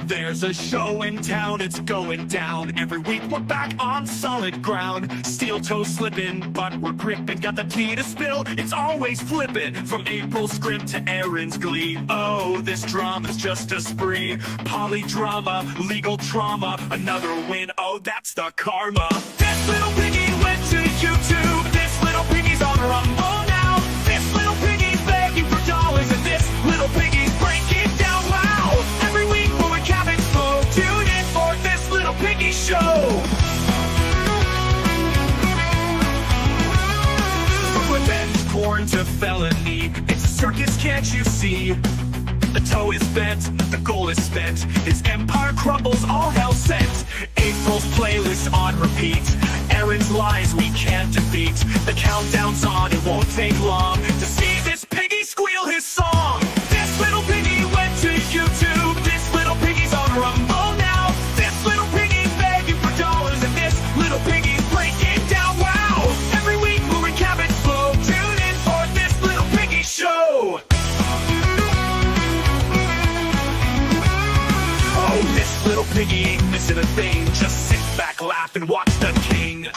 There's a show in town, it's going down. Every week we're back on solid ground. Steel toe slipping, but we're gripping. Got the tea to spill, it's always flipping. From April's script to Aaron's glee. Oh, this drama's just a spree. Polydrama, legal trauma. Another win, oh, that's the karma. This little piggy went to YouTube. This little piggy's on Rumble now. This little piggy's begging for dollars. And this little piggy's breaking down. Wow! Every week we'll recap it slow. Tune in for this little piggy show. From revenge porn to felony, it's a circus, can't you see? The toe is bent, the goal is spent. His empire crumbles, all hell sent. April's playlist on repeat. Aaron's lies we can't defeat. The countdown's on, it won't take long to see this piggy squeal his song. This little piggy went to YouTube. This little piggy's on Rumble now. This little piggy's begging for dollars. And this little piggy's breaking down. Wow! Every week we'll recap it slow. Tune in for this little piggy show. Oh, this little piggy ain't missing a thing. Just sit back, laugh, and watch the king.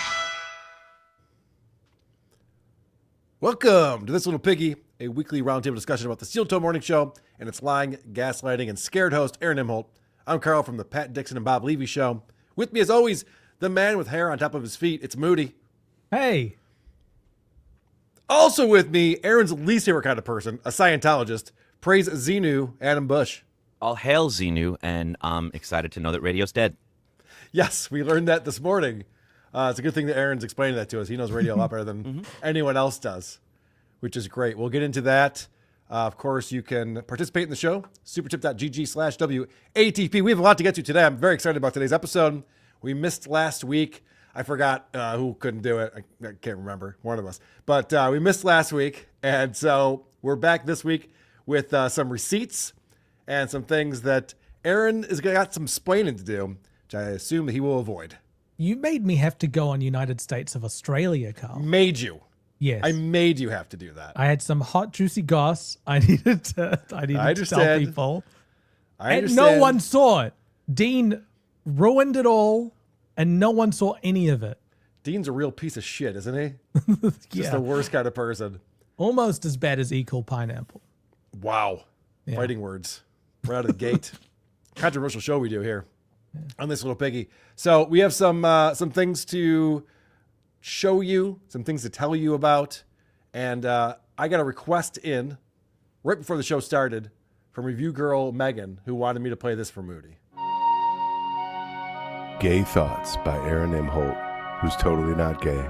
Welcome to This Little Piggy, a weekly roundtable discussion about the Steel Toe Morning Show and its lying, gaslighting, and scared host, Aaron Imholt. I'm Carl from the Pat Dixon and Bob Levy Show. With me, as always, the man with hair on top of his feet. It's Moody. Hey. Also with me, Aaron's least favorite kind of person, a Scientologist. Praise Xenu, Adam Busch. All hail Xenu, and I'm excited to know that radio's dead. Yes, we learned that this morning. It's a good thing that Aaron's explaining that to us. He knows radio a lot better than anyone else does, which is great. We'll get into that. Of course, you can participate in the show, supertip.gg/WATP. We have a lot to get to today. I'm very excited about today's episode. We missed last week. I forgot who couldn't do it. I can't remember, one of us. But we missed last week, and so we're back this week with some receipts and some things that Aaron has got some splaining to do, which I assume that he will avoid. You made me have to go on United States of Australia, Carl. Made you. Yes. I made you have to do that. I had some hot, juicy goss I needed to tell people. I and understand. no one saw it. Dean ruined it all, and no one saw any of it. Dean's a real piece of shit, isn't he? Just Yeah. the worst kind of person. Almost as bad as equal pineapple. Wow. Yeah. Fighting words. Right out of the gate. Controversial show we do here on This Little Piggy. So we have some things to show you, some things to tell you about. And I got a request in right before the show started from review girl Megan, who wanted me to play this for Moody. Gay Thoughts by Aaron Imholt, who's totally not gay.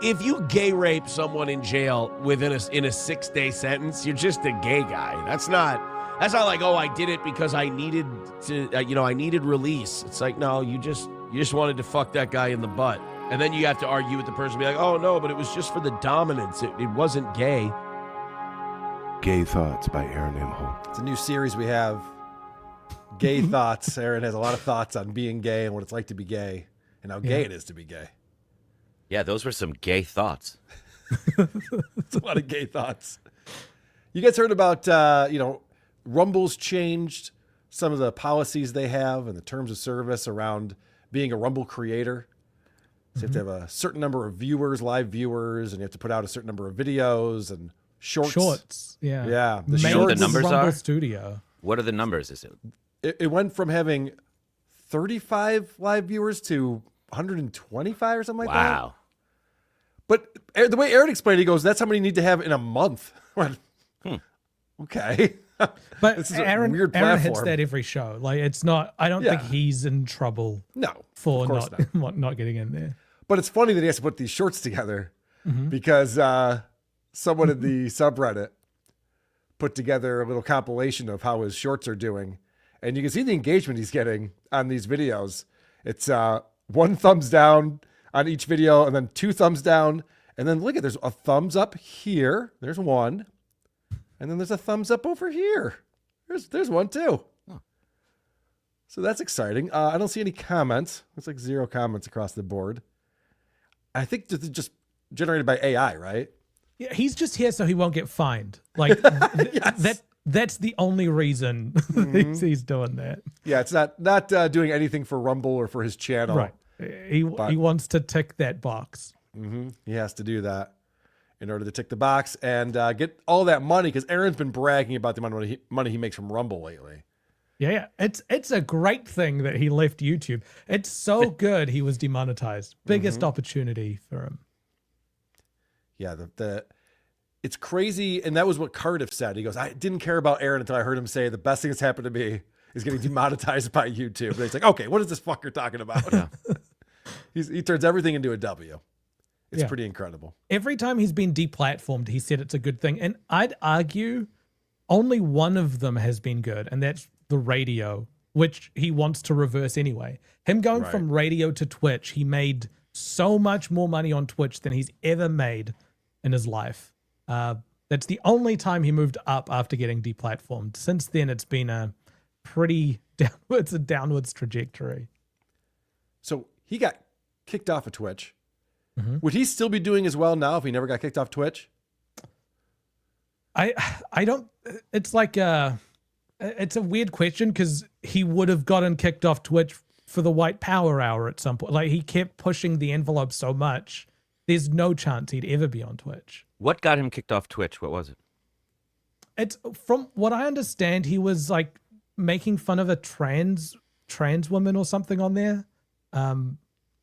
If you gay rape someone in jail in a 6-day sentence, you're just a gay guy. That's not like, oh, I did it because I needed to, I needed release. It's like, no, you just wanted to fuck that guy in the butt. And then you have to argue with the person, be like, oh no, but it was just for the dominance. It wasn't gay. Gay Thoughts by Aaron Imholt. It's a new series we have. Gay Thoughts. Aaron has a lot of thoughts on being gay and what it's like to be gay and how gay it is to be gay. Yeah, those were some gay thoughts. It's a lot of gay thoughts. You guys heard about, Rumble's changed some of the policies they have and the terms of service around being a Rumble creator. So you have to have a certain number of viewers, live viewers, and you have to put out a certain number of videos and shorts. Yeah. Yeah. Made shorts. with The numbers Rumble are? Studio. What are the numbers? Is it? It went from having 35 live viewers to 125 or something like that. Wow. But the way Aaron explained it, he goes, that's how many you need to have in a month. Okay. But This is a Aaron weird hits platform. that every show. Like, it's not, I don't think he's in trouble No, for of course not getting in there. But it's funny that he has to put these shorts together because someone in the subreddit put together a little compilation of how his shorts are doing. And you can see the engagement he's getting on these videos. It's 1 thumbs down on each video and then 2 thumbs down. And then look at, there's a thumbs up here. There's 1. And then there's a thumbs up over here. There's 1 too. Oh. So that's exciting. I don't see any comments. Looks like 0 comments across the board. I think this is just generated by AI, right? Yeah, he's just here so he won't get fined. Like Yes. that That's the only reason he's doing that. Yeah, it's not doing anything for Rumble or for his channel. Right. He wants to tick that box. He has to do that in order to tick the box and get all that money, because Aaron's been bragging about the amount of money he makes from Rumble lately. Yeah. It's a great thing that he left YouTube. It's so good he was demonetized. Biggest opportunity for him. Yeah, it's crazy, and that was what Cardiff said. He goes, I didn't care about Aaron until I heard him say the best thing that's happened to me is getting demonetized by YouTube. And he's like, okay, what is this fucker talking about? Yeah. He turns everything into a W. It's pretty incredible. Every time he's been deplatformed, he said it's a good thing. And I'd argue only one of them has been good, and that's the radio, which he wants to reverse anyway. Him going from radio to Twitch, he made so much more money on Twitch than he's ever made in his life. That's the only time he moved up after getting deplatformed. Since then, it's been a pretty downwards trajectory. So he got kicked off of Twitch. Would he still be doing as well now if he never got kicked off Twitch? I don't. It's like it's a weird question, because he would have gotten kicked off Twitch for the White Power Hour at some point. Like, he kept pushing the envelope so much. There's no chance he'd ever be on Twitch. What got him kicked off Twitch? What was it? It's, from what I understand, he was like making fun of a trans woman or something on there.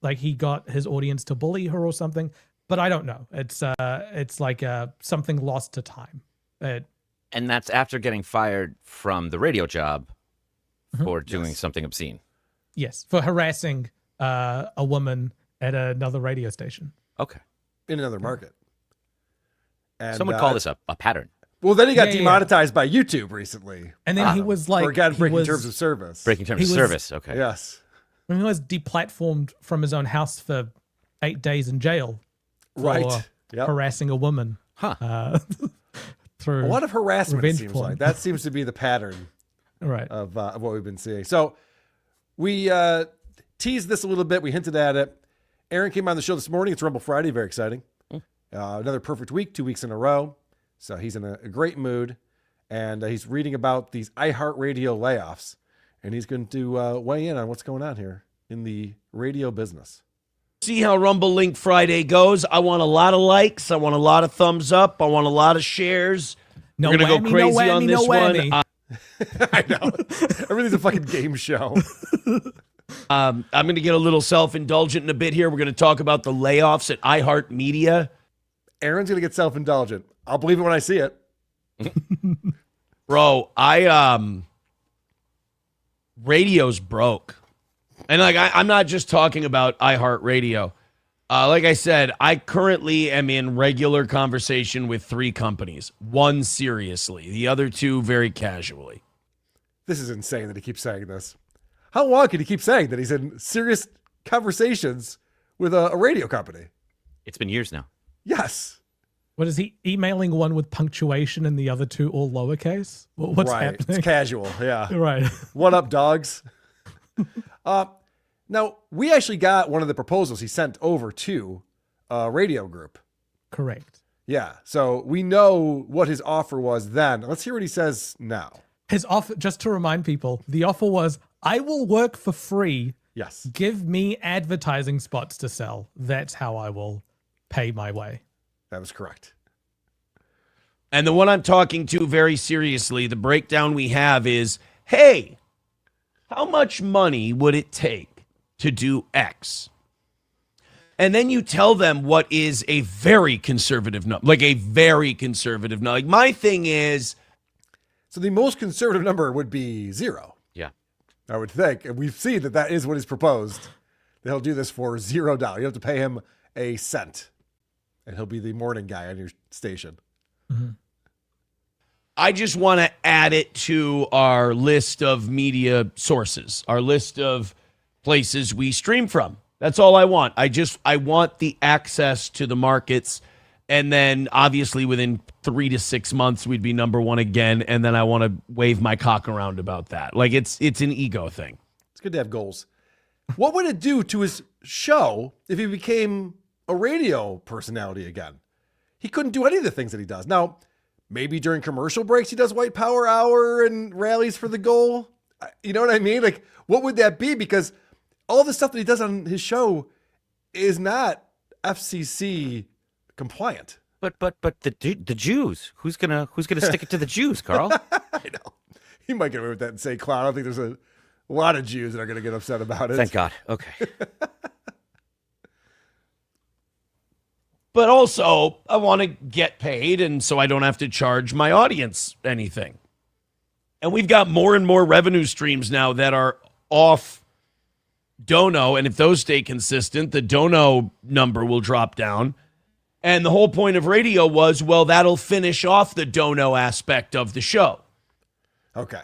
Like, he got his audience to bully her or something, but I don't know. It's like something lost to time. And that's after getting fired from the radio job for doing something obscene. Yes, for harassing a woman at another radio station. Okay. In another market. And, Some would call this a pattern. Well, then he got demonetized by YouTube recently. And then he was like, for again breaking terms of service. Breaking terms of service. Okay. Yes. When he was deplatformed from his own house for 8 days in jail for harassing a woman. Through a lot of harassment, it seems porn. like. That seems to be the pattern of what we've been seeing. So we teased this a little bit. We hinted at it. Aaron came on the show this morning. It's Rumble Friday. Very exciting. Another perfect week, 2 weeks in a row. So he's in a great mood. And he's reading about these iHeartRadio layoffs. And he's going to weigh in on what's going on here in the radio business. See how Rumble Link Friday goes. I want a lot of likes. I want a lot of thumbs up. I want a lot of shares. We're going to go crazy on this one. I know. Everything's a fucking game show. I'm going to get a little self-indulgent in a bit here. We're going to talk about the layoffs at iHeartMedia. Aaron's going to get self-indulgent. I'll believe it when I see it. Bro, radio's broke. And like, I'm not just talking about iHeartRadio. Like I said, I currently am in regular conversation with 3 companies. One seriously, the other 2 very casually. This is insane that he keeps saying this. How long can he keep saying that he's in serious conversations with a radio company? It's been years now. Yes. What is he emailing one with punctuation and the other 2 all lowercase? What's happening? It's casual. Yeah. Right. What up, dogs? Now, we actually got one of the proposals he sent over to a radio group. Correct. Yeah. So we know what his offer was then. Let's hear what he says now. His offer, just to remind people, the offer was, I will work for free. Yes. Give me advertising spots to sell. That's how I will pay my way. That was correct. And the one I'm talking to very seriously, the breakdown we have is, hey, how much money would it take to do X? And then you tell them what is a very conservative number, like a very conservative number. Like, my thing is, so the most conservative number would be 0. Yeah. I would think. And we've seen that is what is proposed. That he'll do this for $0. You have to pay him a cent. And he'll be the morning guy on your station. Mm-hmm. I just want to add it to our list of media sources, our list of places we stream from. That's all I want. I want the access to the markets. And then obviously within 3 to 6 months, we'd be number 1 again. And then I want to wave my cock around about that. Like, it's an ego thing. It's good to have goals. What would it do to his show if he became a radio personality again? He couldn't do any of the things that he does. Now, maybe during commercial breaks he does white power hour and rallies for the goal. You know what I mean? Like, what would that be? Because all the stuff that he does on his show is not FCC compliant. But the Jews, who's gonna stick it to the Jews, Carl? I know. He might get away with that and say clown. I don't think there's a lot of Jews that are going to get upset about it. Thank God. Okay. But also, I want to get paid, and so I don't have to charge my audience anything. And we've got more and more revenue streams now that are off dono, and if those stay consistent, the dono number will drop down. And the whole point of radio was, well, that'll finish off the dono aspect of the show. Okay.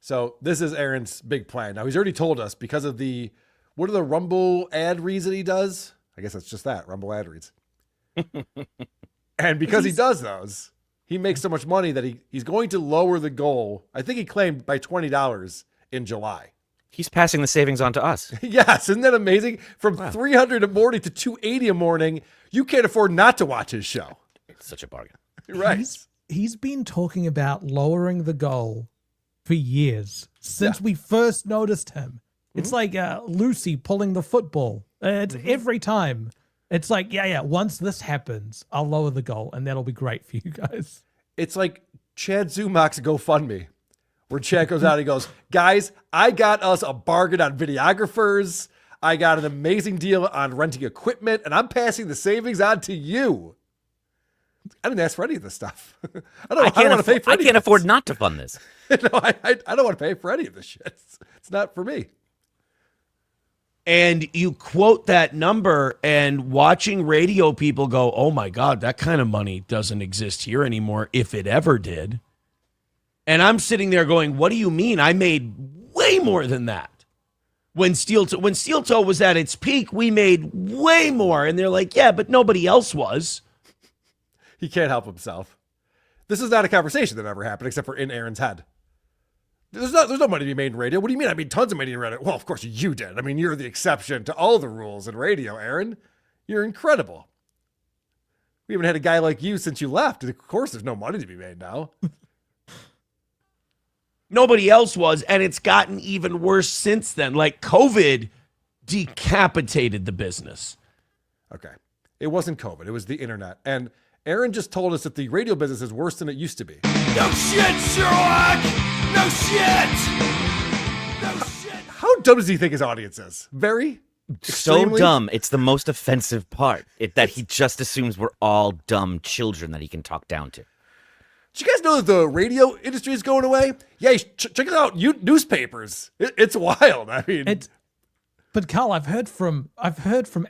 So this is Aaron's big plan. Now, he's already told us because of what are the Rumble ad reads that he does? I guess that's just that, Rumble ad reads. And because he does those, he makes so much money that he's going to lower the goal. I think he claimed by $20 in July. He's passing the savings on to us. Yes, isn't that amazing? From $300 a morning to $280 a morning, you can't afford not to watch his show. It's such a bargain. Right. He's been talking about lowering the goal for years, since we first noticed him. It's like Lucy pulling the football. It's every time. It's like, yeah, once this happens, I'll lower the goal, and that'll be great for you guys. It's like Chad Zumach's GoFundMe, where Chad goes out and he goes, guys, I got us a bargain on videographers. I got an amazing deal on renting equipment, and I'm passing the savings on to you. I didn't ask for any of this stuff. I don't want to pay for any of this. I can't afford not to fund this. No, I don't want to pay for any of this shit. It's not for me. And you quote that number, and watching radio people go, oh my God, that kind of money doesn't exist here anymore, if it ever did. And I'm sitting there going, what do you mean? I made way more than that. When Steel Toe was at its peak, we made way more. And they're like, yeah, but nobody else was. He can't help himself. This is not a conversation that ever happened except for in Aaron's head. There's no money to be made in radio. What do you mean? I made tons of money in radio. Well, of course you did. I mean, you're the exception to all the rules in radio, Aaron. You're incredible. We haven't had a guy like you since you left. Of course there's no money to be made now. Nobody else was, and it's gotten even worse since then. Like, COVID decapitated the business. Okay. It wasn't COVID. It was the internet. And Aaron just told us that the radio business is worse than it used to be. No shit, Sherlock! No shit! No shit! How dumb does he think his audience is? Very? So Extremely? dumb. It's the most offensive part. That he just assumes we're all dumb children that he can talk down to. Did you guys know that the radio industry is going away? Yeah, check it out. Newspapers. It's wild. I mean, but Carl, I've heard from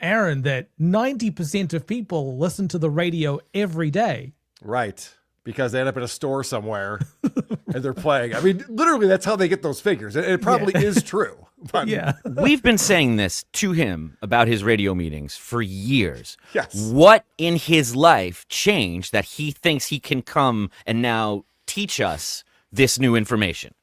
Aaron that 90% of people listen to the radio every day. right, because they end up in a store somewhere and they're playing. I mean, literally, that's how they get those figures. It probably is true. But Yeah. We've been saying this to him about his radio meetings for years. Yes. What in his life changed that he thinks he can come and now teach us this new information?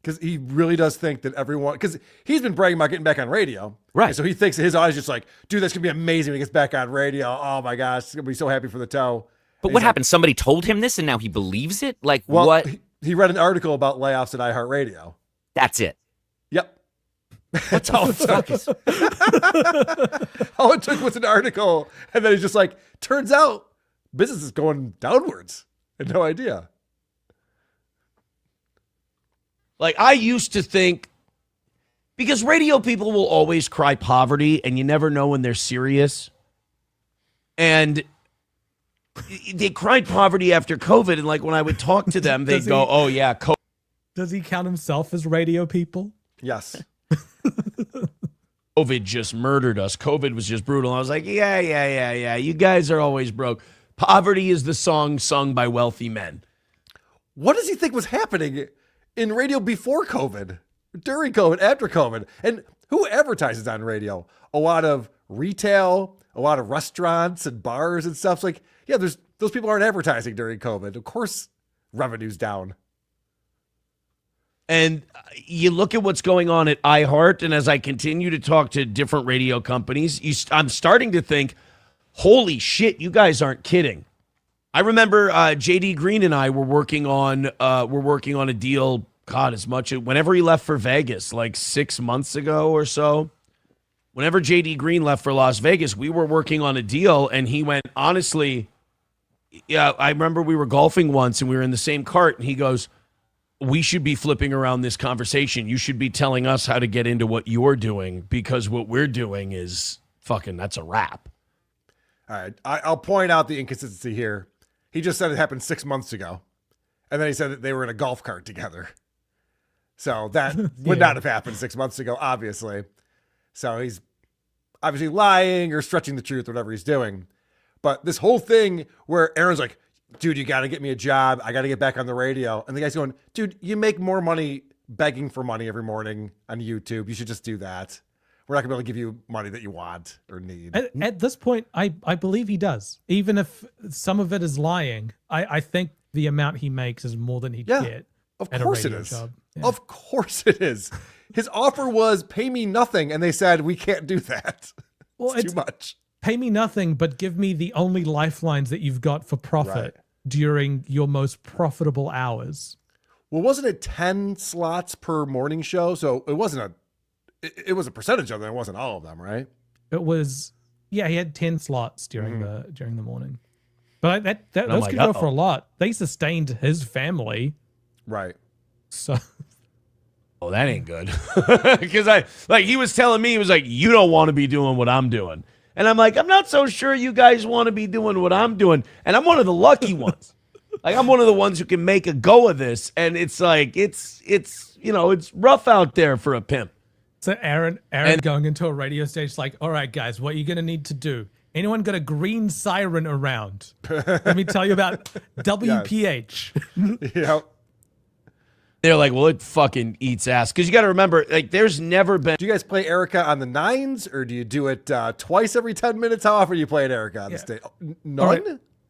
Because he really does think that everyone, because he's been bragging about getting back on radio. Right. And so he thinks that his audience is just like, dude, that's going to be amazing when he gets back on radio. Oh my gosh, he's going to be so happy for the toe. But And what he's like, happened? Somebody told him this and now he believes it? Like, well, what? He read an article about layoffs at iHeartRadio. That's it. Yep. That's all it took. All it took was an article. And then he's just like, turns out business is going downwards. I had no idea. Like, I used to think, because radio people will always cry poverty, and you never know when they're serious. And they cried poverty after COVID, and like when I would talk to them, they'd go, oh yeah, COVID. Does he count himself as radio people? Yes. COVID just murdered us. COVID was just brutal. I was like, yeah. You guys are always broke. Poverty is the song sung by wealthy men. What does he think was happening in radio before COVID, during COVID, after COVID? And who advertises on radio? A lot of retail, a lot of restaurants and bars and stuff. It's like, yeah, those people aren't advertising during COVID. Of course, revenue's down. And you look at what's going on at iHeart, and as I continue to talk to different radio companies, I'm starting to think, holy shit, you guys aren't kidding. I remember JD Green and I were working on a deal. God, whenever he left for Vegas, like 6 months ago or so. Whenever JD Green left for Las Vegas, we were working on a deal, and he went, honestly, yeah, I remember we were golfing once, and we were in the same cart, and he goes, we should be flipping around this conversation. You should be telling us how to get into what you're doing, because what we're doing is fucking, that's a wrap. All right. I'll point out the inconsistency here. He just said it happened 6 months ago. And then he said that they were in a golf cart together. So that would not have happened 6 months ago, obviously. So he's obviously lying or stretching the truth, whatever he's doing. But this whole thing where Aaron's like, dude, you got to get me a job. I got to get back on the radio. And the guy's going, dude, you make more money begging for money every morning on YouTube. You should just do that. We're not going to be able to give you money that you want or need. At this point, I believe he does. Even if some of it is lying, I think the amount he makes is more than he'd get. Of at course a it radio is. job. Yeah. Of course it is. His offer was pay me nothing. And they said, we can't do that. Well, it's too much. Pay me nothing, but give me the only lifelines that you've got for profit during your most profitable hours. Well, wasn't it 10 slots per morning show? So it wasn't it was a percentage of them. It wasn't all of them, right? It was, he had 10 slots during the morning. But those could go for a lot. They sustained his family. Right. So. Oh, that ain't good. Because he was telling me, he was like, you don't want to be doing what I'm doing. And I'm like, I'm not so sure you guys want to be doing what I'm doing. And I'm one of the lucky ones. Like, I'm one of the ones who can make a go of this. And it's like, it's rough out there for a pimp. So Aaron going into a radio stage like, all right, guys, what you're going to need to do. Anyone got a green siren around? Let me tell you about WPH. Yep. They're like, well, it fucking eats ass. Because you got to remember, like, there's never been. Do you guys play Erica on the 9s, or do you do it twice every 10 minutes? How often do you play Erica on the stage? None? Right.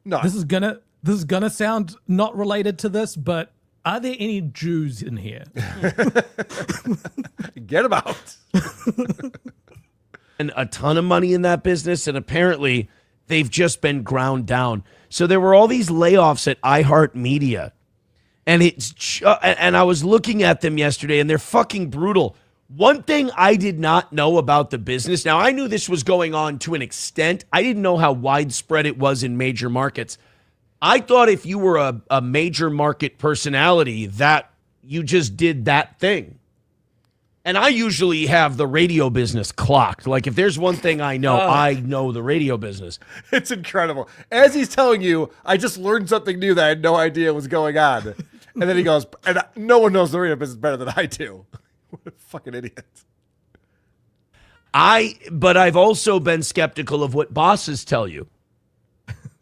None. This is gonna sound not related to this, but are there any Jews in here? Get them out. And a ton of money in that business, and apparently they've just been ground down. So there were all these layoffs at iHeartMedia. And and I was looking at them yesterday, and they're fucking brutal. One thing I did not know about the business, now I knew this was going on to an extent. I didn't know how widespread it was in major markets. I thought if you were a major market personality, that you just did that thing. And I usually have the radio business clocked. Like, if there's one thing I know, I know the radio business. It's incredible. As he's telling you, I just learned something new that I had no idea was going on. And then he goes, and no one knows the radio business better than I do. What a fucking idiot. But I've also been skeptical of what bosses tell you.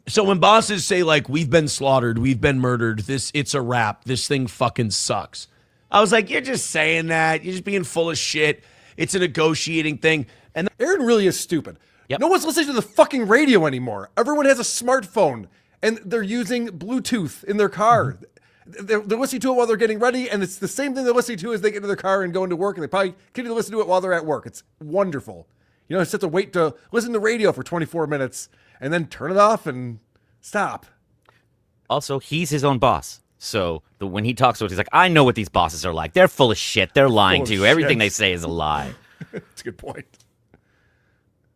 So when bosses say, like, we've been slaughtered, we've been murdered, it's a wrap, this thing fucking sucks. I was like, you're just saying that. You're just being full of shit. It's a negotiating thing. And Aaron really is stupid. Yep. No one's listening to the fucking radio anymore. Everyone has a smartphone, and they're using Bluetooth in their car. They're listening to it while they're getting ready, and it's the same thing they're listening to as they get into their car and go into work, and they probably continue to listen to it while they're at work. It's wonderful. You know, just have to wait to listen to radio for 24 minutes and then turn it off and stop. Also, he's his own boss. So when he talks to us, he's like, I know what these bosses are like. They're full of shit. They're lying to you. Everything they say is a lie. That's a good point.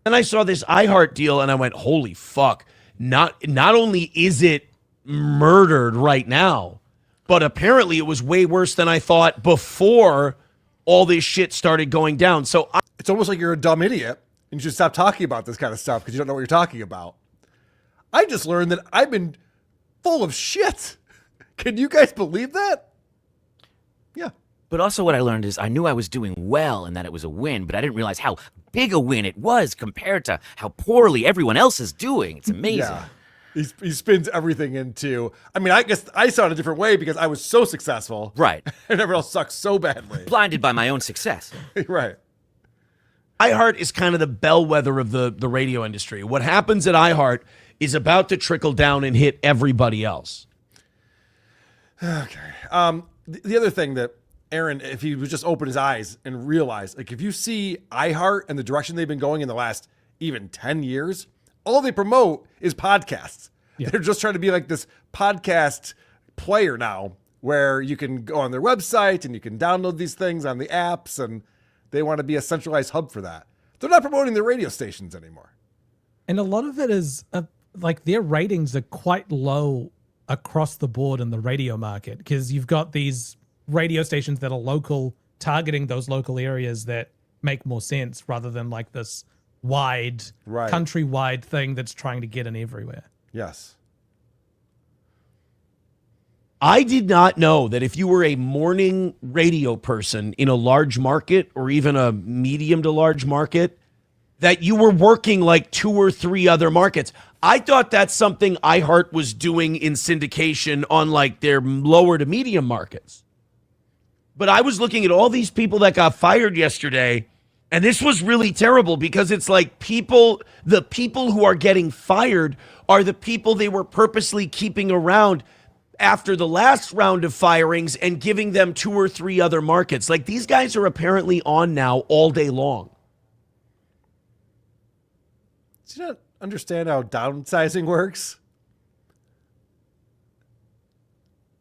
then I saw this iHeart deal, and I went, holy fuck. Not only is it murdered right now, but apparently it was way worse than I thought before all this shit started going down. So it's almost like you're a dumb idiot and you should stop talking about this kind of stuff because you don't know what you're talking about. I just learned that I've been full of shit. Can you guys believe that? Yeah. But also what I learned is I knew I was doing well and that it was a win, but I didn't realize how big a win it was compared to how poorly everyone else is doing. It's amazing. Yeah. He spins everything into, I mean, I guess I saw it a different way because I was so successful. Right. And everyone else sucks so badly. Blinded by my own success. Right. iHeart is kind of the bellwether of the radio industry. What happens at iHeart is about to trickle down and hit everybody else. Okay. The other thing that Aaron, if he would just open his eyes and realize, like, if you see iHeart and the direction they've been going in the last even 10 years, all they promote is podcasts. Yeah. They're just trying to be like this podcast player now, where you can go on their website and you can download these things on the apps, and they want to be a centralized hub for that. They're not promoting their radio stations anymore. And a lot of it is like their ratings are quite low across the board in the radio market, because you've got these radio stations that are local, targeting those local areas that make more sense, rather than like this wide, countrywide thing that's trying to get in everywhere. Yes. I did not know that if you were a morning radio person in a large market, or even a medium to large market, that you were working like 2 or 3 other markets. I thought that's something iHeart was doing in syndication on like their lower to medium markets. But I was looking at all these people that got fired yesterday, and this was really terrible, because it's like the people who are getting fired are the people they were purposely keeping around after the last round of firings and giving them 2 or 3 other markets. Like, these guys are apparently on now all day long. Do you not understand how downsizing works?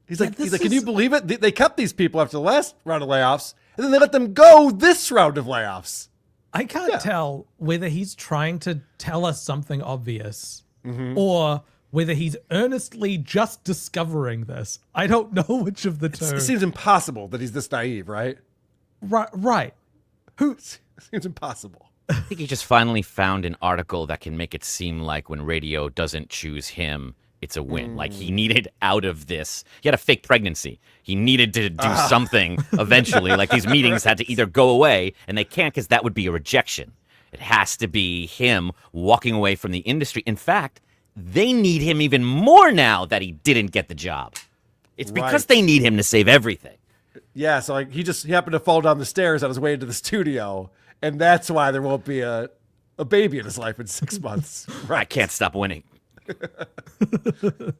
He's like, can you believe it? They kept these people after the last round of layoffs, and then they let them go this round of layoffs. I can't tell whether he's trying to tell us something obvious or whether he's earnestly just discovering this. I don't know which of the two. It seems impossible that he's this naive, right? Right. It seems impossible. I think he just finally found an article that can make it seem like when radio doesn't choose him, it's a win. Like, he needed out of this. He had a fake pregnancy. He needed to do something eventually. Like, these meetings had to either go away, and they can't, because that would be a rejection. It has to be him walking away from the industry. In fact, they need him even more now that he didn't get the job. It's because they need him to save everything. Yeah, so like he happened to fall down the stairs on his way into the studio, and that's why there won't be a baby in his life in 6 months. I can't stop winning.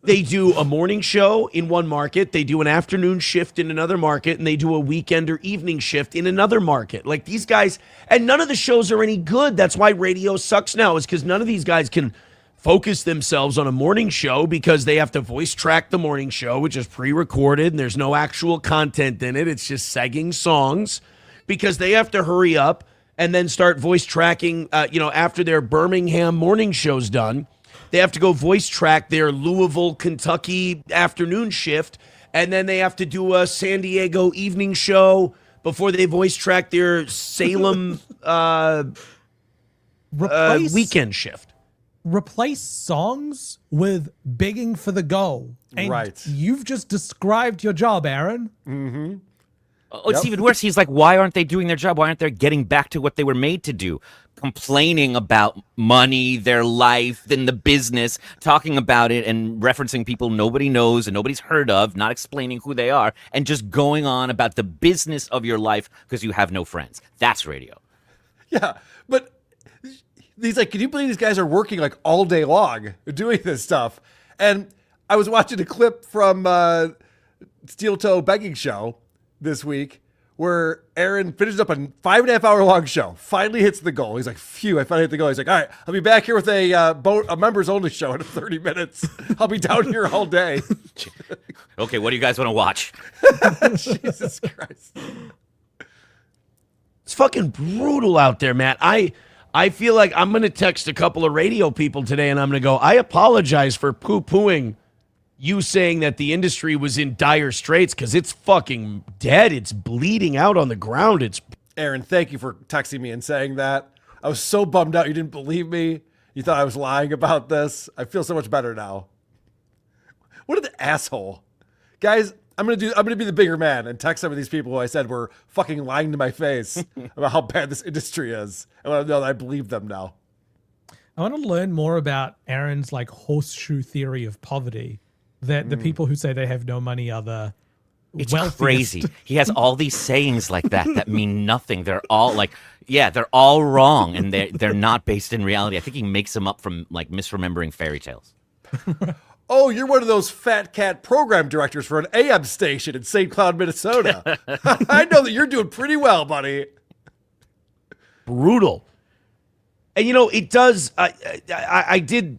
They do a morning show in one market, they do an afternoon shift in another market, and they do a weekend or evening shift in another market. Like, these guys, and none of the shows are any good. That's why radio sucks now, is because none of these guys can focus themselves on a morning show, because they have to voice track the morning show, which is pre-recorded, and there's no actual content in it. It's just segging songs, because they have to hurry up and then start voice tracking, after their Birmingham morning show's done. They have to go voice track their Louisville, Kentucky afternoon shift, and then they have to do a San Diego evening show before they voice track their Salem weekend shift. Replace songs with begging for the goal. And you've just described your job, Aaron. Mm-hmm. Oh, it's even worse. He's like, why aren't they doing their job? Why aren't they getting back to what they were made to do? Complaining about money, their life, then the business, talking about it and referencing people nobody knows and nobody's heard of, not explaining who they are, and just going on about the business of your life because you have no friends. That's radio. Yeah, but he's like, can you believe these guys are working like all day long doing this stuff? And I was watching a clip from Steel Toe Begging Show this week, where Aaron finishes up a 5.5 hour long show, finally hits the goal. He's like, phew, I finally hit the goal. He's like, all right, I'll be back here with a members only show in 30 minutes. I'll be down here all day. Okay, what do you guys want to watch? Jesus Christ. It's fucking brutal out there, Matt. I feel like I'm going to text a couple of radio people today, and I'm going to go, I apologize for poo-pooing you saying that the industry was in dire straits, because it's fucking dead. It's bleeding out on the ground. Aaron, thank you for texting me and saying that. I was so bummed out you didn't believe me. You thought I was lying about this. I feel so much better now. What an asshole. Guys, I'm gonna be the bigger man and text some of these people who I said were fucking lying to my face about how bad this industry is. I want to know that I believe them now. I want to learn more about Aaron's like horseshoe theory of poverty. That the people who say they have no money are the It's wealthiest. crazy. He has all these sayings like that mean nothing. They're all like, they're all wrong, and they're not based in reality. I think he makes them up from like misremembering fairy tales. Oh, you're one of those fat cat program directors for an AM station in St. Cloud, Minnesota. I know that you're doing pretty well, buddy. Brutal. And it does. I did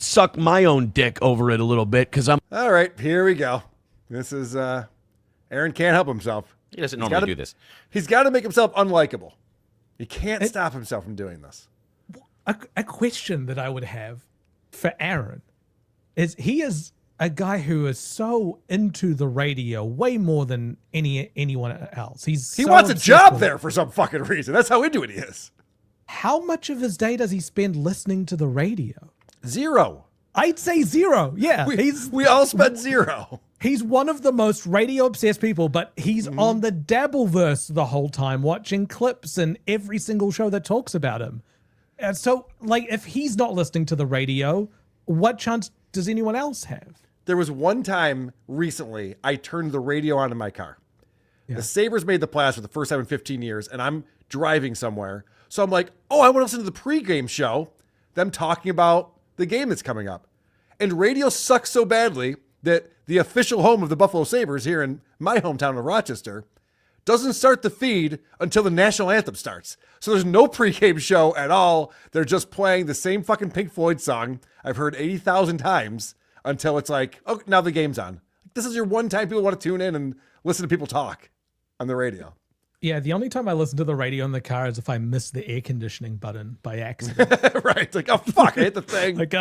suck my own dick over it a little bit because I'm. All right, here we go. This is Aaron can't help himself. He doesn't normally do this. He's got to make himself unlikable. He can't stop himself from doing this. A question that I would have for Aaron is he is a guy who is so into the radio way more than anyone else. He wants a job there for some fucking reason. That's how into it he is. How much of his day does he spend listening to the radio? 0. I'd say 0. Yeah. We all spent 0. He's one of the most radio obsessed people, but he's on the Dabbleverse the whole time, watching clips in every single show that talks about him. And so, like, if he's not listening to the radio, what chance does anyone else have? There was one time recently I turned the radio on in my car. Yeah. The Sabres made the playoffs for the first time in 15 years, and I'm driving somewhere. So I'm like, oh, I want to listen to the pregame show, them talking about the game that's coming up. And radio sucks so badly that the official home of the Buffalo Sabres here in my hometown of Rochester doesn't start the feed until the national anthem starts. So there's no pregame show at all. They're just playing the same fucking Pink Floyd song I've heard 80,000 times until it's like, oh, now the game's on. This is your one time people want to tune in and listen to people talk on the radio. Yeah, the only time I listen to the radio in the car is if I miss the air conditioning button by accident. Right. It's like, oh, fuck, I hit the thing. Like,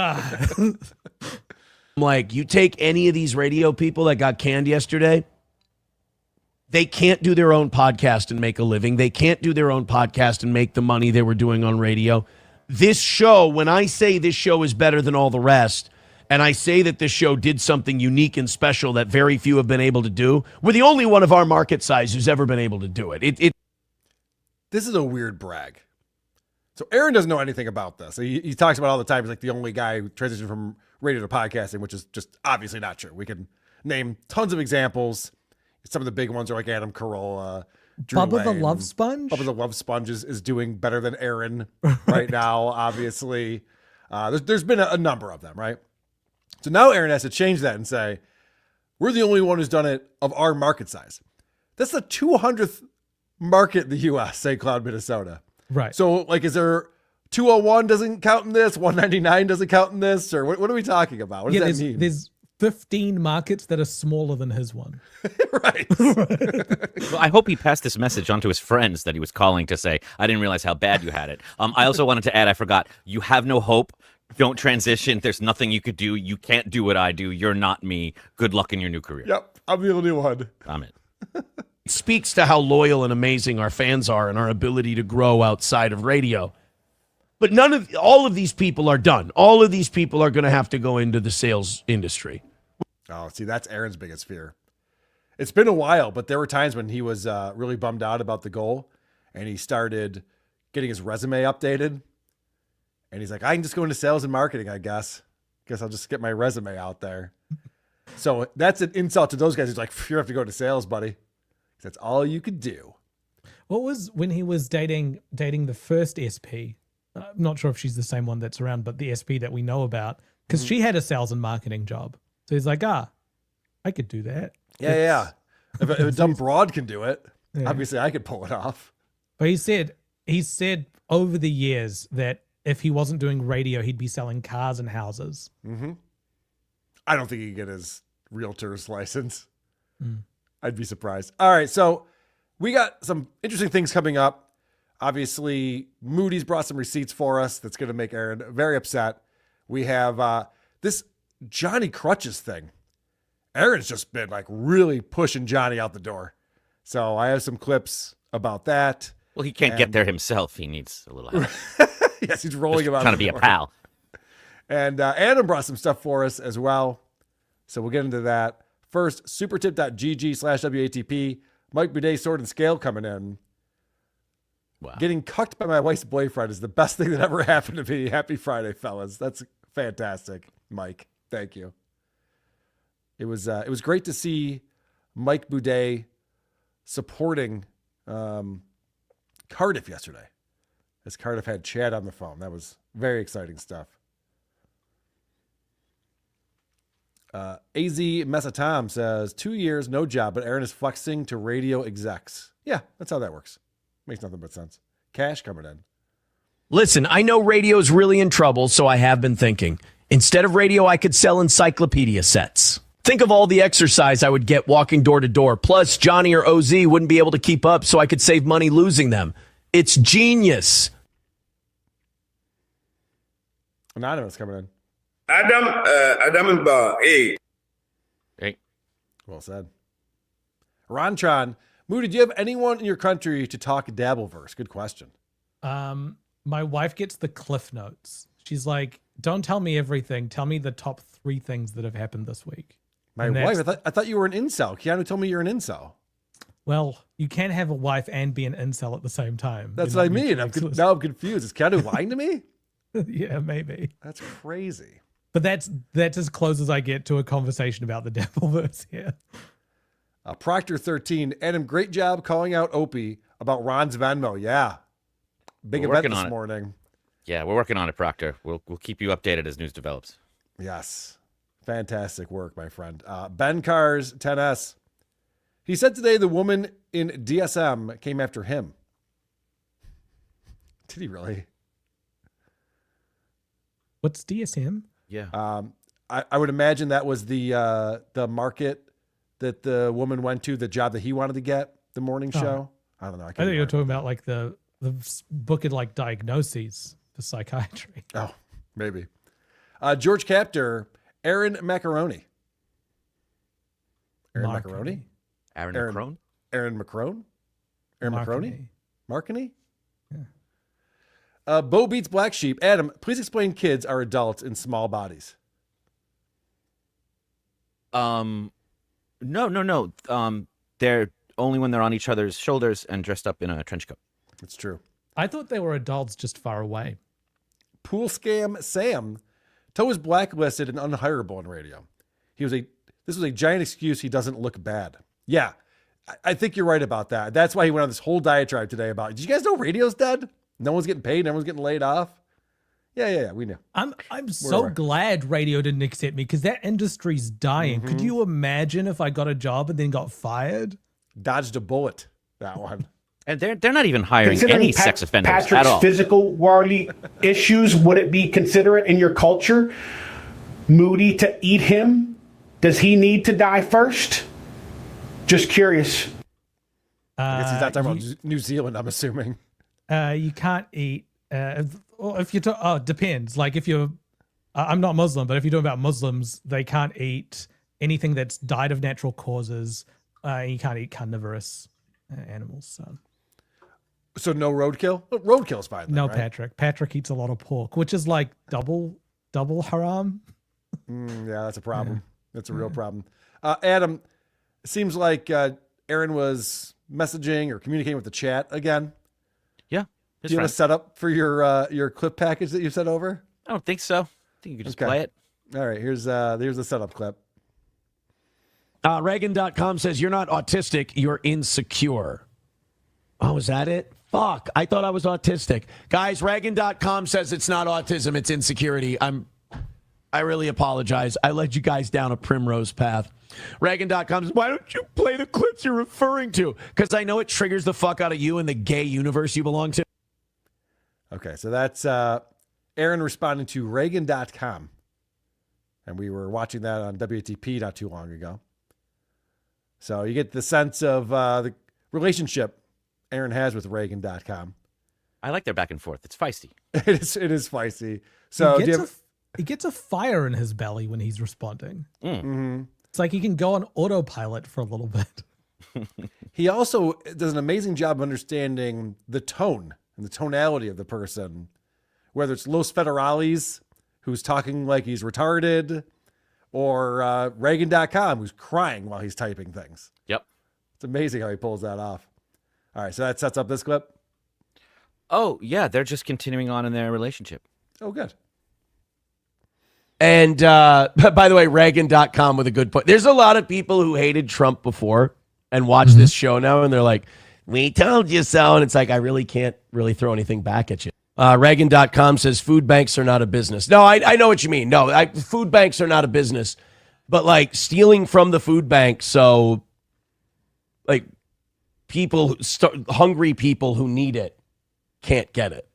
Like, you take any of these radio people that got canned yesterday, they can't do their own podcast and make a living. They can't do their own podcast and make the money they were doing on radio. This show, when I say this show is better than all the rest, and I say that this show did something unique and special that very few have been able to do, we're the only one of our market size who's ever been able to do it. This is a weird brag. So Aaron doesn't know anything about this. He talks about it all the time. He's like the only guy who transitioned from radio to podcasting, which is just obviously not true. We can name tons of examples. Some of the big ones are like Adam Carolla, Drew Bubba the Lane. Love Sponge? Bubba the Love Sponge is doing better than Aaron right now, obviously. There's been a number of them, right? So now Aaron has to change that and say, we're the only one who's done it of our market size. That's the 200th market in the U.S., St. Cloud, Minnesota. right. So, like, is there 201 doesn't count in this, 199 doesn't count in this, or what are we talking about? What does that mean? There's 15 markets that are smaller than his one. Right. Well, I hope he passed this message on to his friends that he was calling to say, I didn't realize how bad you had it. I also wanted to add, I forgot, you have no hope. Don't transition. There's nothing you could do. You can't do what I do. You're not me. Good luck in your new career. Yep. I'm the only one. I'm it. It speaks to how loyal and amazing our fans are and our ability to grow outside of radio. But all of these people are done. All of these people are going to have to go into the sales industry. Oh, see, that's Aaron's biggest fear. It's been a while, but there were times when he was really bummed out about the goal, and he started getting his resume updated. And he's like, I can just go into sales and marketing, I guess. Guess I'll just get my resume out there. So that's an insult to those guys. He's like, you have to go to sales, buddy. That's all you could do. What was when he was dating the first SP? I'm not sure if she's the same one that's around, but the SP that we know about, because she had a sales and marketing job. So he's like, I could do that. Yeah. If a dumb broad can do it, Yeah. obviously I could pull it off. But he said over the years that if he wasn't doing radio, he'd be selling cars and houses. Mm-hmm. I don't think he could get his realtor's license. I'd be surprised. All right, so we got some interesting things coming up. Obviously, Moody's brought some receipts for us that's going to make Aaron very upset. We have this Johnny Crutches thing. Aaron's just been like really pushing Johnny out the door. So I have some clips about that. Well, he can't get there himself. He needs a little help. Yes, he's rolling him out. Trying to be a pal. And Adam brought some stuff for us as well. So we'll get into that. First, supertip.gg/WATP. Mike Boudet Sword and Scale coming in. Wow. Getting cucked by my wife's boyfriend is the best thing that ever happened to me. Happy Friday, fellas. That's fantastic, Mike. Thank you. It was great to see Mike Boudet supporting Cardiff yesterday, as Cardiff had Chad on the phone. That was very exciting stuff. AZ Mesatom says 2 years, no job, but Aaron is flexing to radio execs. Yeah, that's how that works. Makes nothing but sense. Cash coming in. Listen, I know radio's really in trouble, so I have been thinking. Instead of radio, I could sell encyclopedia sets. Think of all the exercise I would get walking door to door. Plus, Johnny or OZ wouldn't be able to keep up, so I could save money losing them. It's genius. Anonymous coming in. Adam hey. Hey. Well said. Rontron, Moody, do you have anyone in your country to talk Dabbleverse? Good question. My wife gets the Cliff Notes. She's like, don't tell me everything. Tell me the top 3 things that have happened this week. My wife, I thought you were an incel. Keanu told me you're an incel. Well, you can't have a wife and be an incel at the same time. That's what I mean. Now I'm confused. Is Keanu lying to me? Yeah, maybe. That's crazy. But that's as close as I get to a conversation about the Dabbleverse here. Proctor 13, Adam, great job calling out Opie about Ron's Venmo. Yeah. Big event this morning. Yeah, we're working on it, Proctor. We'll keep you updated as news develops. Yes. Fantastic work, my friend. Ben Cars 10S. He said today the woman in DSM came after him. Did he really? What's DSM? Yeah. I would imagine that was the market that the woman went to, the job that he wanted to get, the morning show. I don't know. I think you were talking about like the book of like diagnoses for psychiatry. Oh, maybe. George Captor, Aaron Macaroni. Aaron Macaroni? Aaron Macron? Aaron Macron? Aaron Macaroni? Marconi? Yeah. Bo Beats Black Sheep. Adam, please explain kids are adults in small bodies. No. They're only when they're on each other's shoulders and dressed up in a trench coat. That's true. I thought they were adults just far away. Pool Scam Sam. Toe is blacklisted and unhireable on radio. This was a giant excuse. He doesn't look bad. Yeah, I think you're right about that. That's why he went on this whole diatribe today about, did you guys know radio's dead? No one's getting paid. No one's getting laid off. Yeah, we knew. I'm so glad radio didn't accept me because that industry's dying. Mm-hmm. Could you imagine if I got a job and then got fired? Dodged a bullet, that one. And they're not even hiring any sex offenders Patrick's at all. physical worldly issues, would it be considerate in your culture, Moody, to eat him? Does he need to die first? Just curious. I guess he's not talking about New Zealand, I'm assuming. You can't eat. If you're depends. Like if you're, I'm not Muslim, but if you're talking about Muslims, they can't eat anything that's died of natural causes. You can't eat carnivorous animals. So no roadkill? Well, roadkill's fine. Then, no, right? Patrick. Patrick eats a lot of pork, which is like double haram. Yeah, that's a problem. That's a real problem. Adam, it seems like Aaron was messaging or communicating with the chat again. Yeah. Do you have a setup for your clip package that you sent over? I don't think so. I think you could just play it. All right, here's the setup clip. Reagan.com says, you're not autistic, you're insecure. Oh, is that it? Fuck, I thought I was autistic. Guys, Reagan.com says it's not autism, it's insecurity. I really apologize. I led you guys down a primrose path. Reagan.com says, why don't you play the clips you're referring to? Because I know it triggers the fuck out of you in the gay universe you belong to. Okay, so that's Aaron responding to Reagan.com. And we were watching that on WATP not too long ago. So you get the sense of the relationship Aaron has with Reagan.com. I like their back and forth. It's feisty. It is feisty. So he gets a fire in his belly when he's responding. Mm-hmm. It's like he can go on autopilot for a little bit. He also does an amazing job of understanding the tone and the tonality of the person, whether it's Los Federales, who's talking like he's retarded, or Reagan.com, who's crying while he's typing things. Yep. It's amazing how he pulls that off. All right, so that sets up this clip. Oh, yeah, they're just continuing on in their relationship. Oh, good. And by the way, Reagan.com with a good point. There's a lot of people who hated Trump before and watch this show now, and they're like, we told you so. And it's like, I really can't really throw anything back at you. Reagan.com says food banks are not a business. No, I know what you mean. No, food banks are not a business. But like stealing from the food bank, so like hungry people who need it can't get it.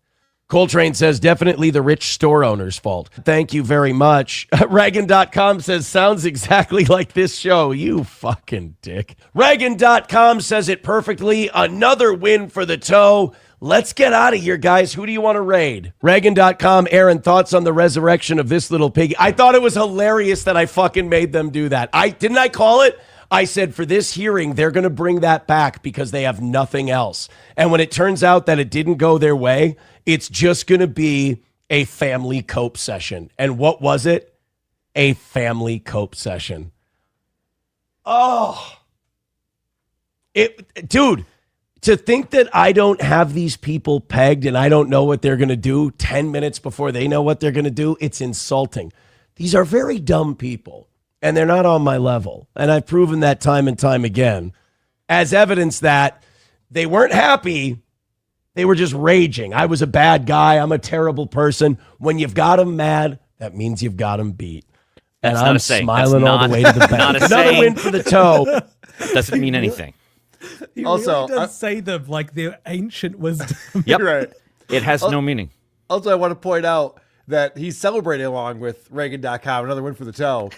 Coltrane says, definitely the rich store owner's fault. Thank you very much. Reagan.com says, sounds exactly like this show. You fucking dick. Reagan.com says it perfectly. Another win for the toe. Let's get out of here, guys. Who do you want to raid? Reagan.com, Aaron, thoughts on the resurrection of this little piggy? I thought it was hilarious that I fucking made them do that. Didn't I call it? I said for this hearing, they're going to bring that back because they have nothing else. And when it turns out that it didn't go their way, it's just going to be a family cope session. And what was it? A family cope session. Oh. Dude, to think that I don't have these people pegged and I don't know what they're going to do 10 minutes before they know what they're going to do, it's insulting. These are very dumb people. And they're not on my level. And I've proven that time and time again as evidence that they weren't happy. They were just raging. I was a bad guy. I'm a terrible person. When you've got them mad, that means you've got them beat. And I'm smiling all the way to the bank. Another win for the toe. Doesn't mean anything. He Also, really does say them like they're ancient wisdom. Yep. Right. It has no meaning. Also, I want to point out that he's celebrating along with Reagan.com, another win for the toe.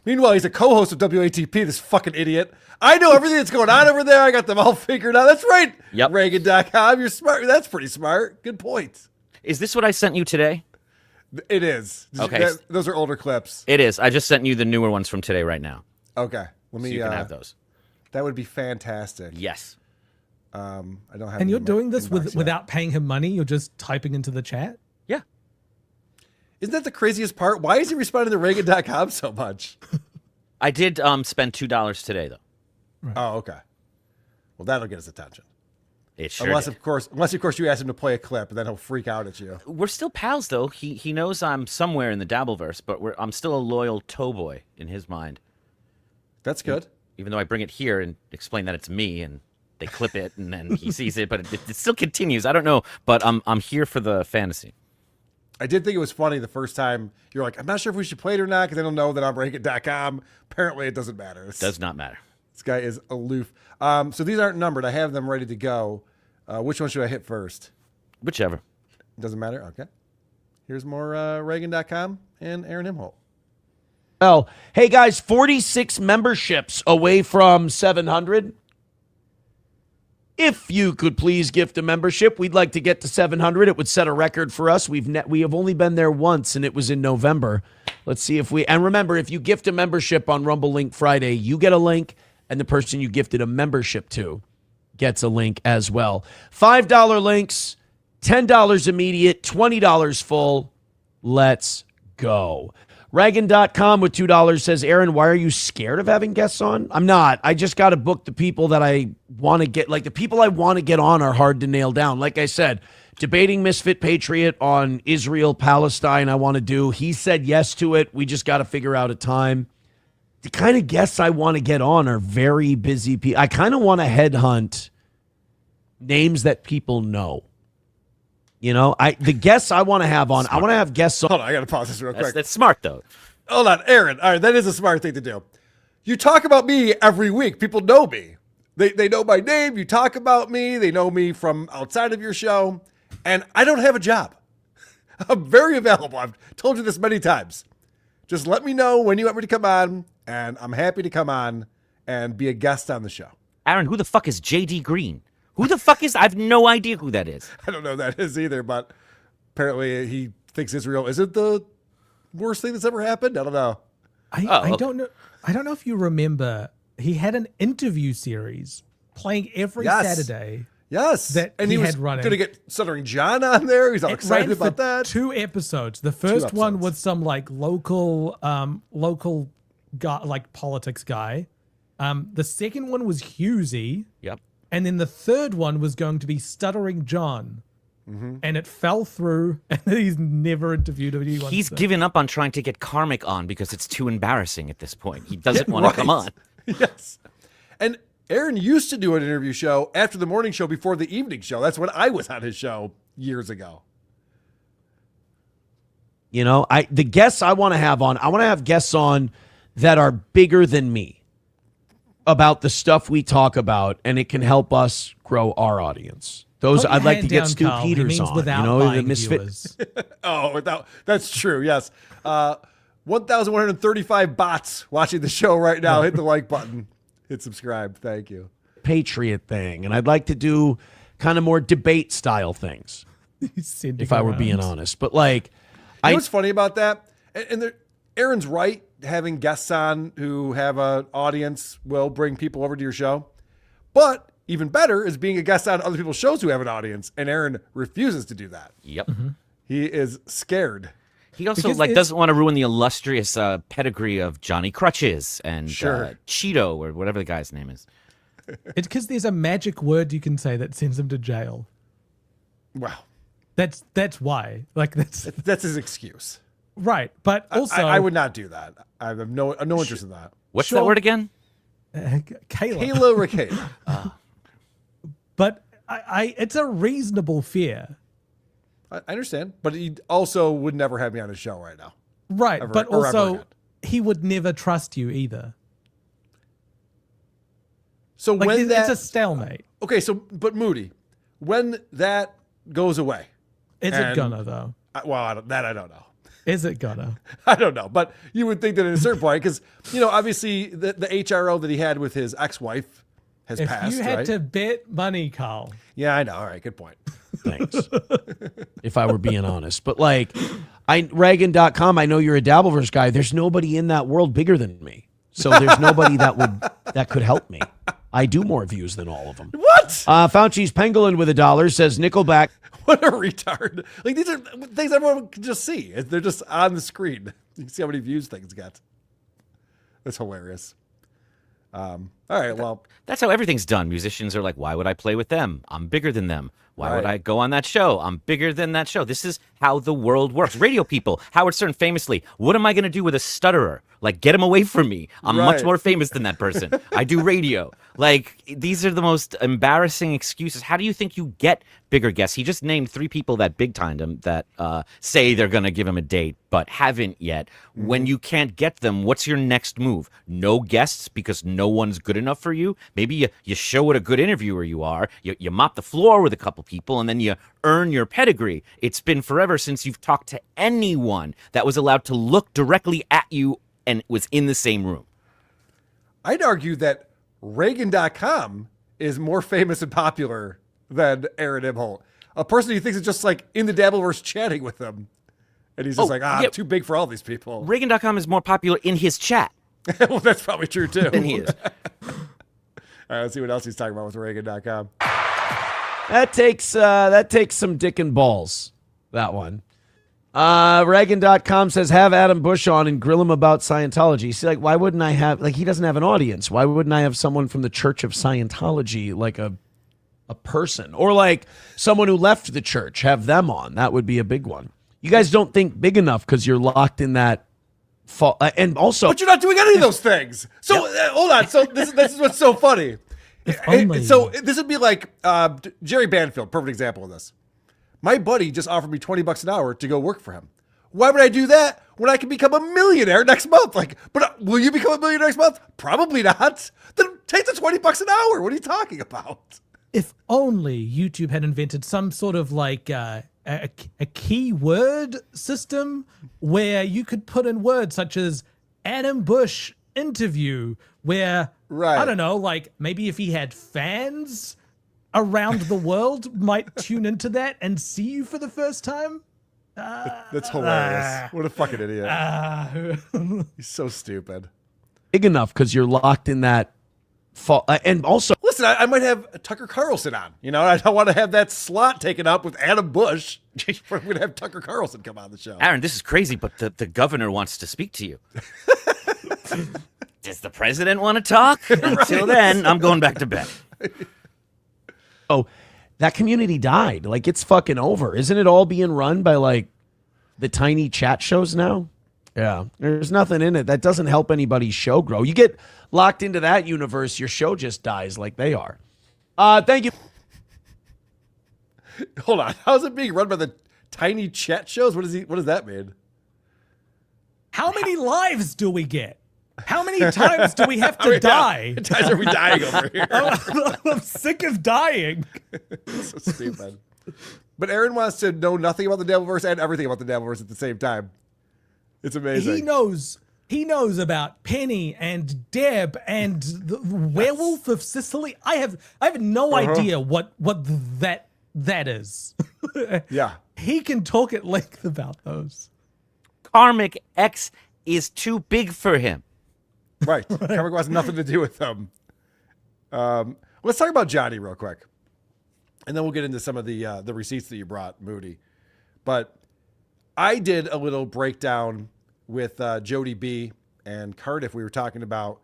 Meanwhile, he's a co-host of WATP, this fucking idiot. I know everything that's going on over there. I got them all figured out. That's right. Yep. Reagan.com. You're smart. That's pretty smart. Good point. Is this what I sent you today? It is. Okay. Those are older clips. It is. I just sent you the newer ones from today right now. Okay. Let me. So you can have those. That would be fantastic. Yes. I don't have. And you're them in my doing this inbox yet. without paying him money? You're just typing into the chat? Yeah. Isn't that the craziest part? Why is he responding to Reagan.com so much? I did spend $2 today, though. Right. Oh, okay. Well, that'll get his attention. It sure Unless, did. of course, you ask him to play a clip, and then he'll freak out at you. We're still pals, though. He knows I'm somewhere in the Dabbleverse, but I'm still a loyal toe boy in his mind. That's good. Even though I bring it here and explain that it's me, and they clip it, and then he sees it, but it still continues. I don't know, but I'm here for the fantasy. I did think it was funny the first time you're like, I'm not sure if we should play it or not, because they don't know that I'm Reagan.com. Apparently, it doesn't matter. Does not matter. This guy is aloof. So these aren't numbered. I have them ready to go. Which one should I hit first? Whichever. Doesn't matter? Okay. Here's more Reagan.com and Aaron Imholt. Well, hey guys, 46 memberships away from 700. If you could please gift a membership, we'd like to get to 700. It would set a record for us. We have only been there once, and it was in November. Let's see if we. And remember, if you gift a membership on Rumble Link Friday, you get a link, and the person you gifted a membership to gets a link as well. $5 links, $10 immediate, $20 full. Let's go. Reagan.com with $2 says, Aaron, why are you scared of having guests on? I'm not. I just got to book the people that I want to get. Like, the people I want to get on are hard to nail down. Like I said, debating Misfit Patriot on Israel, Palestine, I want to do. He said yes to it. We just got to figure out a time. The kind of guests I want to get on are very busy people. I kind of want to headhunt names that people know. You know, the guests I want to have on, I want to have guests on. Hold on, I got to pause this real quick. That's smart, though. Hold on, Aaron. All right, that is a smart thing to do. You talk about me every week. People know me. They know my name. You talk about me. They know me from outside of your show. And I don't have a job. I'm very available. I've told you this many times. Just let me know when you want me to come on, and I'm happy to come on and be a guest on the show. Aaron, who the fuck is JD Green? Who the fuck is? I have no idea who that is. I don't know who that is either, but apparently he thinks Israel isn't the worst thing that's ever happened. I don't know. I don't know. I don't know if you remember. He had an interview series playing every Saturday. Yes, that and he was had running. Going to get Stuttering John on there. He's all excited ran for about that. 2 episodes. The first one was some like local guy, like politics guy. The second one was Husey. Yep. And then the third one was going to be Stuttering John. Mm-hmm. And it fell through, and he's never interviewed anyone. He's given up on trying to get Karmic on because it's too embarrassing at this point. He doesn't want to come on. Yes. And Aaron used to do an interview show after the morning show before the evening show. That's when I was on his show years ago. You know, the guests I want to have on, I want to have guests on that are bigger than me. about the stuff we talk about, and it can help us grow our audience. Those Put your I'd like hand to get down, Stu Carl. He Peters means on. without The buying misfit. viewers. That's true. Yes. 1,135 bots watching the show right now. Hit the like button. Hit subscribe. Thank you. Patriot thing, and I'd like to do kind of more debate style things. If I were being honest, but like, You know what's funny about that? Aaron's right. Having guests on who have an audience will bring people over to your show. But even better is being a guest on other people's shows who have an audience. And Aaron refuses to do that. Yep. He is scared. He also doesn't want to ruin the illustrious pedigree of Johnny Crutches and Cheeto or whatever the guy's name is. It's because there's a magic word you can say that sends him to jail. Wow. That's why. Like that's his excuse. Right, but also I would not do that. I have no interest in that. What's that word again? Kayla Ricada. But I it's a reasonable fear. I understand, but he also would never have me on his show right now. Right, Ever, but or ever also again. he would never trust you either. So Like when it's a stalemate. Okay, but Moody, when that goes away, Is it gonna though? I don't know. Is it gonna? I don't know, but you would think that at a certain point, because obviously the HRO that he had with his ex-wife has If passed. you had right? to bet money, Carl. Yeah, I know. All right, good point. Thanks. If I were being honest, but like, Reagan.com, I know you're a Dabbleverse guy. There's nobody in that world bigger than me, so there's nobody that could help me. I do more views than all of them. What? Fauci's Pangolin with $1 says Nickelback. What a retard. Like, these are things everyone can just see. They're just on the screen. You can see how many views things get. That's hilarious. All right, well. That's how everything's done. Musicians are like, why would I play with them? I'm bigger than them. Why would I go on that show? I'm bigger than that show. This is how the world works. Radio people, Howard Stern famously, what am I going to do with a stutterer? Like, get him away from me. I'm much more famous than that person. I do radio. Like, these are the most embarrassing excuses. How do you think you get bigger guests? He just named 3 people that big-timed him that say they're going to give him a date, but haven't yet. When you can't get them, what's your next move? No guests because no one's good enough for you? Maybe you show what a good interviewer you are. You mop the floor with a couple people, and then you earn your pedigree. It's been forever since you've talked to anyone that was allowed to look directly at you and was in the same room. I'd argue that Reagan.com is more famous and popular than Aaron Imholt. A person who thinks it's just like in the Dabbleverse chatting with them. And he's just I'm too big for all these people. Reagan.com is more popular in his chat. Well, that's probably true too. Than he is. All right, let's see what else he's talking about with Reagan.com. That takes some dick and balls, that one. Reagan.com says, have Adam Busch on and grill him about Scientology. See, like, why wouldn't I have, like, he doesn't have an audience. Why wouldn't I have someone from the Church of Scientology, like a person? Or like someone who left the church, have them on. That would be a big one. You guys don't think big enough because you're locked in that. And also. But you're not doing any of those things. So hold on. So this is what's so funny. So this would be like Jerry Banfield, perfect example of this. My buddy just offered me $20 an hour to go work for him. Why would I do that when I can become a millionaire next month? Like, but will you become a millionaire next month? Probably not. Then take the $20 an hour. What are you talking about? If only YouTube had invented some sort of like a keyword system where you could put in words such as Adam Busch interview, where I don't know, like maybe if he had fans around the world might tune into that and see you for the first time. That's hilarious. What a fucking idiot. He's so stupid. Big enough because you're locked in that. And also, listen, I might have Tucker Carlson on. I don't want to have that slot taken up with Adam Busch. We're going to have Tucker Carlson come on the show. Aaron, this is crazy, but the governor wants to speak to you. Does the president want to talk? Until then, I'm going back to bed. Oh, that community died. Like, it's fucking over. Isn't it all being run by like the tiny chat shows now? Yeah, there's nothing in it. That doesn't help anybody's show grow. You get locked into that universe, your show just dies like they are. Thank you. Hold on. How's it being run by the tiny chat shows? What does that mean? How many lives do we get? How many times do we have to die? Times are we dying over here? I'm sick of dying. So stupid. But Aaron wants to know nothing about the Devilverse and everything about the Devilverse at the same time. It's amazing. He knows about Penny and Deb and the Werewolf of Sicily. I have no idea what that is. Yeah. He can talk at length about those. Karmic X is too big for him. Right. Karmic has nothing to do with them. Let's talk about Johnny real quick. And then we'll get into some of the receipts that you brought, Moody. But I did a little breakdown with Jody B and Cardiff. We were talking about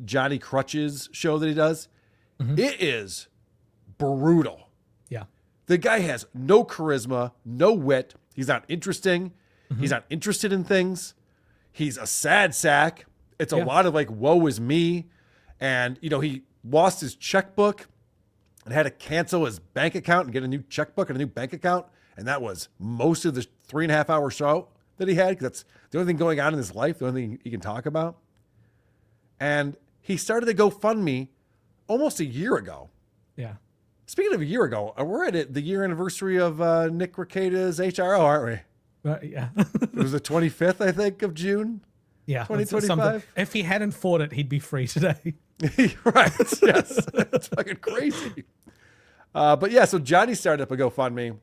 Johnny Crutch's show that he does. Mm-hmm. It is brutal. Yeah. The guy has no charisma, no wit. He's not interesting. Mm-hmm. He's not interested in things. He's a sad sack. It's a lot of like, woe is me. And, he lost his checkbook and had to cancel his bank account and get a new checkbook and a new bank account. And that was most of the 3.5 hour show that he had, because that's the only thing going on in his life, the only thing he can talk about. And he started a GoFundMe almost a year ago. Yeah. Speaking of a year ago, we're at the year anniversary of Nick Rekida's HRO, aren't we? Yeah. It was the 25th, I think, of June. Yeah. 2025. If he hadn't fought it, he'd be free today. Right. Yes. That's fucking crazy. But yeah, so Johnny started up a GoFundMe,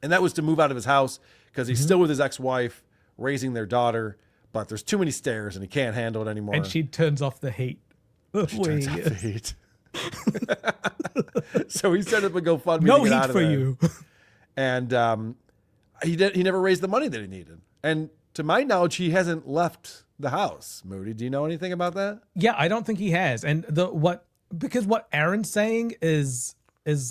and that was to move out of his house because he's still with his ex-wife, raising their daughter, but there's too many stairs and he can't handle it anymore. And she turns off the heat. She turns off the heat. So he set up a GoFundMe. No to get heat out of for there. you. And he never raised the money that he needed. And to my knowledge, he hasn't left the house. Moody, do you know anything about that? Yeah, I don't think he has. And because what Aaron's saying is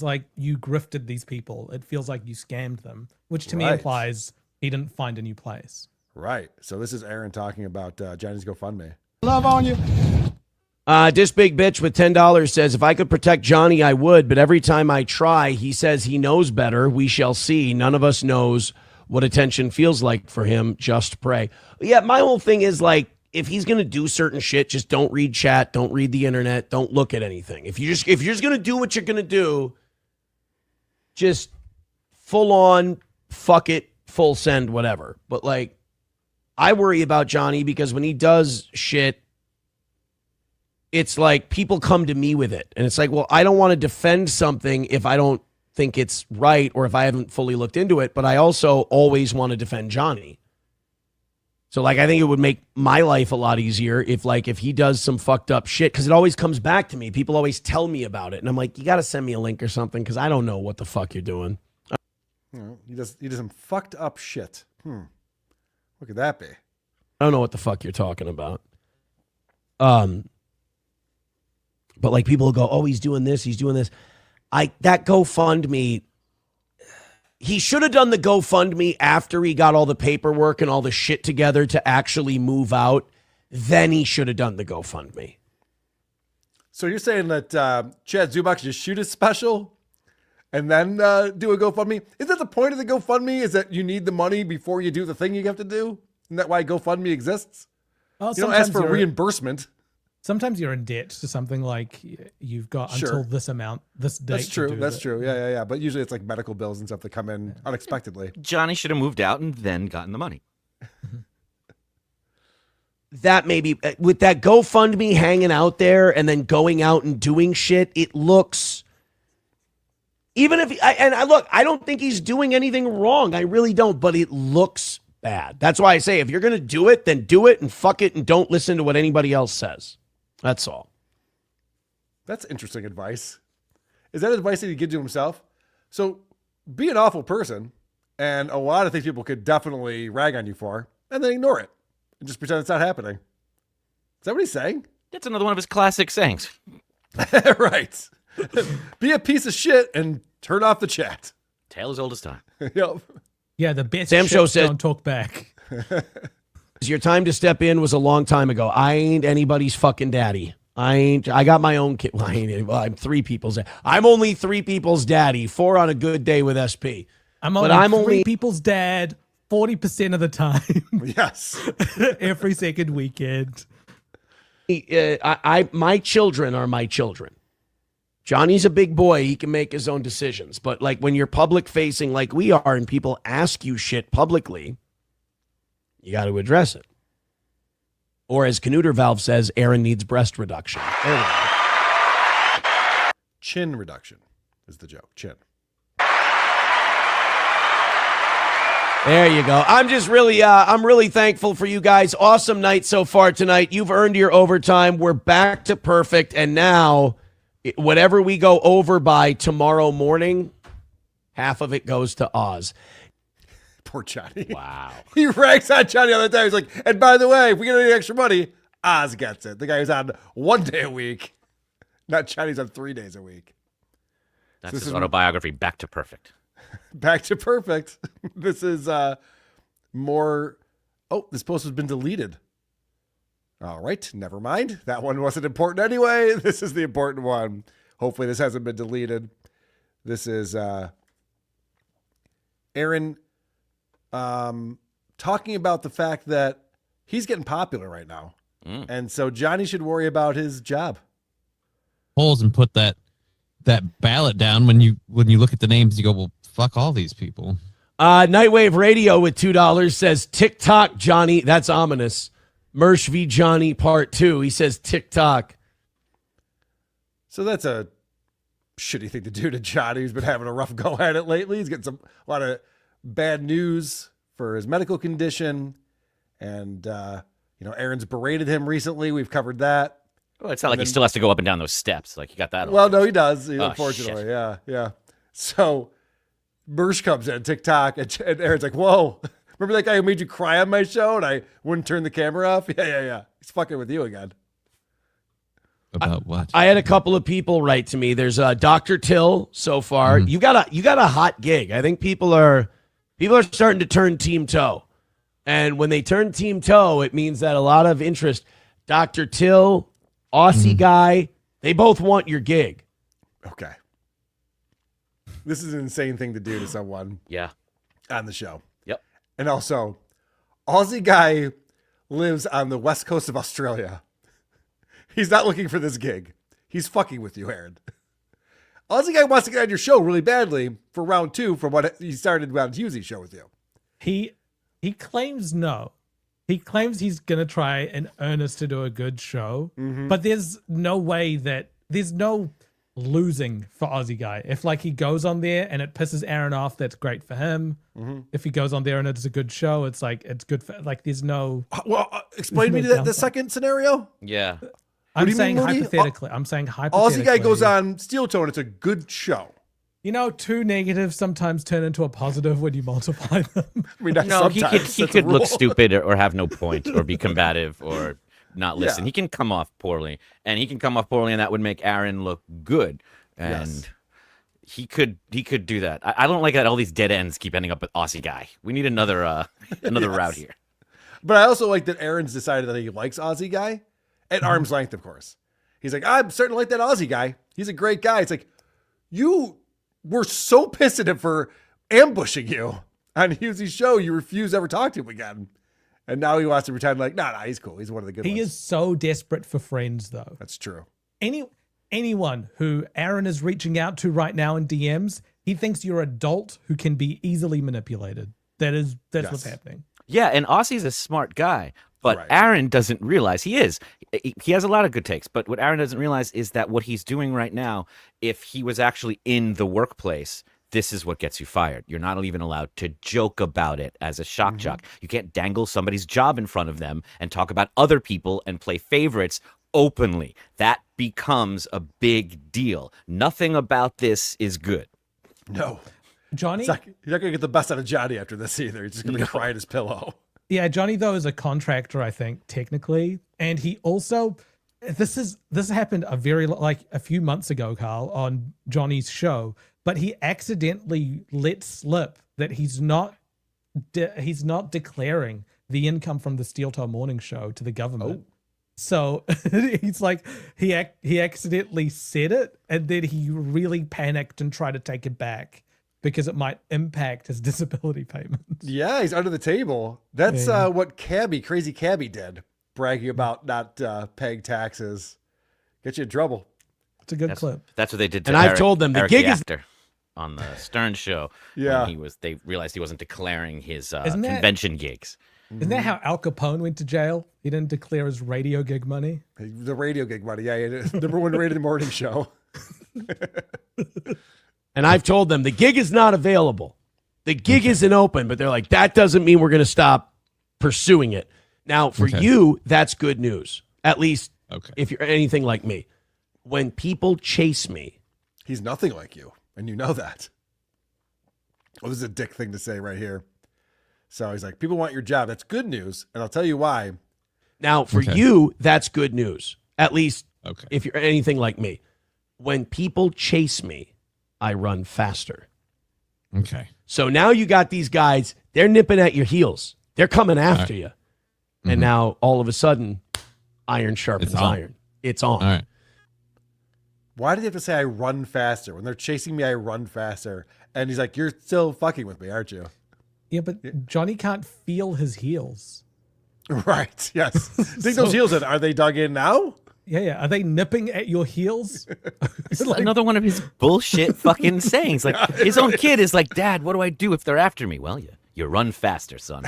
like you grifted these people. It feels like you scammed them, which to me implies he didn't find a new place. Right. So this is Aaron talking about Johnny's GoFundMe. Love on you. This big bitch with $10 says, if I could protect Johnny, I would. But every time I try, he says he knows better. We shall see. None of us knows what attention feels like for him. Just pray. Yeah, my whole thing is like, if he's going to do certain shit, just don't read chat. Don't read the internet. Don't look at anything. If you're just going to do what you're going to do, just full on, fuck it, full send, whatever. But like, I worry about Johnny because when he does shit, it's like people come to me with it. And it's like, well, I don't want to defend something if I don't think it's right or if I haven't fully looked into it. But I also always want to defend Johnny. So like, I think it would make my life a lot easier if he does some fucked up shit, because it always comes back to me. People always tell me about it. And I'm like, you got to send me a link or something because I don't know what the fuck you're doing. He does some fucked up shit. What could that be? I don't know what the fuck you're talking about. But like people will go, oh, he's doing this, he's doing this. That GoFundMe, he should have done the GoFundMe after he got all the paperwork and all the shit together to actually move out. Then he should have done the GoFundMe. So you're saying that Chad Zumach just shoot his special and then do a GoFundMe? Is that the point of the GoFundMe? Is that you need the money before you do the thing you have to do? Isn't that why GoFundMe exists? Well, you don't ask for reimbursement. Sometimes you're in debt to something like you've got until this amount, this date. That's true. That's true. Yeah. But usually it's like medical bills and stuff that come in unexpectedly. Johnny should have moved out and then gotten the money. That maybe with that GoFundMe hanging out there and then going out and doing shit, it looks. Even if I don't think he's doing anything wrong. I really don't, but it looks bad. That's why I say if you're gonna do it, then do it and fuck it and don't listen to what anybody else says. That's all. That's interesting advice. Is that advice that he gives to himself? So be an awful person, and a lot of things people could definitely rag on you for, and then ignore it and just pretend it's not happening. Is that what he's saying? That's another one of his classic sayings. Right. Be a piece of shit and turn off the chat. Tale as old as time. Yep. Yeah, the best Sam Show says, don't talk back. Your time to step in was a long time ago. I ain't anybody's fucking daddy. I got my own kid. Well, I'm three people's. I'm only three people's daddy. 4 on a good day with SP. I'm only three people's dad. 40% of the time, Yes. every second weekend. My children are my children. Johnny's a big boy. He can make his own decisions. But like when you're public facing like we are and people ask you shit publicly, you got to address it. Or as Canuter Valve says, Aaron needs breast reduction. There we go. Chin reduction is the joke. Chin. There you go. I'm really thankful for you guys. Awesome night so far tonight. You've earned your overtime. We're back to perfect. And now, whatever we go over by tomorrow morning, half of it goes to Oz. Poor Johnny. Wow. He rags on Johnny all the time. He's like, and by the way, if we get any extra money, Oz gets it. The guy who's on 1 day a week. Not Johnny's on 3 days a week. That's his autobiography, Back to Perfect. Back to perfect. This is more. Oh, this post has been deleted. All right, never mind. That one wasn't important anyway. This is the important one. Hopefully this hasn't been deleted. This is Aaron talking about the fact that he's getting popular right now. And so Johnny should worry about his job. Polls and put that ballot down. When you look at the names, you go, well, fuck all these people. Nightwave Radio with $2 says TikTok Johnny. That's ominous. Mersh v. Johnny Part 2. He says TikTok. So that's a shitty thing to do to Johnny, who's been having a rough go at it lately. He's getting a lot of bad news for his medical condition. And, Aaron's berated him recently. We've covered that. Well, it's not like he still has to go up and down those steps. Like, he got that. Well, no, he does. Unfortunately. Shit. Yeah. So Busch comes in, TikTok, and Aaron's like, whoa, remember that guy who made you cry on my show and I wouldn't turn the camera off? Yeah. He's fucking with you again. About what? I had a couple of people write to me. There's Dr. Till so far. You got a hot gig. I think people are starting to turn Team Toe. And when they turn Team Toe, it means that a lot of interest. Dr. Till, Aussie guy, they both want your gig. Okay. This is an insane thing to do to someone. Yeah. On the show. Yep. And also, Aussie guy lives on the west coast of Australia. He's not looking for this gig. He's fucking with you, Aaron. Aussie guy wants to get on your show really badly for round 2 from what he started on Doozy's show with you. He claims no. He claims he's going to try in earnest to do a good show, but there's no way that there's no losing for Aussie guy. If like he goes on there and it pisses Aaron off, that's great for him. If he goes on there and it's a good show, it's like, it's good for, like, there's no. Well, explain me the second scenario. Yeah. I'm saying hypothetically. Aussie guy goes on Steel Toe and it's a good show. You know, 2 negatives sometimes turn into a positive when you multiply them. I mean, No, he could look stupid or have no point or be combative or not listen. Yeah. He can come off poorly, and that would make Aaron look good. And he could do that. I don't like that all these dead ends keep ending up with Aussie guy. We need another route here. But I also like that Aaron's decided that he likes Aussie guy at arm's length, of course. He's like, I'm starting to like that Aussie guy. He's a great guy. It's like, you were so pissed at him for ambushing you on Hughesy's show. You refuse to ever talk to him again. And now he wants to pretend like, nah, he's cool. He's one of the good ones. He is so desperate for friends, though. That's true. Anyone who Aaron is reaching out to right now in DMs, he thinks you're an adult who can be easily manipulated. That's what's happening. Yeah, and Aussie's a smart guy, but Aaron doesn't realize he is. He has a lot of good takes, but what Aaron doesn't realize is that what he's doing right now, if he was actually in the workplace, this is what gets you fired. You're not even allowed to joke about it as a shock jock. You can't dangle somebody's job in front of them and talk about other people and play favorites openly. That becomes a big deal. Nothing about this is good. No. Johnny? You're not going to get the best out of Johnny after this either. He's just going to cry at his pillow. Yeah, Johnny, though, is a contractor, I think, technically. And he also, this happened a few months ago, Carl, on Johnny's show, but he accidentally let slip that he's not declaring the income from the Steel Toe Morning Show to the government. Oh. So he's like, he accidentally said it, and then he really panicked and tried to take it back because it might impact his disability payments. Yeah, he's under the table. That's Yeah. what Crazy Cabby did, bragging about not paying taxes. Get you in trouble. It's a good clip. That's what they did to And I've told them the Eric gig the is- actor on the Stern show. Yeah. When they realized he wasn't declaring his Isn't that- convention gigs. Isn't that how Al Capone went to jail? He didn't declare his radio gig money. The radio gig money. Yeah, number one rated morning show. And I've told them the gig is not available. The gig isn't open, but they're like, that doesn't mean we're going to stop pursuing it. Now, for you, that's good news. At least if you're anything like me. When people chase me. He's nothing like you, and you know that. Well, this is a dick thing to say right here. So he's like, people want your job. That's good news, and I'll tell you why. Now, for you, that's good news. At least if you're anything like me. When people chase me, I run faster. Okay. So now you got these guys, they're nipping at your heels. They're coming after you. And now, all of a sudden, iron sharpens iron. It's on. All right. Why did they have to say I run faster? When they're chasing me, I run faster. And he's like, you're still fucking with me, aren't you? Yeah, but Johnny can't feel his heels. Right, yes. Think those heels, are they dug in now? Yeah. Are they nipping at your heels? It's another one of his bullshit fucking sayings. Like, his own kid is like, Dad, what do I do if they're after me? Well, you run faster, son.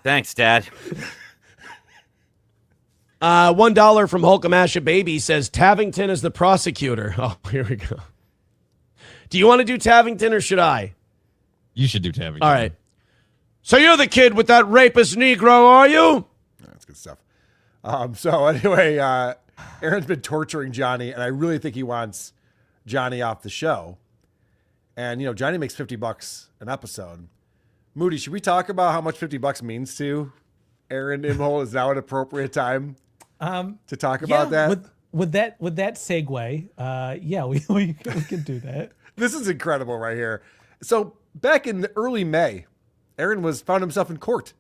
Thanks, Dad. $1 from Hulkamasha Baby says Tavington is the prosecutor. Oh, here we go. Do you want to do Tavington or should I? You should do Tavington. All right. So you're the kid with that rapist Negro, are you? That's good stuff. So anyway, Aaron's been torturing Johnny, and I really think he wants Johnny off the show. And, Johnny makes $50 an episode. Moody, should we talk about how much $50 means to Aaron Imholt? Is now an appropriate time to talk about that? With that segue, we can do that. This is incredible right here. So back in the early May, Aaron found himself in court.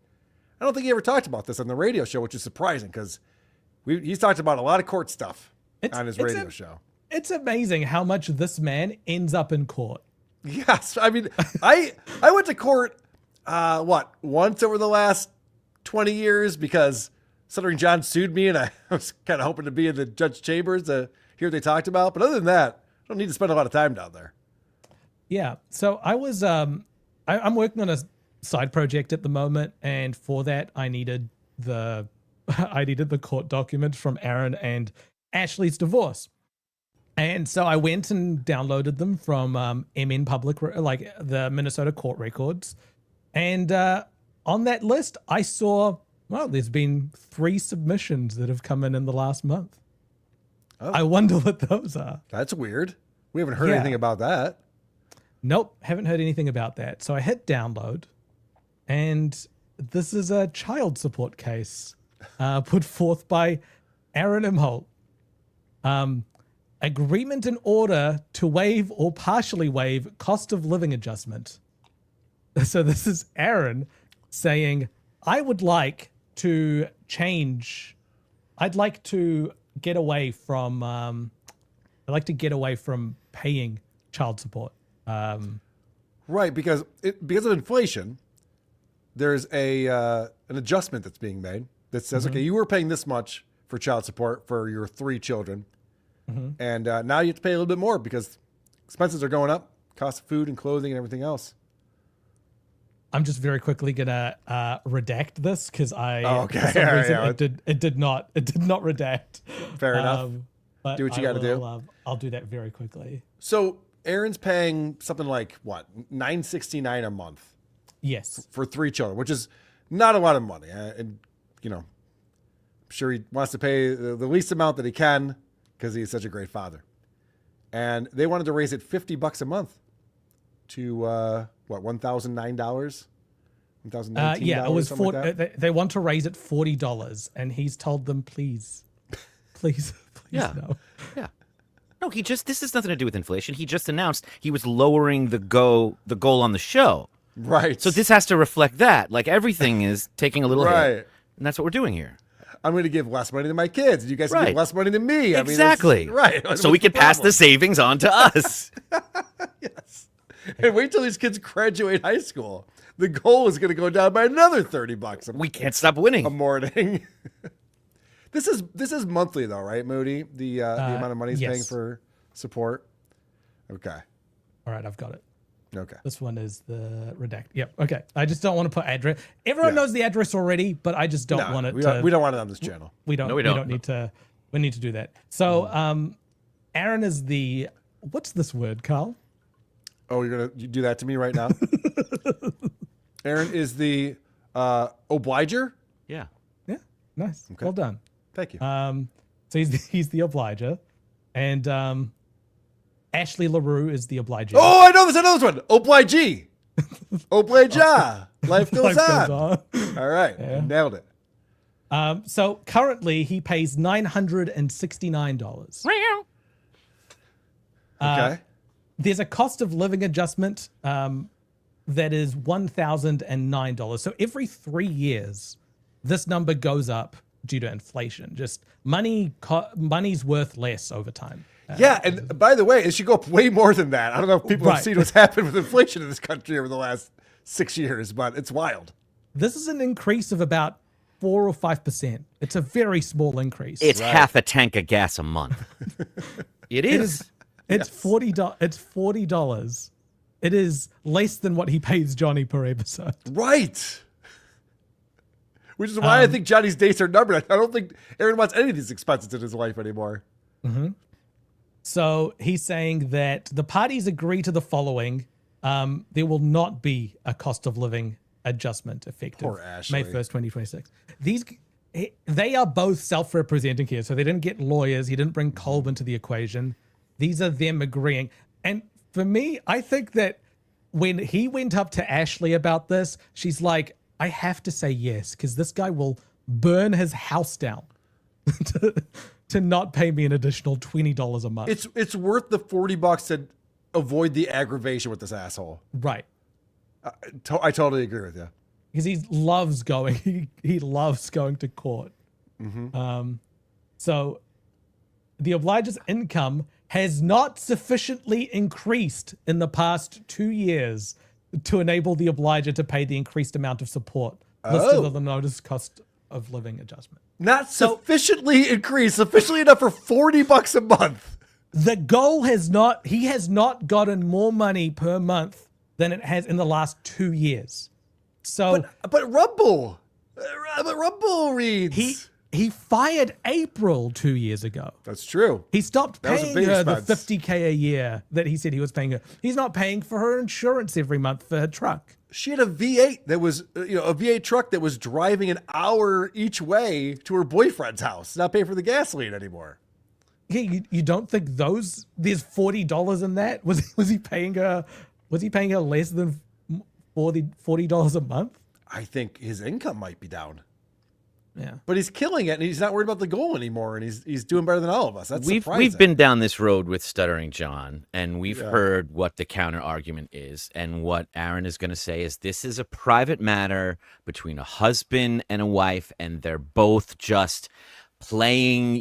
I don't think he ever talked about this on the radio show, which is surprising because he's talked about a lot of court stuff on his radio show. It's amazing how much this man ends up in court. Yes. I mean, I went to court, once over the last 20 years because Stuttering John sued me and I was kind of hoping to be in the judge chambers to hear what they talked about. But other than that, I don't need to spend a lot of time down there. Yeah. So I was, I'm working on a side project at the moment. And for that, I needed the court documents from Aaron and Ashley's divorce. And so I went and downloaded them from MN Public, like the Minnesota court records. And on that list, I saw, there's been 3 submissions that have come in the last month. Oh. I wonder what those are. That's weird. We haven't heard anything about that. Nope, haven't heard anything about that. So I hit download, and this is a child support case put forth by Aaron Imholt. Agreement in order to waive or partially waive cost of living adjustment. So this is Aaron saying, I'd like to get away from paying child support. Right, because of inflation, there's an adjustment that's being made that says, okay, you were paying this much for child support for your 3 children, and now you have to pay a little bit more because expenses are going up, cost of food and clothing and everything else. I'm just very quickly gonna redact this because okay. For some reason it did not redact. Fair enough. But Do what you got to do. I'll do that very quickly. So Aaron's paying something like $969 a month. Yes. For 3 children, which is not a lot of money, and I'm sure he wants to pay the least amount that he can because he's such a great father. And they wanted to raise it $50 a month to $1,009, $1,019. Yeah, it was like they want to raise it $40, and he's told them, please, no. Yeah. No, this has nothing to do with inflation. He just announced he was lowering the goal on the show. Right. So this has to reflect that. Like everything is taking a little hit. And that's what we're doing here. I'm going to give less money to my kids. And you guys can give less money to me. Exactly. Right. So we can pass the savings on to us. Yes. And wait till these kids graduate high school. The goal is going to go down by another $30 We can't stop winning. a morning. This is monthly though, right, Moody? The amount of money he's paying for support. Okay. All right, I've got it. Okay. This one is the redact. Yep. Okay. I just don't want to put address. Everyone knows the address already, but I just don't want it. We don't want it on this channel. We don't. No, we we don't don't. need to. We need to do that. So, Aaron is the. What's this word, Carl? Oh, you do that to me right now? Aaron is the obliger. Yeah. Yeah. Nice. Well done. Thank you. So he's the obliger, and Ashley LaRue is the obliger. Oh, I know this. I know this one. Obligee. Oblija. Life goes on. All right. Nailed it. So currently he pays $969. Okay. There's a cost of living adjustment that is $1,009. So every 3 years, this number goes up due to inflation. Just money's worth less over time. Yeah, and by the way, it should go up way more than that. I don't know if people have seen what's happened with inflation in this country over the last 6 years, but it's wild. This is an increase of about 4 or 5%. It's a very small increase. It's half a tank of gas a month. It is. It's $40. It's $40. It is less than what he pays Johnny per episode. Right. Which is why I think Johnny's days are numbered. I don't think Aaron wants any of these expenses in his life anymore. Mm-hmm. So he's saying that the parties agree to the following. There will not be a cost of living adjustment effective May 1st, 2026. They are both self-representing here. So they didn't get lawyers. He didn't bring Kolb into the equation. These are them agreeing. And for me, I think that when he went up to Ashley about this, she's like, I have to say yes, because this guy will burn his house down to not pay me an additional $20 a month. It's worth the $40 to avoid the aggravation with this asshole. Right. I totally agree with you. Because he loves going. He loves going to court. Mm-hmm. So the obliger's income has not sufficiently increased in the past 2 years to enable the obliger to pay the increased amount of support listed on the notice cost of living adjustment. Not sufficiently increased, sufficiently enough for $40 a month. The goal he has not gotten more money per month than it has in the last 2 years. So, but Rumble reads. He fired April 2 years ago. That's true. He stopped paying her the $50K a year that he said he was paying her. He's not paying for her insurance every month for her truck. She had a V8 that was, a V8 truck that was driving an hour each way to her boyfriend's house, not paying for the gasoline anymore. Yeah, you don't think there's $40 in that? Was he paying her less than $40 a month? I think his income might be down. Yeah, but he's killing it, and he's not worried about the goal anymore, and he's doing better than all of us. That's surprising. We've been down this road with Stuttering John, and we've heard what the counter argument is, and what Aaron is going to say is this is a private matter between a husband and a wife, and they're both just playing,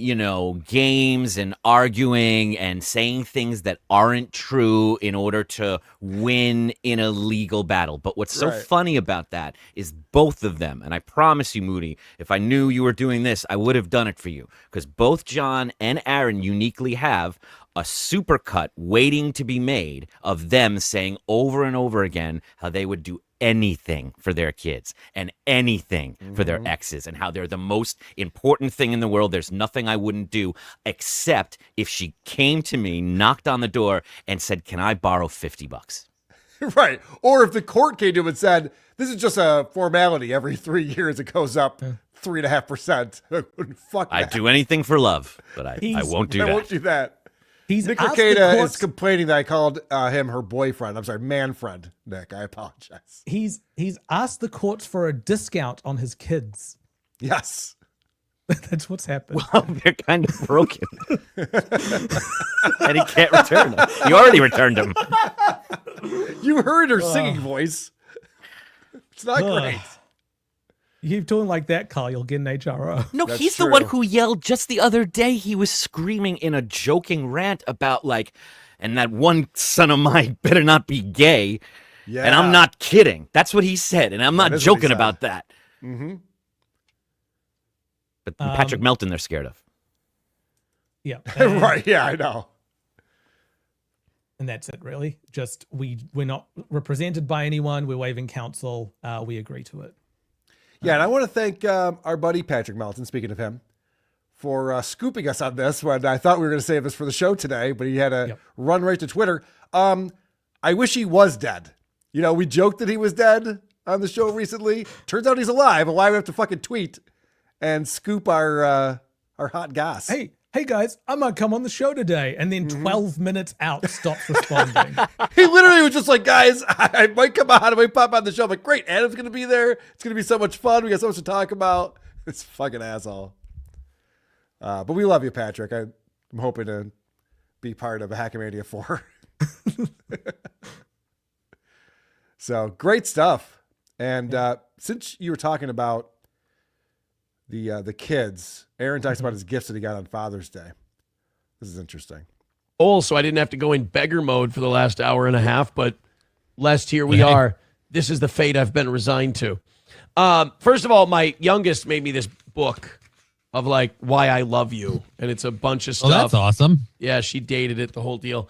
games and arguing and saying things that aren't true in order to win in a legal battle. But what's so funny about that is both of them, and I promise you, Moody, if I knew you were doing this, I would have done it for you, because both John and Aaron uniquely have a supercut waiting to be made of them saying over and over again how they would do anything for their kids and anything for their exes, and how they're the most important thing in the world. There's nothing I wouldn't do except if she came to me, knocked on the door, and said, "Can I borrow $50?" Right. Or if the court came to him and said, "This is just a formality. Every 3 years it goes up 3.5%." Fuck that. I'd do anything for love, but I won't do that. I won't do that. Nick Arcata is complaining that I called him her boyfriend. I'm sorry, man friend, Nick. I apologize. He's asked the courts for a discount on his kids. Yes. That's what's happened. Well, they're kind of broken. And he can't return them. He already returned them. You heard her singing voice. It's not great. You keep doing like that, Carl, you'll get an HRO. No, That's he's true. the one who yelled just the other day. He was screaming in a joking rant about and that one son of mine better not be gay. Yeah. And I'm not kidding. That's what he said, and I'm not is what he joking said. about that. Mm-hmm. But Patrick Melton, they're scared of. Yeah. Right. Yeah, I know. And that's it, really. Just we're not represented by anyone. We're waiving counsel. We agree to it. Yeah, and I want to thank our buddy Patrick Melton, speaking of him, for scooping us on this when I thought we were going to save this for the show today, but he had to run right to Twitter. I wish he was dead. You know, we joked that he was dead on the show recently. Turns out he's alive, and why we have to fucking tweet and scoop our hot goss. Hey guys, I might come on the show today. And then 12 minutes out, stops responding. He literally was just like, guys, I might come on, I might pop on the show. I'm like, great, Adam's going to be there. It's going to be so much fun. We got so much to talk about. It's fucking asshole. But we love you, Patrick. I'm hoping to be part of a Hackmania 4. So great stuff. And since you were talking about the kids, Aaron talks about his gifts that he got on Father's Day. This is interesting. Also, I didn't have to go in beggar mode for the last hour and a half, but lest here we are. This is the fate I've been resigned to. First of all, my youngest made me this book of like why I love you, and it's a bunch of stuff. Oh, that's awesome. Yeah, she dated it, the whole deal.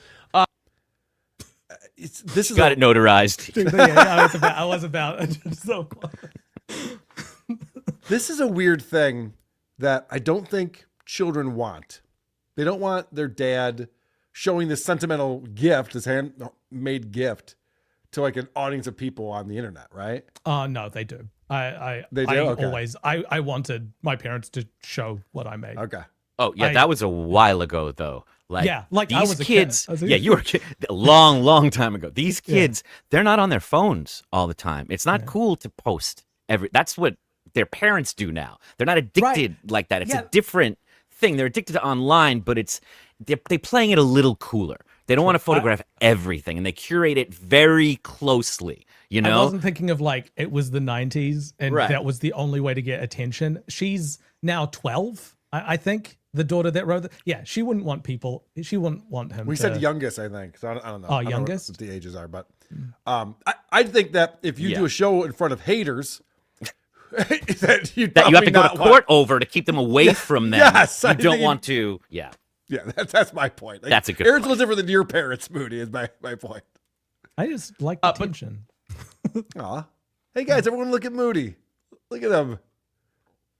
This is Got it notarized. I was about. So This is a weird thing that I don't think children want. They don't want their dad showing this sentimental gift, this handmade gift, to like an audience of people on the internet, right? No, they do. They do? Okay. I wanted my parents to show what I made. Okay. Oh, yeah, that was a while ago, though. Like, yeah, like these I was a kids. kid. Yeah, you were a kid, a long time ago. These kids, they're not on their phones all the time. It's not cool to post that's what their parents do now. They're not addicted like that. It's a different thing. They're addicted to online, but they're playing it a little cooler. They don't want to photograph everything, and they curate it very closely. You know, I wasn't thinking of like it was the 90s, and that was the only way to get attention. She's now 12, I think. The daughter that wrote she wouldn't want people. She wouldn't want him. We said youngest, I think. So I don't know. Oh, I don't know youngest? what the ages are, but I think that if you do a show in front of haters, that you have to go to court over to keep them away from them. Yes, you don't want to. Yeah. Yeah, that's my point. Like, that's a good Aaron's point. a little different than your parents, Moody, is my point. I just like the attention. Aw. Hey, guys, everyone look at Moody. Look at him.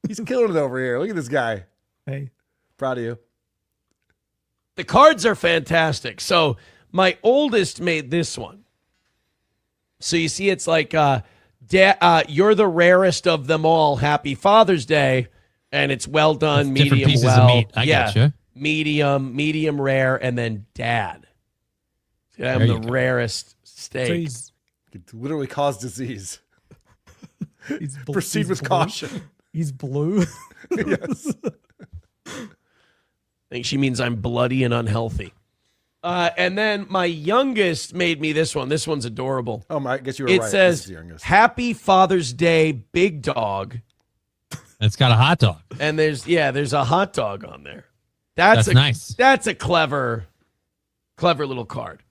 He's killing it over here. Look at this guy. Hey. Proud of you. The cards are fantastic. So my oldest made this one. So you see, it's like, you're the rarest of them all. Happy Father's Day. And it's well done, That's medium pieces well. of meat. I gotcha. Medium rare, and then dad. So I'm the rarest steak. So It literally cause disease. he's Proceed with caution. He's blue. Yes. I think she means I'm bloody and unhealthy. And then my youngest made me this one. This one's adorable. Oh, I guess you were It right. This is says, the youngest. Happy Father's Day, Big Dog. It's got a hot dog. And there's a hot dog on there. That's nice. That's a clever little card.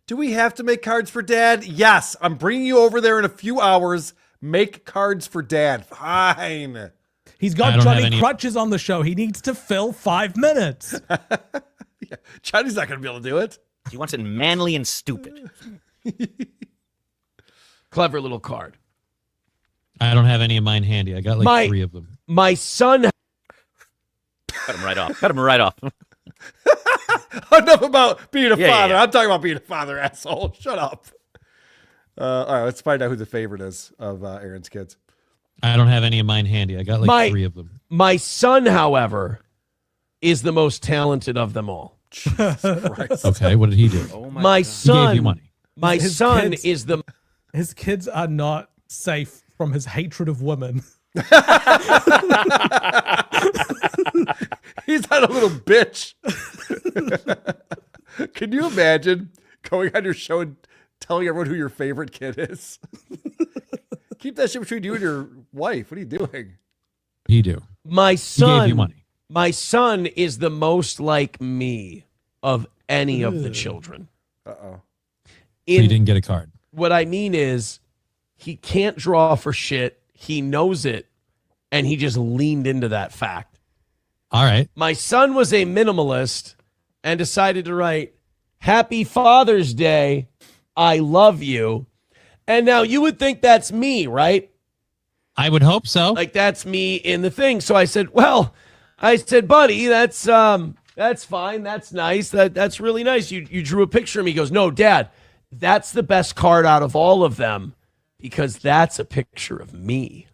Do we have to make cards for Dad? Yes. I'm bringing you over there in a few hours. Make cards for Dad. Fine. He's got Johnny Crutches on the show. He needs to fill 5 minutes. Yeah. Johnny's not going to be able to do it. He wants it manly and stupid. Clever little card. I don't have any of mine handy. I got like 3 of them. My son. Cut him right off. Cut him right off. Enough about being a father. Yeah. I'm talking about being a father, asshole. Shut up. All right, let's find out who the favorite is of Aaron's kids. I don't have any of mine handy. I got like 3 of them. My son, however, is the most talented of them all. Jesus Christ. Okay, what did he do? Oh My son. He gave you money. My His son kids- is the. His kids are not safe from his hatred of women. He's not a little bitch. Can you imagine going on your show and telling everyone who your favorite kid is? Keep that shit between you and your wife. What are you doing? He do. My He son. gave you money. My son is the most like me of any of the children. Uh-oh. So you didn't get a card. What I mean is he can't draw for shit. He knows it, and he just leaned into that fact. All right. My son was a minimalist and decided to write, Happy Father's Day, I love you. And now you would think that's me, right? I would hope so. Like that's me in the thing. So I said, buddy, that's fine. That's nice. That's really nice. You drew a picture of me. He goes, no, Dad, that's the best card out of all of them because that's a picture of me.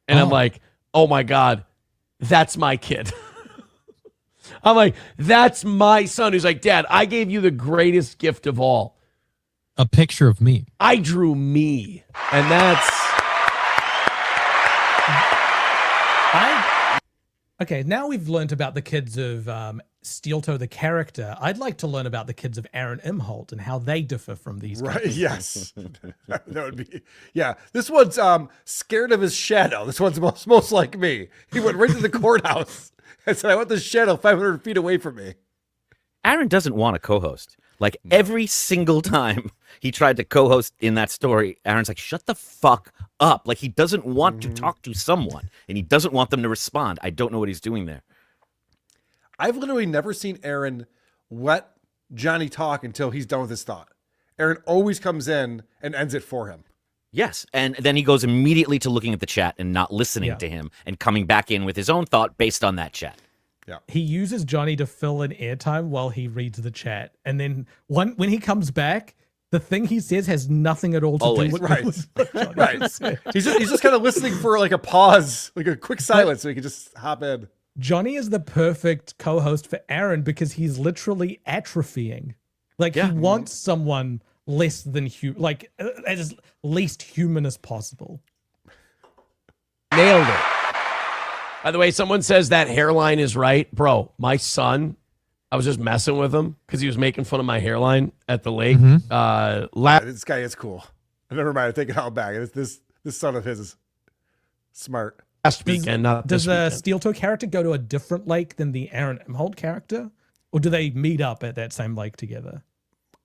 And I'm like, oh my God, that's my kid. I'm like, that's my son who's like, Dad, I gave you the greatest gift of all. A picture of me. I drew me. And that's... Okay, now we've learned about the kids of Steel Toe the character. I'd like to learn about the kids of Aaron Imholt and how they differ from these guys. Right, yes. That would be, yeah. This one's scared of his shadow. This one's most like me. He went right to the courthouse and said, I want the shadow 500 feet away from me. Aaron doesn't want a co-host. Like every single time he tried to co-host in that story, Aaron's like, shut the fuck up. Like he doesn't want to talk to someone and he doesn't want them to respond. I don't know what he's doing there. I've literally never seen Aaron let Johnny talk until he's done with his thought. Aaron always comes in and ends it for him. Yes, and then he goes immediately to looking at the chat and not listening to him and coming back in with his own thought based on that chat. Yeah. He uses Johnny to fill in airtime while he reads the chat. And then when he comes back, the thing he says has nothing at all to do with what Johnny Right. said. He's just kind of listening for like a pause, like a quick silence so he can just hop in. Johnny is the perfect co-host for Aaron because he's literally atrophying. Like he wants someone less than like as least human as possible. Nailed it. By the way, someone says that hairline is right. Bro, my son, I was just messing with him because he was making fun of my hairline at the lake. This guy is cool. Never mind, I take it all back. This son of his is smart. Last weekend, not Does this the weekend. Steel Toe character go to a different lake than the Aaron Imholt character? Or do they meet up at that same lake together?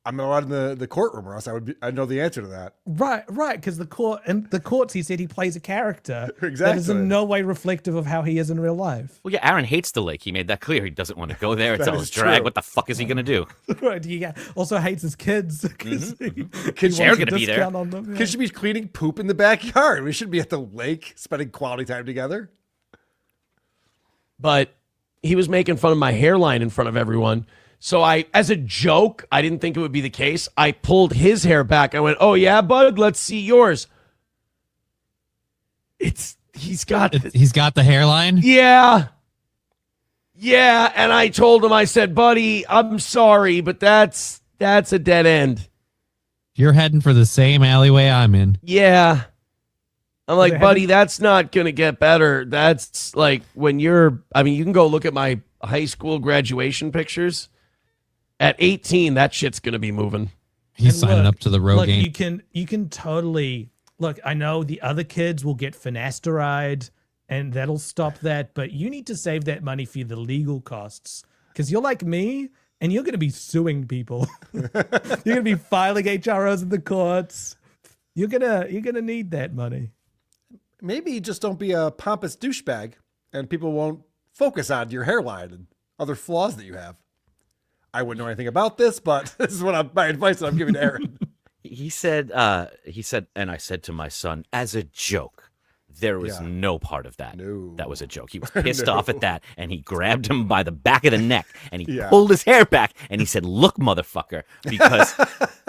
I'm not allowed in the courtroom, or else I know the answer to that. Right, because the courts, he said he plays a character that is Exactly. in no way reflective of how he is in real life. Well, yeah, Aaron hates the lake. He made that clear. He doesn't want to go there. It's That all is drag. true. What the fuck is he going to do? Right, he also hates his kids because Kids They're gonna be there. on them. Kids should be cleaning poop in the backyard. We should be at the lake spending quality time together. But he was making fun of my hairline in front of everyone. So as a joke, I didn't think it would be the case. I pulled his hair back. I went, oh yeah, bud, let's see yours. He's got the hairline? Yeah. Yeah. And I told him, I said, buddy, I'm sorry, but that's a dead end. You're heading for the same alleyway I'm in. Yeah. I'm like, buddy, that's not going to get better. That's like when you can go look at my high school graduation pictures. At 18, that shit's going to be moving. He's signing up to the road game. You can totally look. I know the other kids will get finasteride, and that'll stop that. But you need to save that money for the legal costs because you're like me, and you're going to be suing people. You're going to be filing HROs in the courts. You're gonna need that money. Maybe just don't be a pompous douchebag, and people won't focus on your hairline and other flaws that you have. I wouldn't know anything about this, but this is my advice that I'm giving to Aaron. He said, and I said to my son, as a joke, there was no part of that. No. That was a joke. He was pissed off at that, and he grabbed him by the back of the neck, and he Yeah. pulled his hair back, and he said, look, motherfucker, because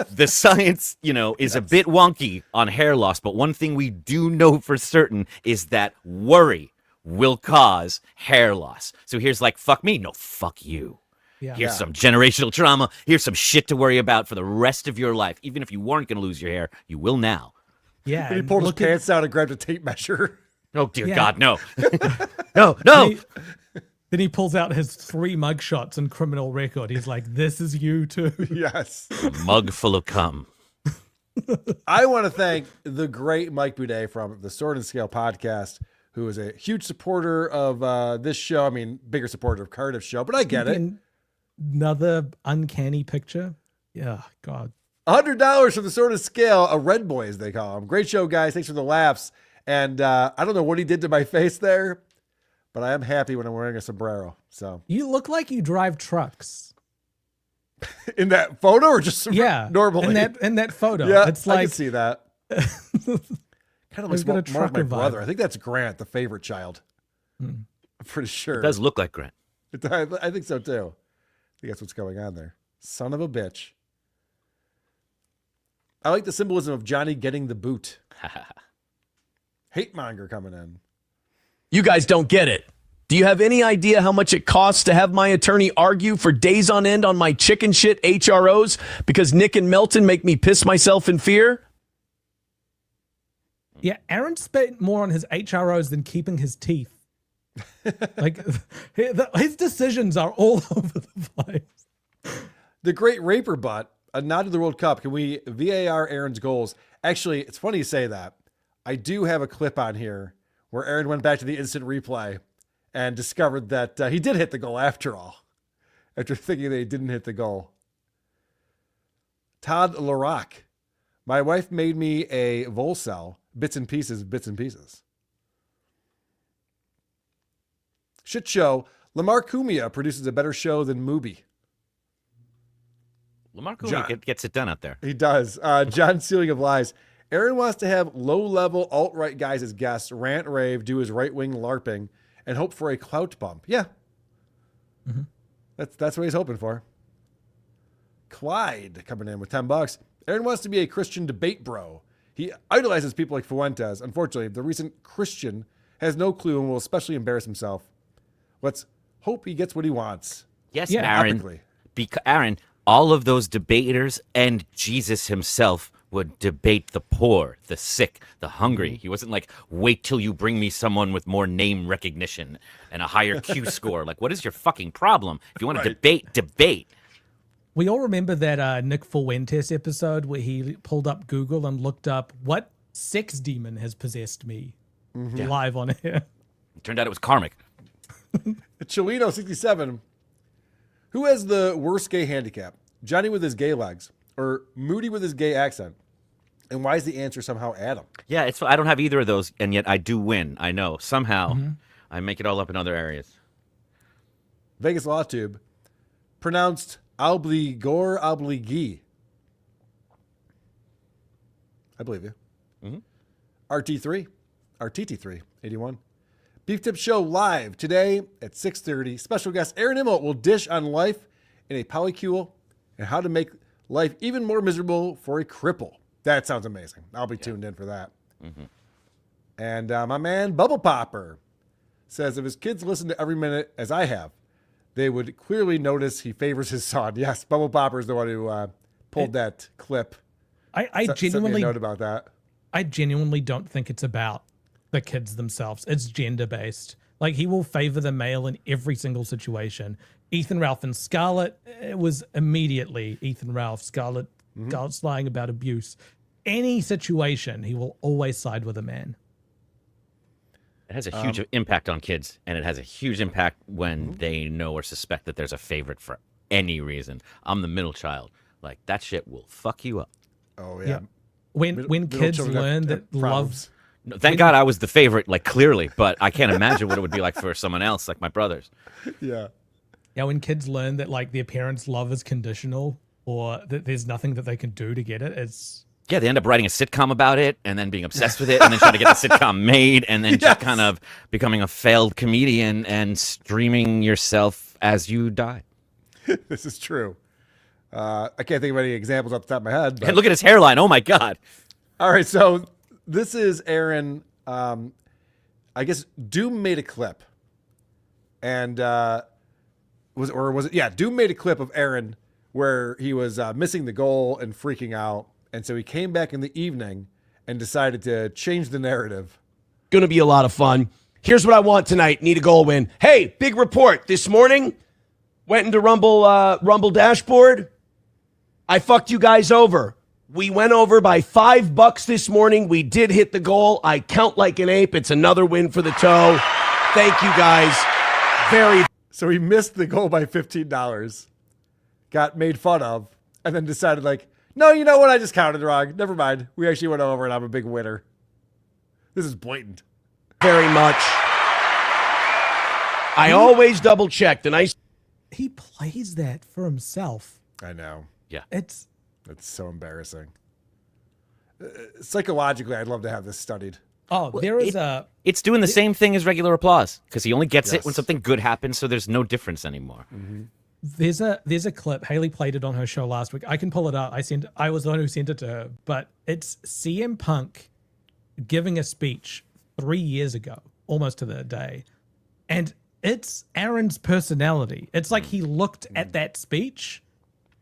the science, is a bit wonky on hair loss, but one thing we do know for certain is that worry will cause hair loss. So here's like, fuck me. No, fuck you. Yeah. Here's some generational trauma. Here's some shit to worry about for the rest of your life. Even if you weren't going to lose your hair, you will now. Yeah. And he and pulled his look at- pants down and grabbed a tape measure. Oh, dear Yeah. God, no. No. Then he pulls out his 3 mugshots and criminal record. He's like, this is you too. Yes. Mug full of cum. I want to thank the great Mike Boudet from the Sword and Scale podcast, who is a huge supporter of this show. I mean, bigger supporter of Cardiff's show, but I get it. another uncanny picture. Yeah, God. $100 for the sort of scale, a red boy as they call him. Great show, guys. Thanks for the laughs. And I don't know what he did to my face there, but I am happy when I'm wearing a sombrero. So You look like you drive trucks. in that photo, or just normally in that photo, Yeah, it's I like can see that. Kind of looks He's got a more like my trucker vibe. brother. I think that's Grant, the favorite child. I'm pretty sure. It does look like Grant. I think so too. I think that's what's going on there. Son of a bitch. I like the symbolism of Johnny getting the boot. Hate monger coming in. You guys don't get it. Do you have any idea how much it costs to have my attorney argue for days on end on my chicken shit HROs because Nick and Melton make me piss myself in fear? Yeah, Aaron spent more on his HROs than keeping his teeth. Like his decisions are all over the place. The great raper butt, a nod to the World Cup. Can we VAR Aaron's goals? Actually, it's funny you say that. I do have a clip on here where Aaron went back to the instant replay and discovered that he did hit the goal after all, after thinking that he didn't hit the goal. Todd Larock. My wife made me a Volcel, bits and pieces, bits and pieces. Shit show. Lamar Cumia produces a better show than Moody. Lamar Cooper gets it done out there. He does. John Sealing of Lies. Aaron wants to have low-level alt-right guys as guests, rant, rave, do his right-wing LARPing, and hope for a clout bump. Yeah. Mm-hmm. That's what he's hoping for. Clyde coming in with $10. Aaron wants to be a Christian debate bro. He idolizes people like Fuentes. Unfortunately, the recent Christian has no clue and will especially embarrass himself. Let's hope he gets what he wants. Yes, Yeah. Aaron. Aaron, all of those debaters and Jesus himself would debate the poor, the sick, the hungry. He wasn't like, wait till you bring me someone with more name recognition and a higher Q score. Like, what is your fucking problem? If you want to debate. We all remember that Nick Fuentes episode where he pulled up Google and looked up what sex demon has possessed me live on air. It turned out it was karmic. Cholino67. Who has the worst gay handicap? Johnny with his gay legs or Moody with his gay accent? And why is the answer somehow Adam? Yeah, I don't have either of those, and yet I do win. I know. Somehow, I make it all up in other areas. Vegas Law Tube. Pronounced obligor obligee. I believe you. RT3. RTT3. 81. Beef Tip Show live today at 6:30. Special guest Aaron Immelt will dish on life in a polycule and how to make life even more miserable for a cripple. That sounds amazing. I'll be tuned in for that. And my man Bubble Popper says if his kids listen to every minute as I have, they would clearly notice he favors his son. Yes, Bubble Popper is the one who pulled that clip. I Sent me genuinely a note about that. I genuinely don't think it's about the kids themselves. It's gender based. Like he will favor the male in every single situation. Ethan Ralph and Scarlett, it was immediately Ethan Ralph, Scarlett's lying about abuse. Any situation, he will always side with a man. It has a huge impact on kids, and it has a huge impact when they know or suspect that there's a favorite for any reason. I'm the middle child. Like, that shit will fuck you up. Oh, yeah. When Middle kids children have learn that love... problems. No, thank God I was the favorite, like, clearly, but I can't imagine what it would be like for someone else, like my brothers. Yeah. Yeah, when kids learn that, like, their parents' love is conditional or that there's nothing that they can do to get it, it's... Yeah, they end up writing a sitcom about it and then being obsessed with it and then trying to get the sitcom made and then just kind of becoming a failed comedian and streaming yourself as you die. This is true. I can't think of any examples off the top of my head. But... And look at his hairline. Oh, my God. All right, so this is Aaron. I guess Doom made a clip. And was it? Yeah, Doom made a clip of Aaron where he was missing the goal and freaking out. And so he came back in the evening and decided to change the narrative. Going to be a lot of fun. Here's what I want tonight. Need a goal win. Hey, big report. This morning, went into Rumble dashboard. I fucked you guys over. We went over by $5 this morning. We did hit the goal. I count like an ape. It's another win for the toe. Thank you guys. So he missed the goal by $15. got made fun of, and then decided like, no, you know what? I just counted wrong. Never mind. We actually went over, and I'm a big winner. This is blatant. Very much. I always double check. He plays that for himself. I know. Yeah. It's so embarrassing. Psychologically, I'd love to have this studied. There is It's doing the same thing as regular applause because he only gets it Yes. when something good happens, so there's no difference anymore. There's a clip. Haley played it on her show last week. I can pull it up. I was the one who sent it to her, but it's CM Punk giving a speech 3 years ago, almost to the day, and it's Aaron's personality. It's like he looked at that speech,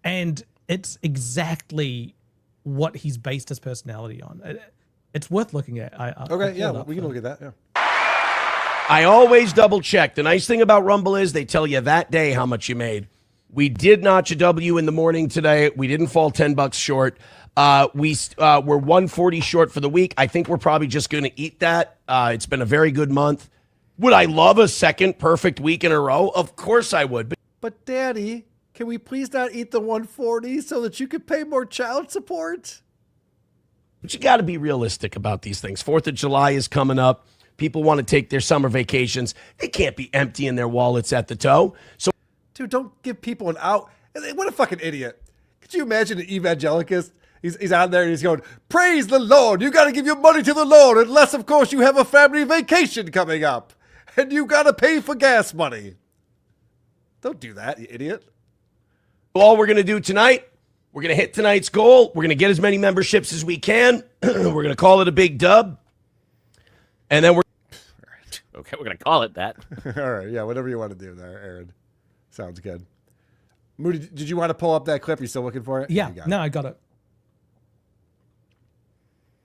and it's exactly what he's based his personality on. It's worth looking at. Okay, yeah, we can look at that. Yeah. I always double check. The nice thing about Rumble is they tell you that day how much you made. We did notch a W in the morning today. We didn't fall $10 short. We're 140 short for the week. I think we're probably just going to eat that. It's been a very good month. Would I love a second perfect week in a row? Of course I would. But Daddy, can we please not eat the 140 so that you could pay more child support? But you got to be realistic about these things. 4th of July is coming up. People want to take their summer vacations. They can't be emptying their wallets at the toe. So, dude, don't give people an out. What a fucking idiot. Could you imagine an evangelicist? He's out there and he's going, praise the Lord. You got to give your money to the Lord unless, of course, you have a family vacation coming up. And you got to pay for gas money. Don't do that, you idiot. all we're going to do tonight, we're going to hit tonight's goal. We're going to get as many memberships as we can. We're going to call it a big dub. And then we're... Okay, we're going to call it that. All right, yeah, whatever you want to do there, Aaron. Sounds good. Moody, did you want to pull up that clip? Are you still looking for it? Yeah, no, I got it.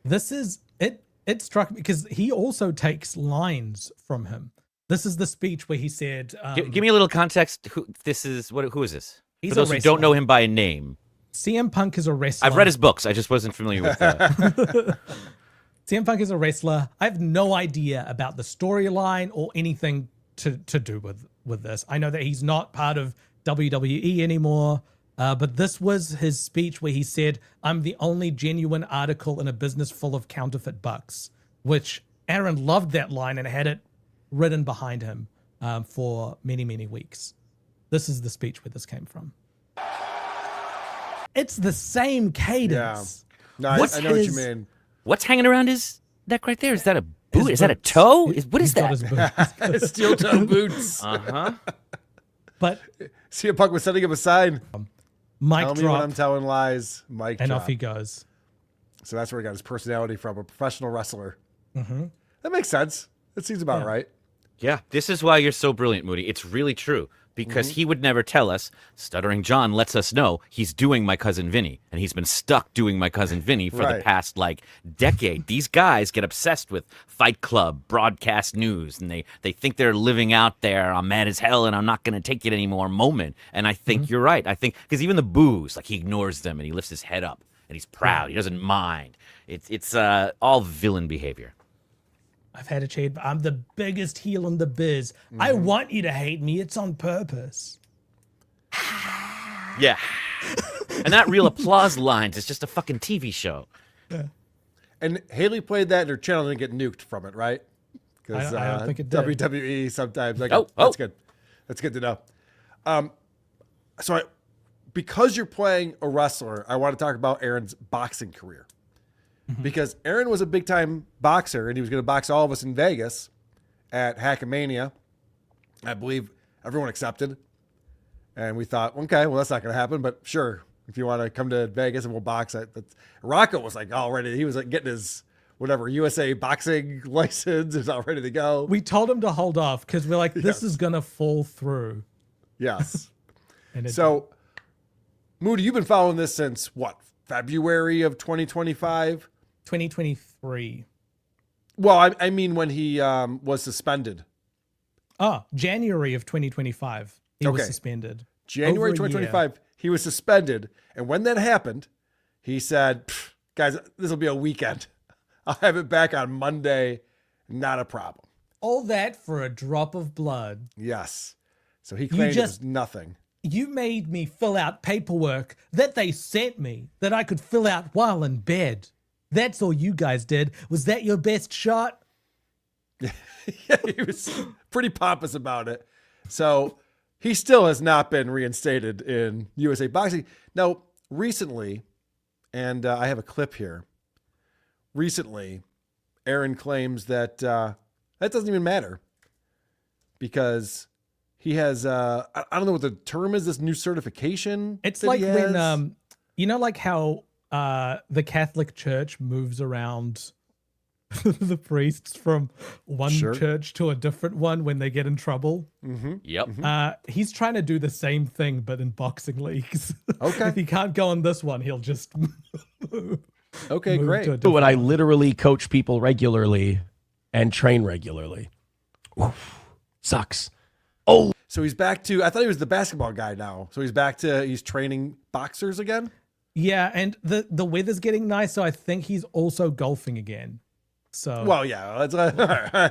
This is it. It struck me because he also takes lines from him. This is the speech where he said, Give me a little context. Who is this? He's For those a who don't wrestler. know him by name. CM Punk is a wrestler. I've read his books. I just wasn't familiar with that. CM Punk is a wrestler. I have no idea about the storyline or anything to do with this. I know that he's not part of WWE anymore, but this was his speech where he said, "I'm the only genuine article in a business full of counterfeit bucks," which Aaron loved that line and had it written behind him for many, many weeks. This is the speech where this came from. It's the same cadence. Yeah. No, I know what you mean. What's hanging around his neck right there? Is that a boot? His Is that a boots. toe? What is He's got that? his boots. Steel toe boots. Uh-huh. But CM Punk was sending him a sign. mic Tell me when I'm drop, telling lies. Mike and drop. off he goes. So that's where he got his personality from, a professional wrestler. Mm-hmm. That makes sense. That seems about right. Yeah, this is why you're so brilliant, Moody. It's really true. Because he would never tell us. Stuttering John lets us know he's doing My Cousin Vinny. And he's been stuck doing My Cousin Vinny for the past, decade. These guys get obsessed with Fight Club, broadcast news, and they think they're living out there, I'm mad as hell and I'm not going to take it anymore moment. And I think you're right. I think, because even the boos, he ignores them and he lifts his head up and he's proud. He doesn't mind. It's all villain behavior. I've had a shade. I'm the biggest heel in the biz. I want you to hate me. It's on purpose. Yeah. And that real applause lines is just a fucking TV show. And Haley played that and her channel didn't get nuked from it, right? Because I don't think it did. WWE sometimes. Oh. That's good. That's good to know. Because you're playing a wrestler, I want to talk about Aaron's boxing career. Because Aaron was a big-time boxer, and he was going to box all of us in Vegas at Hackamania. I believe everyone accepted. And we thought, okay, well, that's not going to happen, but sure, if you want to come to Vegas and we'll box. Rocco was all ready. He was getting his USA boxing license. Is all ready to go. We told him to hold off because we're like, this is going to fall through. Yes. And So, Moody, you've been following this since what? February of 2025? 2023. Well, I mean when he was suspended. January of 2025. He was suspended. January Over a 2025, he was suspended. And when that happened, he said, guys, this will be a weekend. I'll have it back on Monday. Not a problem. All that for a drop of blood. Yes. So he claimed it was nothing. You made me fill out paperwork that they sent me that I could fill out while in bed. That's all you guys did. Was that your best shot? Yeah, he was pretty pompous about it. So he still has not been reinstated in USA Boxing. Now, recently, and I have a clip here. Recently, Aaron claims that that doesn't even matter because he has, I don't know what the term is, this new certification. It's like when, you know, like how the Catholic Church moves around the priests from one church to a different one when they get in trouble. Yep. He's trying to do the same thing, but in boxing leagues. Okay. If he can't go on this one, he'll just Okay, move great. to a different When I one. literally coach people regularly and train regularly. Oof, sucks. Oh, So he's back to, I thought he was the basketball guy now. So he's training boxers again? Yeah, and the weather's getting nice, so I think he's also golfing again. So Well, yeah,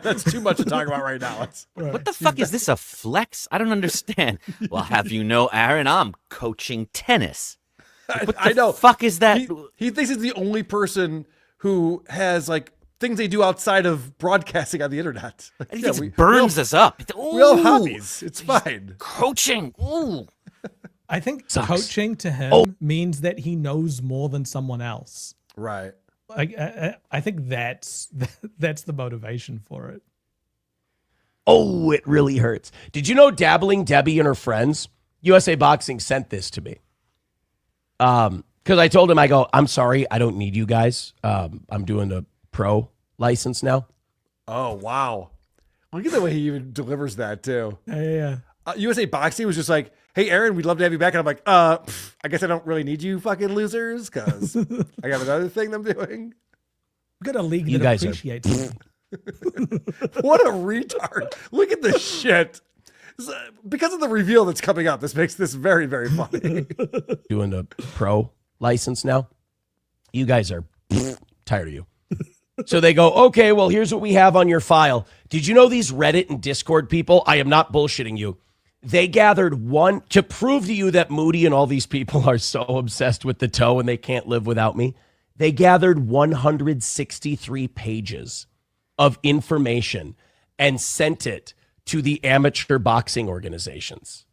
that's too much to talk about right now. What the fuck is this, a flex? I don't understand. Well, have you know, Aaron, I'm coaching tennis. Like, what the I know. fuck is that? He thinks he's the only person who has like things they do outside of broadcasting on the internet. Like, He yeah, just burns us up. We all Ooh, hobbies. It's fine. coaching. Ooh. I think Sucks. coaching to him means that he knows more than someone else. Right. Like I think that's the motivation for it. oh, it really hurts. Did you know Dabbling Debbie and her friends, USA Boxing sent this to me? Because I told him, I go, I'm sorry, I don't need you guys. I'm doing a pro license now. Oh, wow. Look at the way he even delivers that too. Yeah. USA Boxing was just like, hey, Aaron, we'd love to have you back. And I'm like, I guess I don't really need you fucking losers because I got another thing I'm doing. We've got a league You that guys are- appreciates it. What a retard. Look at this shit. Because of the reveal that's coming up, this makes this very, very funny. Doing a pro license now. You guys are tired of you. So they go, okay, well, here's what we have on your file. Did you know these Reddit and Discord people? I am not bullshitting you. They gathered one to prove to you that Moody and all these people are so obsessed with the toe and they can't live without me. They gathered 163 pages of information and sent it to the amateur boxing organizations.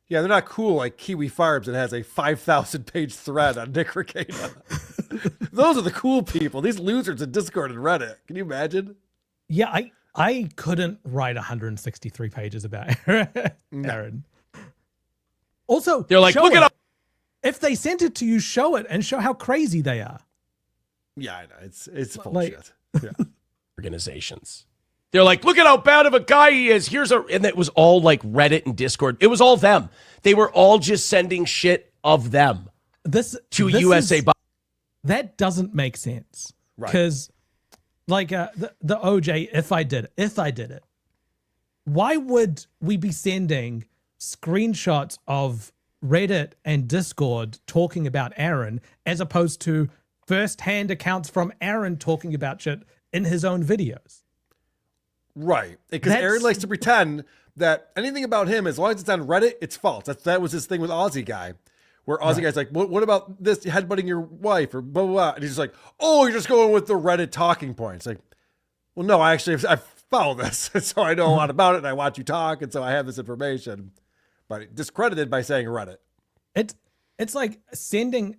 Yeah, they're not cool like Kiwi Farms that has a 5,000-page thread on Nick Regatta. Those are the cool people. These losers in Discord and Reddit. Can you imagine? Yeah, I couldn't write 163 pages about Aaron. Also, They're like, show look it up. If they sent it to you, show it and show how crazy they are. Yeah, I know. It's Like- bullshit. Yeah. Organizations. They're like, look at how bad of a guy he is. And it was all like Reddit and Discord. It was all them. They were all just sending shit of them This to this USA. is- that doesn't make sense. Right. Because like the OJ, if I did it, why would we be sending screenshots of Reddit and Discord talking about Aaron as opposed to first-hand accounts from Aaron talking about shit in his own videos? Right. Because That's- Aaron likes to pretend that anything about him, as long as it's on Reddit, it's false. That was his thing with Aussie Guy, where Aussie Guy's like, what about this headbutting your wife or blah, blah, blah. And he's just like, oh, you're just going with the Reddit talking points. Like, well, no, I follow this. So I know a lot about it and I watch you talk. And so I have this information, but discredited by saying Reddit. It's like sending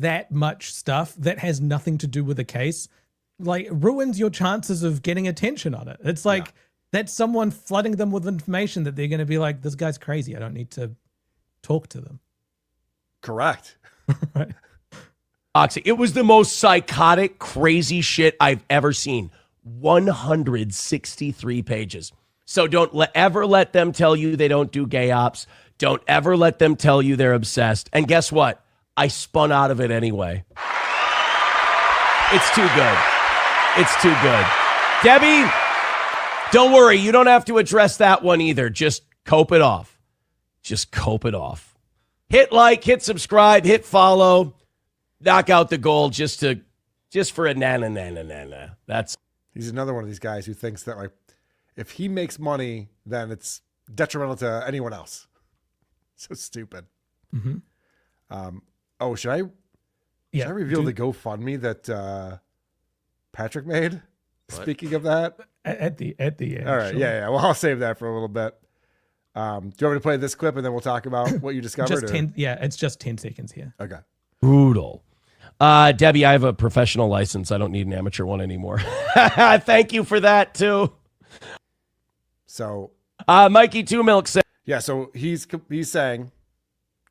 that much stuff that has nothing to do with the case, like ruins your chances of getting attention on it. It's like that's someone flooding them with information that they're going to be like, this guy's crazy. I don't need to talk to them. Correct. Right. Boxing. It was the most psychotic, crazy shit I've ever seen. 163 pages. So don't ever let them tell you they don't do gay ops. Don't ever let them tell you they're obsessed. And guess what? I spun out of it anyway. It's too good. It's too good. Debbie, don't worry. You don't have to address that one either. Just cope it off. Just cope it off. Hit like, hit subscribe, hit follow. Knock out the goal just for a na. He's another one of these guys who thinks that like if he makes money, then it's detrimental to anyone else. So stupid. Mm-hmm. Should I reveal the GoFundMe that Patrick made? What? Speaking of that, at the end. all right, sure. yeah. Well, I'll save that for a little bit. Do you want me to play this clip and then we'll talk about what you discovered? Just 10. Yeah, it's just 10 seconds here. Okay. Brutal. Debbie, I have a professional license. I don't need an amateur one anymore. Thank you for that, too. So, Mikey Two Milk said, yeah, so he's saying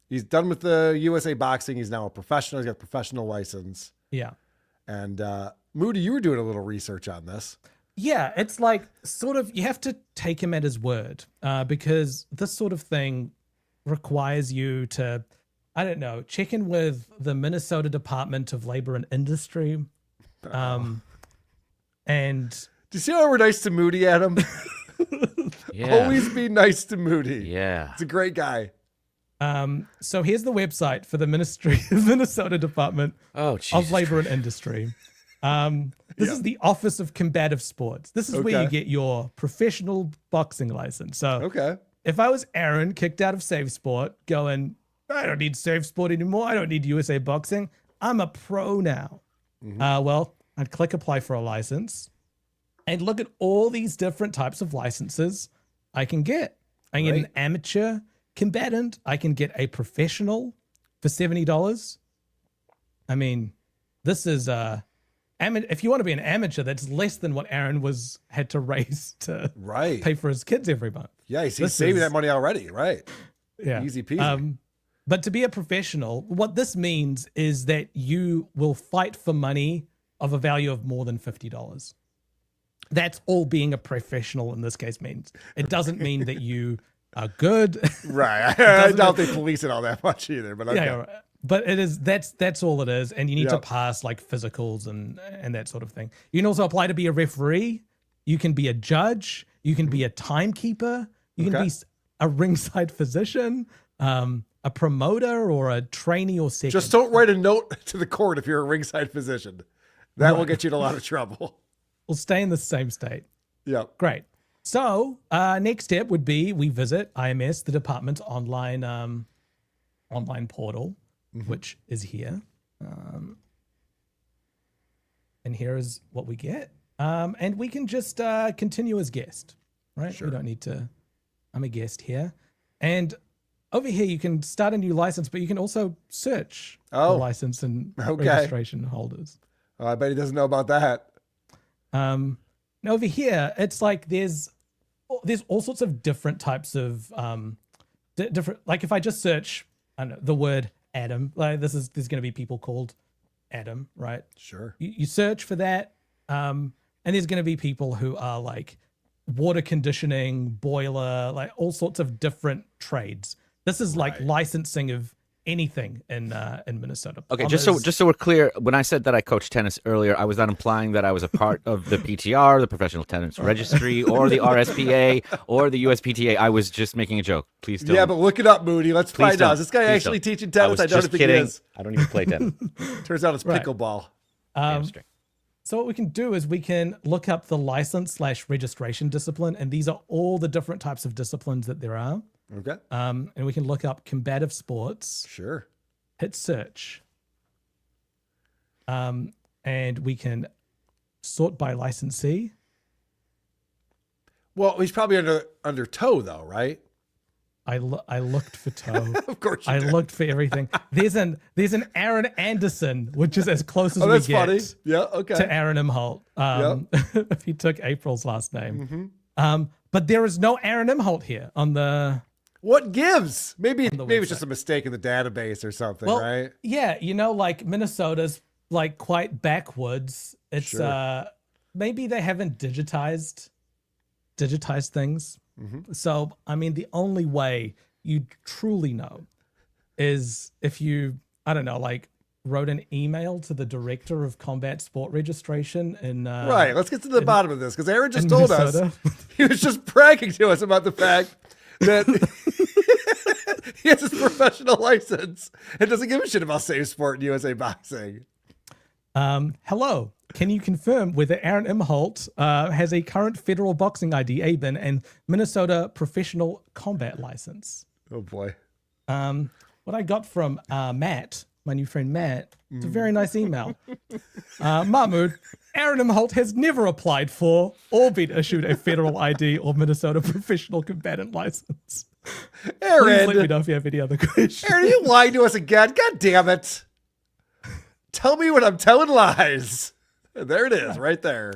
he's done with the USA Boxing. He's now a professional. He's got a professional license. Yeah. And Moody, you were doing a little research on this. Yeah, it's like sort of you have to take him at his word because this sort of thing requires you to, I don't know, check in with the Minnesota Department of Labor and Industry. And do you see how we're nice to Moody, Adam? Yeah. Always be nice to Moody. Yeah. It's a great guy. So here's the website for the Minnesota Department Oh, of Jesus Labor and Industry. This is the Office of Combative Sports. This is where you get your professional boxing license. So if I was Aaron, kicked out of Save Sport, going, I don't need Save Sport anymore. I don't need USA Boxing. I'm a pro now. Well, I'd click apply for a license and look at all these different types of licenses I can get. I can get an amateur combatant. I can get a professional for $70. I mean, this is if you want to be an amateur, that's less than what Aaron had to raise to pay for his kids every month. Yeah, he's saving that money already, right? Yeah. Easy peasy. But to be a professional, what this means is that you will fight for money of a value of more than $50. That's all being a professional in this case means. It doesn't mean that you are good. Right. I doubt they police it all that much either, but okay. Yeah, but it is that's all it is, and you need to pass like physicals and that sort of thing. You can also apply to be a referee. You can be a judge. You can be a timekeeper. You can be a ringside physician, a promoter, or a trainee or second. Just don't write a note to the court if you're a ringside physician. That will get you in a lot of trouble. We'll stay in the same state. Yeah. Great. So next step would be we visit IMS, the department's online portal, which is here. And here is what we get. And we can just continue as guest, right? Sure. We don't need to, I'm a guest here. And over here, you can start a new license, but you can also search for license and registration holders. Oh, I bet he doesn't know about that. Now over here, it's like there's all sorts of different types of different. Like if I just search, I don't know, the word Adam, like there's going to be people called Adam, right? Sure. You search for that, and there's going to be people who are like water conditioning, boiler, like all sorts of different trades. This is like licensing of anything in Minnesota. Okay, just so we're clear, when I said that I coached tennis earlier, I was not implying that I was a part of the PTR, the Professional Tennis Registry, or the RSPA, or the USPTA. I was just making a joke. Please don't. Yeah, but look it up, Moody. Let's find out. Is this guy actually teaching tennis? I don't think he is. I don't even play tennis. Turns out it's pickleball. So what we can do is we can look up the license/registration discipline, and these are all the different types of disciplines that there are. Okay. And we can look up combative sports. Sure. Hit search. And we can sort by licensee. Well, he's probably under toe though, right? I looked for toe. Of course I looked for everything. There's an Aaron Anderson, which is as close as we get funny. Yeah, okay. to Aaron Imholt. If he took April's last name. But there is no Aaron Imholt here on the... What gives? Maybe it's just a mistake in the database or something, right? Yeah, like Minnesota's like quite backwoods. It's maybe they haven't digitized things. So I mean, the only way you truly know is if you, I don't know, like wrote an email to the director of combat sport registration in right. Let's get to the bottom of this, because Aaron just told us he was just bragging to us about the fact that he has his professional license and doesn't give a shit about Save Sport and USA Boxing. Hello. Can you confirm whether Aaron Imholt has a current federal boxing ID, ABIN, and Minnesota professional combat license? Oh boy. What I got from Matt, my new friend Matt, it's a very nice email. Mahmood, Aaron M. Holt has never applied for or been issued a federal ID or Minnesota professional combatant license. Aaron, Please let me know if you have any other questions. Aaron, are you lying to us again? God damn it. Tell me when I'm telling lies. There it is, right there.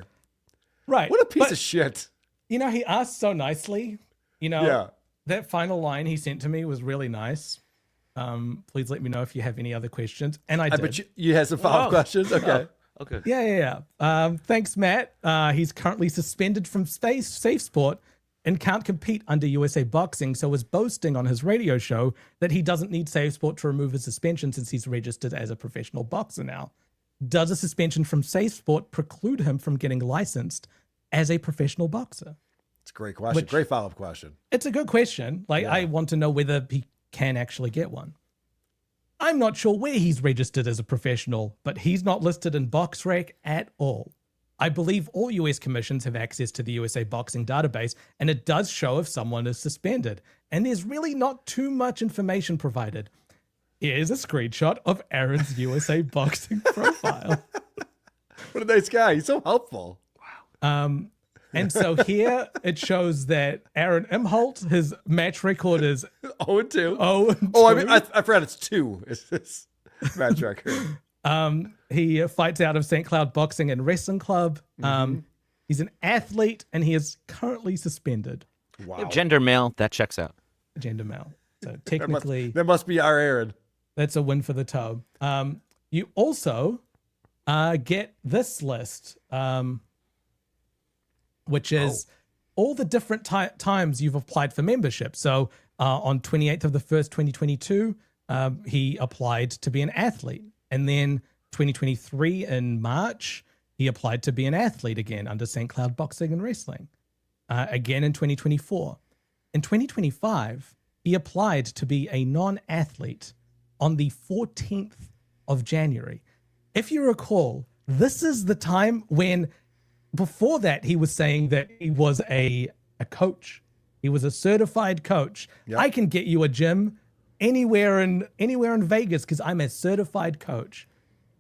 Right. What a piece of shit. You know, he asked so nicely. You know, that final line he sent to me was really nice. Please let me know if you have any other questions. And I did. Bet you had some follow-up questions? Okay. Oh, okay. Yeah. Thanks, Matt. He's currently suspended from Safe Sport and can't compete under USA Boxing, so is boasting on his radio show that he doesn't need Safe Sport to remove his suspension since he's registered as a professional boxer now. Does a suspension from Safe Sport preclude him from getting licensed as a professional boxer? It's a great question. Great follow-up question. It's a good question. I want to know whether he can actually get one. I'm not sure where he's registered as a professional, but he's not listed in BoxRec at all. I believe all US commissions have access to the USA Boxing database, and it does show if someone is suspended. And there's really not too much information provided. Here's a screenshot of Aaron's USA Boxing profile. What a nice guy. He's so helpful. Wow. And so here it shows that Aaron M. Holt, his match record is 0-2. 0-2. Oh, I mean, I forgot it's 2. It's this match record. He fights out of St. Cloud Boxing and Wrestling Club. He's an athlete, and he is currently suspended. Wow. Gender male, that checks out. Gender male. So technically, that must be our Aaron. That's a win for the toe. You also get this list, which is all the different times you've applied for membership. So on 28th of the 1st, 2022, he applied to be an athlete. And then 2023 in March, he applied to be an athlete again under St. Cloud Boxing and Wrestling. Again in 2024. In 2025, he applied to be a non-athlete on the 14th of January. If you recall, this is the time when, before that, he was saying that he was a coach. He was a certified coach. Yep. I can get you a gym anywhere in Vegas because I'm a certified coach.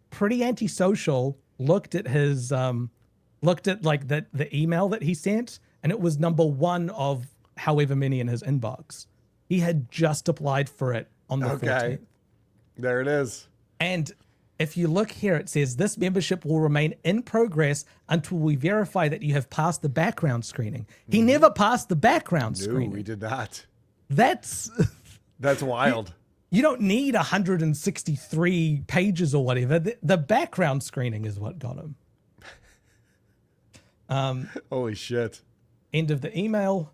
Pretty antisocial. Looked at his like the email that he sent, and it was number 1 of however many in his inbox. He had just applied for it on the 14th. There it is. And if you look here, it says this membership will remain in progress until we verify that you have passed the background screening. He never passed the background screening. No, he did not. That's wild. You don't need 163 pages or whatever. The background screening is what got him. Holy shit. End of the email.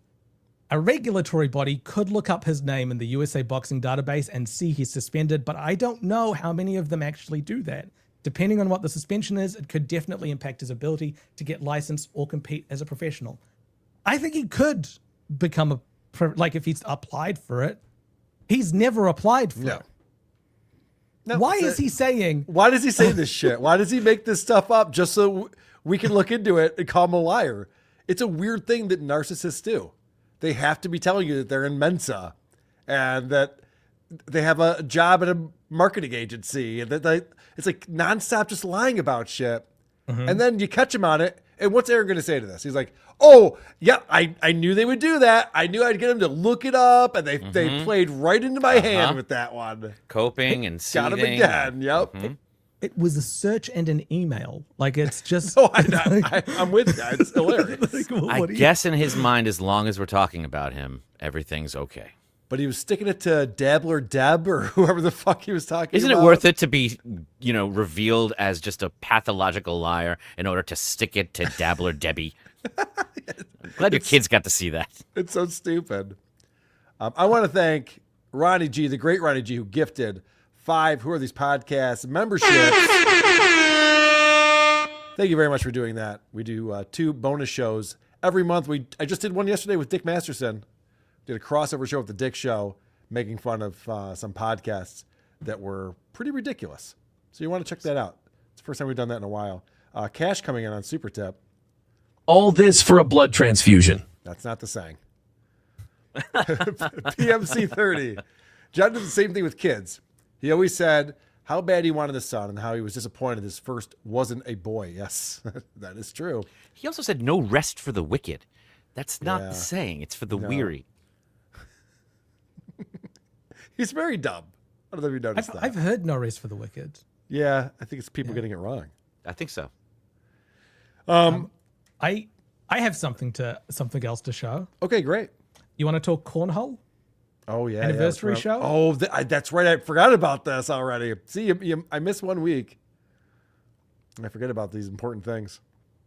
A regulatory body could look up his name in the USA Boxing database and see he's suspended, but I don't know how many of them actually do that. Depending on what the suspension is, it could definitely impact his ability to get licensed or compete as a professional. I think he could become if he's applied for it. He's never applied for it. No, why is he saying? Why does he say this shit? Why does he make this stuff up just so we can look into it and call him a liar? It's a weird thing that narcissists do. They have to be telling you that they're in Mensa and that they have a job at a marketing agency and that it's like nonstop just lying about shit. And then you catch him on it. And what's Aaron going to say to this? He's like, oh, yeah, I knew they would do that. I knew I'd get them to look it up. And they played right into my hand with that one. Coping and seething. Got him again. Yep. It was a search and an email. Like, it's just... I'm with you. It's hilarious. I guess in his mind, as long as we're talking about him, everything's okay. But he was sticking it to Dabbler Deb or whoever the fuck he was talking Isn't about. It worth it to be, revealed as just a pathological liar in order to stick it to Dabbler Debbie? I'm glad your kids got to see that. It's so stupid. I want to thank Ronnie G, the great Ronnie G, who gifted 5 Who Are These Podcasts memberships. Thank you very much for doing that. We do 2 bonus shows every month. I just did one yesterday with Dick Masterson. Did a crossover show with the Dick Show, making fun of some podcasts that were pretty ridiculous. So you want to check that out. It's the first time we've done that in a while. Cash coming in on Super Tip. All this for a blood transfusion. That's not the saying. PMC 30. John did the same thing with kids. He always said how bad he wanted a son and how he was disappointed his first wasn't a boy. Yes, that is true. He also said no rest for the wicked. That's not Yeah. the saying. It's for the No. weary. He's very dumb. I don't know if you noticed that. I've heard no rest for the wicked. Yeah, I think it's people getting it wrong. I think so. I have something else to show. Okay, great. You want to talk cornhole? Oh yeah, Anniversary that's right. show? Oh, that's right. I forgot about this already. See, I missed 1 week. I forget about these important things.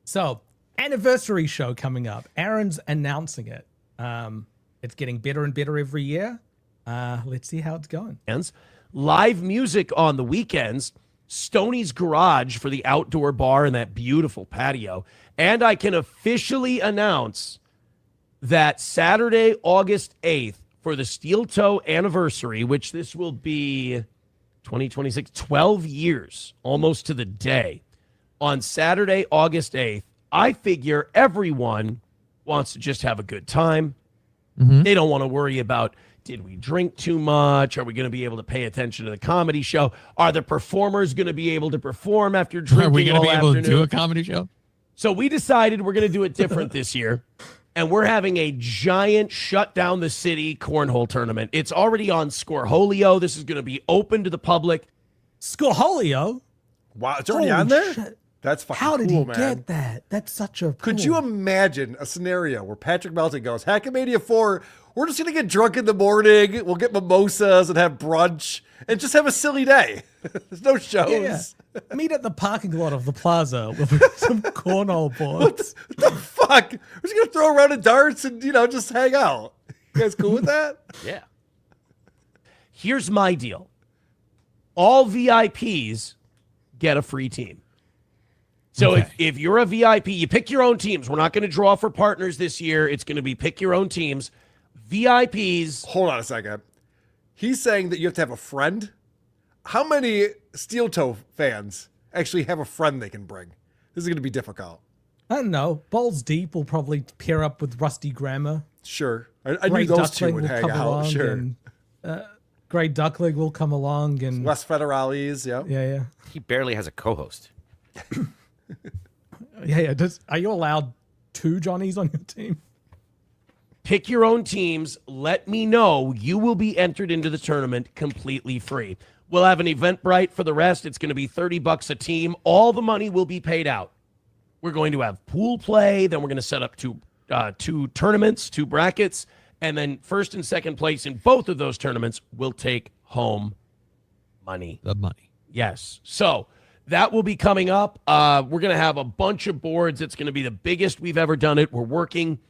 So, anniversary show coming up. Aaron's announcing it. It's getting better and better every year. Let's see how it's going. Live music on the weekends. Stoney's Garage for the outdoor bar and that beautiful patio. And I can officially announce that Saturday, August 8th, for the Steel Toe anniversary, which this will be 2026, 12 years, almost to the day. On Saturday, August 8th, I figure everyone wants to just have a good time. They don't want to worry about, did we drink too much? Are we going to be able to pay attention to the comedy show? Are the performers going to be able to perform after drinking Are we going to be able afternoon? to do a comedy show? So we decided we're going to do it different this year. And we're having a giant shut down the city cornhole tournament. It's already on Scoreholio. This is going to be open to the public. Scoreholio? Wow, it's already Holy on there? shit. That's fucking How did cool, he man. get that? That's such a Could cool. you imagine a scenario where Patrick Melton goes, Hackmania 4, we're just going to get drunk in the morning, we'll get mimosas and have brunch, and just have a silly day. There's no shows. Yeah. Meet at the parking lot of the plaza with some cornhole boards. What the fuck? We're just going to throw around a darts and, just hang out. You guys cool with that? Yeah. Here's my deal. All VIPs get a free team. So Okay. if you're a VIP, you pick your own teams. We're not going to draw for partners this year. It's going to be pick your own teams. VIPs. Hold on a second. He's saying that you have to have a friend. How many Steel Toe fans actually have a friend they can bring? This is going to be difficult. I don't know. Balls Deep will probably pair up with Rusty Grammar. Sure. I knew Ray those two Duckling would will hang come out. along. Sure. And, Gray Duckling will come along. And Wes Federales, yeah. yeah. He barely has a co-host. Yeah. Are you allowed 2 Johnnies on your team? Pick your own teams. Let me know. You will be entered into the tournament completely free. We'll have an Eventbrite for the rest. It's going to be $30 a team. All the money will be paid out. We're going to have pool play. Then we're going to set up two tournaments, 2 brackets. And then first and second place in both of those tournaments will take home money. The money. Yes. So that will be coming up. We're going to have a bunch of boards. It's going to be the biggest we've ever done it. We're working.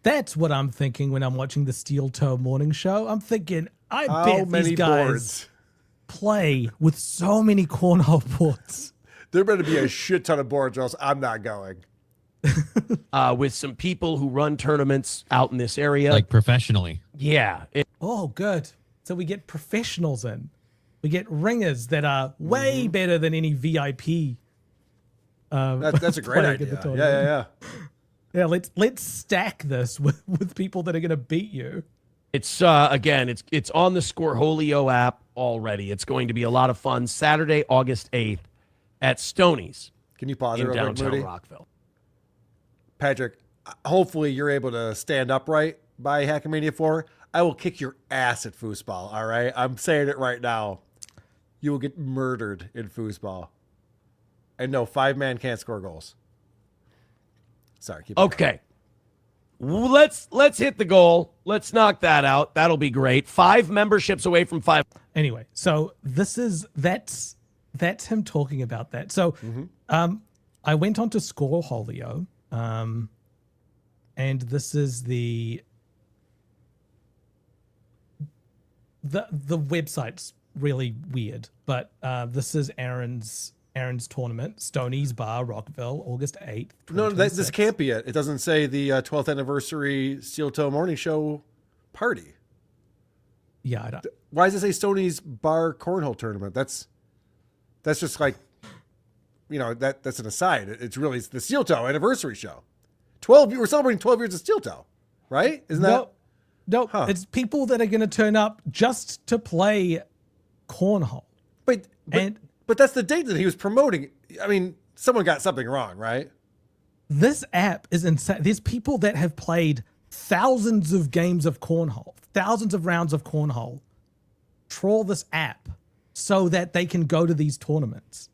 That's what I'm thinking when I'm watching the Steel Toe morning show. I'm thinking, I How bet many these guys boards? play with so many cornhole boards. There better be a shit ton of boards, or else I'm not going. With some people who run tournaments out in this area. Like professionally. Yeah. Oh, good. So we get professionals in. We get ringers that are way better than any VIP. That's a great playing at idea. the Yeah, tournament. yeah. Yeah, let's stack this with people that are gonna beat you. It's again, it's on the Scoreholio app already. It's going to be a lot of fun. Saturday, August 8th at Stoney's Can you pause it in real quick, downtown Moody? Rockville. Patrick, hopefully you're able to stand upright by Hackmania 4. I will kick your ass at foosball, all right? I'm saying it right now. You will get murdered in foosball. And no, 5-man can't score goals. Sorry, keep going. Okay. Let's hit the goal. Let's knock that out. That'll be great. 5 memberships away from 5. Anyway, so that's him talking about that. So I went on to Scoreholio, and this is the website's really weird, but this is Aaron's tournament, Stoney's Bar, Rockville, August 8th. No, this 2026. can't be it. It doesn't say the 12th anniversary Steel Toe Morning Show party. Yeah, I don't. Why does it say Stoney's Bar Cornhole Tournament? That's just like, that's an aside. It's really the Steel Toe anniversary show. We're celebrating 12 years of Steel Toe, right? Isn't that? No, it's people that are going to turn up just to play cornhole. But that's the date that he was promoting. I mean, someone got something wrong, right? This app is insane. There's people that have played thousands of games of cornhole, thousands of rounds of cornhole, troll this app so that they can go to these tournaments.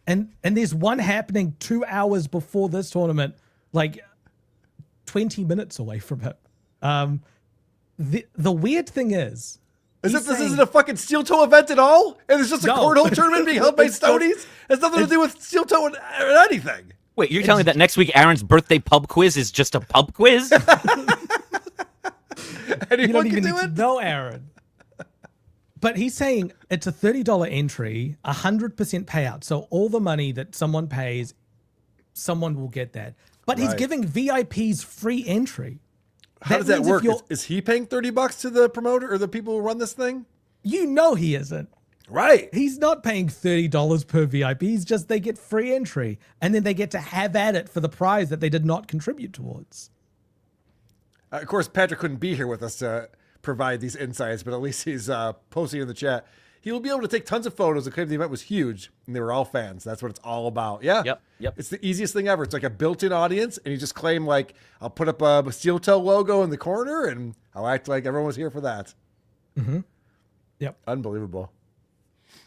And there's one happening 2 hours before this tournament, like 20 minutes away from him. The weird thing is this isn't a fucking steel toe event at all? And it's just a cornhole tournament being held by Stonies? It has nothing to do with steel toe or anything. Wait, you're telling me that next week Aaron's birthday pub quiz is just a pub quiz? You don't even need to know Aaron. But he's saying it's a $30 entry, 100% payout. So all the money that someone pays, someone will get that. But he's giving VIPs free entry. How does that work? Is he paying $30 to the promoter or the people who run this thing? You know he isn't. Right. He's not paying $30 per VIP. He's just, they get free entry. And then they get to have at it for the prize that they did not contribute towards. Of course, Patrick couldn't be here with us to provide these insights, but at least he's posting in the chat. He will be able to take tons of photos and claim the event was huge, and they were all fans. That's what it's all about. Yeah. Yep. It's the easiest thing ever. It's like a built-in audience, and you just claim, like, I'll put up a steel toe logo in the corner, and I'll act like everyone was here for that. Mm-hmm. Yep. Unbelievable.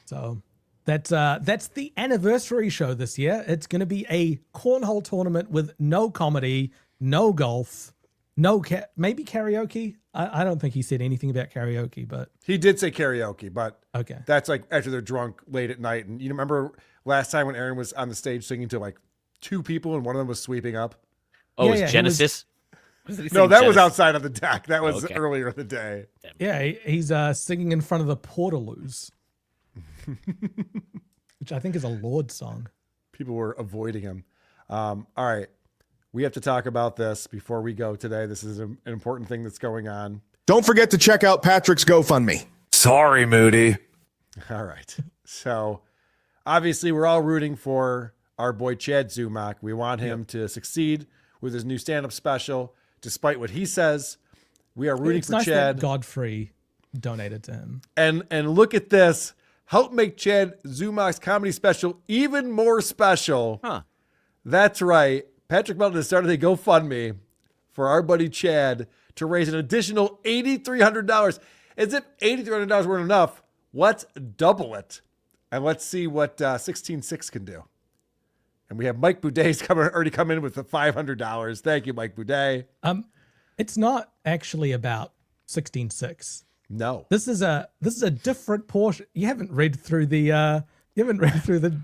So that's the anniversary show this year. It's going to be a cornhole tournament with no comedy, no golf, maybe karaoke. I don't think he said anything about karaoke, but he did say karaoke, but okay, that's like after they're drunk late at night. And you remember last time when Aaron was on the stage singing to like 2 people and one of them was sweeping up? Oh, it was Genesis? No, that was outside of the deck. That was earlier in the day. Yeah, he's singing in front of the Portaloos, which I think is a Lord song. People were avoiding him. All right. We have to talk about this before we go today. This is an important thing that's going on. Don't forget to check out Patrick's GoFundMe. Sorry, Moody. All right. So, obviously, we're all rooting for our boy Chad Zumach. We want him to succeed with his new stand-up special, despite what he says. We are rooting for nice Chad. That Godfrey donated to him. And look at this. Help make Chad Zumach's comedy special even more special. Huh. That's right. Patrick Melton has started a GoFundMe for our buddy Chad to raise an additional $8,300. As if $8,300 weren't enough, let's double it. And let's see what 16.6 can do. And we have Mike Boudet's already come in with the $500. Thank you, Mike Boudet. It's not actually about 16.6. No. This is a different portion. You haven't read through the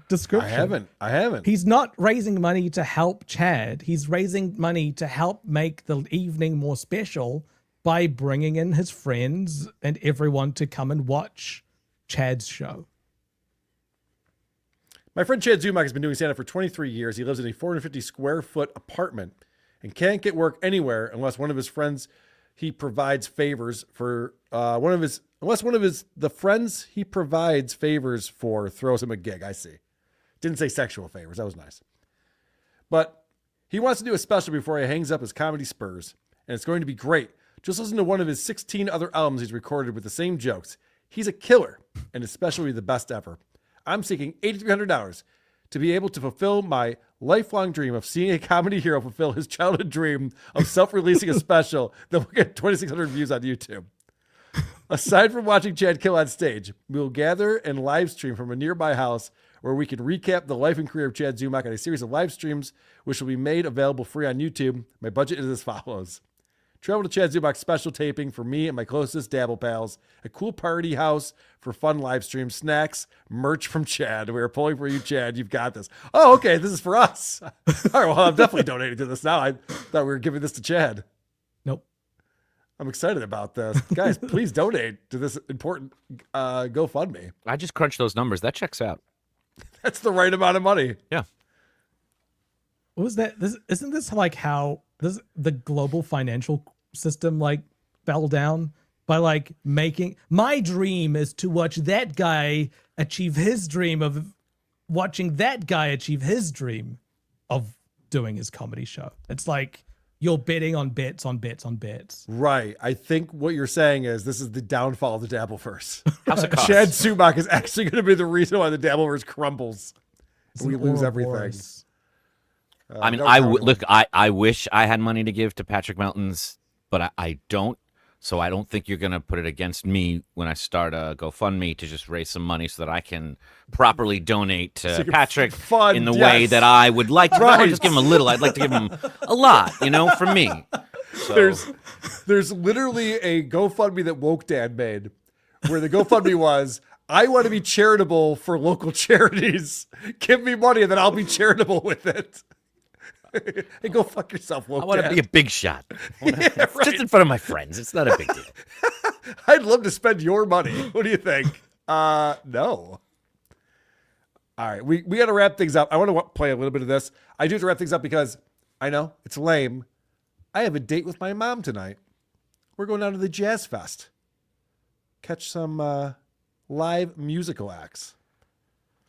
description. I haven't. He's not raising money to help Chad. He's raising money to help make the evening more special by bringing in his friends and everyone to come and watch Chad's show. My friend Chad Zumach has been doing stand-up for 23 years. He lives in a 450 square foot apartment and can't get work anywhere unless one of his friends he provides favors for the friends he provides favors for throws him a gig. I see. Didn't say sexual favors. That was nice. But he wants to do a special before he hangs up his comedy spurs, and it's going to be great. Just listen to one of his 16 other albums he's recorded with the same jokes. He's a killer, and his special will be the best ever. I'm seeking $8,300 to be able to fulfill my lifelong dream of seeing a comedy hero fulfill his childhood dream of self-releasing a special that will get 2,600 views on YouTube. Aside from watching Chad kill on stage, we will gather and live stream from a nearby house where we can recap the life and career of Chad Zumach on a series of live streams, which will be made available free on YouTube. My budget is as follows. Travel to Chad Zumach's special taping for me and my closest dabble pals, a cool party house for fun live streams, snacks, merch from Chad. We are pulling for you, Chad. You've got this. Oh, okay. This is for us. All right. Well, I'm definitely donating to this now. I thought we were giving this to Chad. Nope. I'm excited about this. Guys, please donate to this important GoFundMe. I just crunched those numbers. That checks out. That's the right amount of money. Yeah. What was that? Isn't this like how the global financial system like fell down by like making my dream is to watch that guy achieve his dream of watching that guy achieve his dream of doing his comedy show. It's like you're betting on bets on bets on bets. Right. I think what you're saying is this is the downfall of the Dabbleverse. How's it cost? Chad Zumach is actually going to be the reason why the Dabbleverse crumbles. We lose everything. I mean, look. I wish I had money to give to Patrick Melton's, but I don't. So I don't think you're going to put it against me when I start a GoFundMe to just raise some money so that I can properly donate to Patrick in the way that I would like to. I don't just give him a little. I'd like to give him a lot, for me. So. There's literally a GoFundMe that Woke Dad made where the GoFundMe was, I want to be charitable for local charities. Give me money and then I'll be charitable with it. Hey, go fuck yourself, Woke I want Dad. to be a big shot. Yeah, right. Just in front of my friends. It's not a big deal. I'd love to spend your money. What do you think? No. All right, we got to wrap things up. I want to play a little bit of this. I do have to wrap things up because I know it's lame. I have a date with my mom tonight. We're going down to the Jazz Fest. Catch some live musical acts.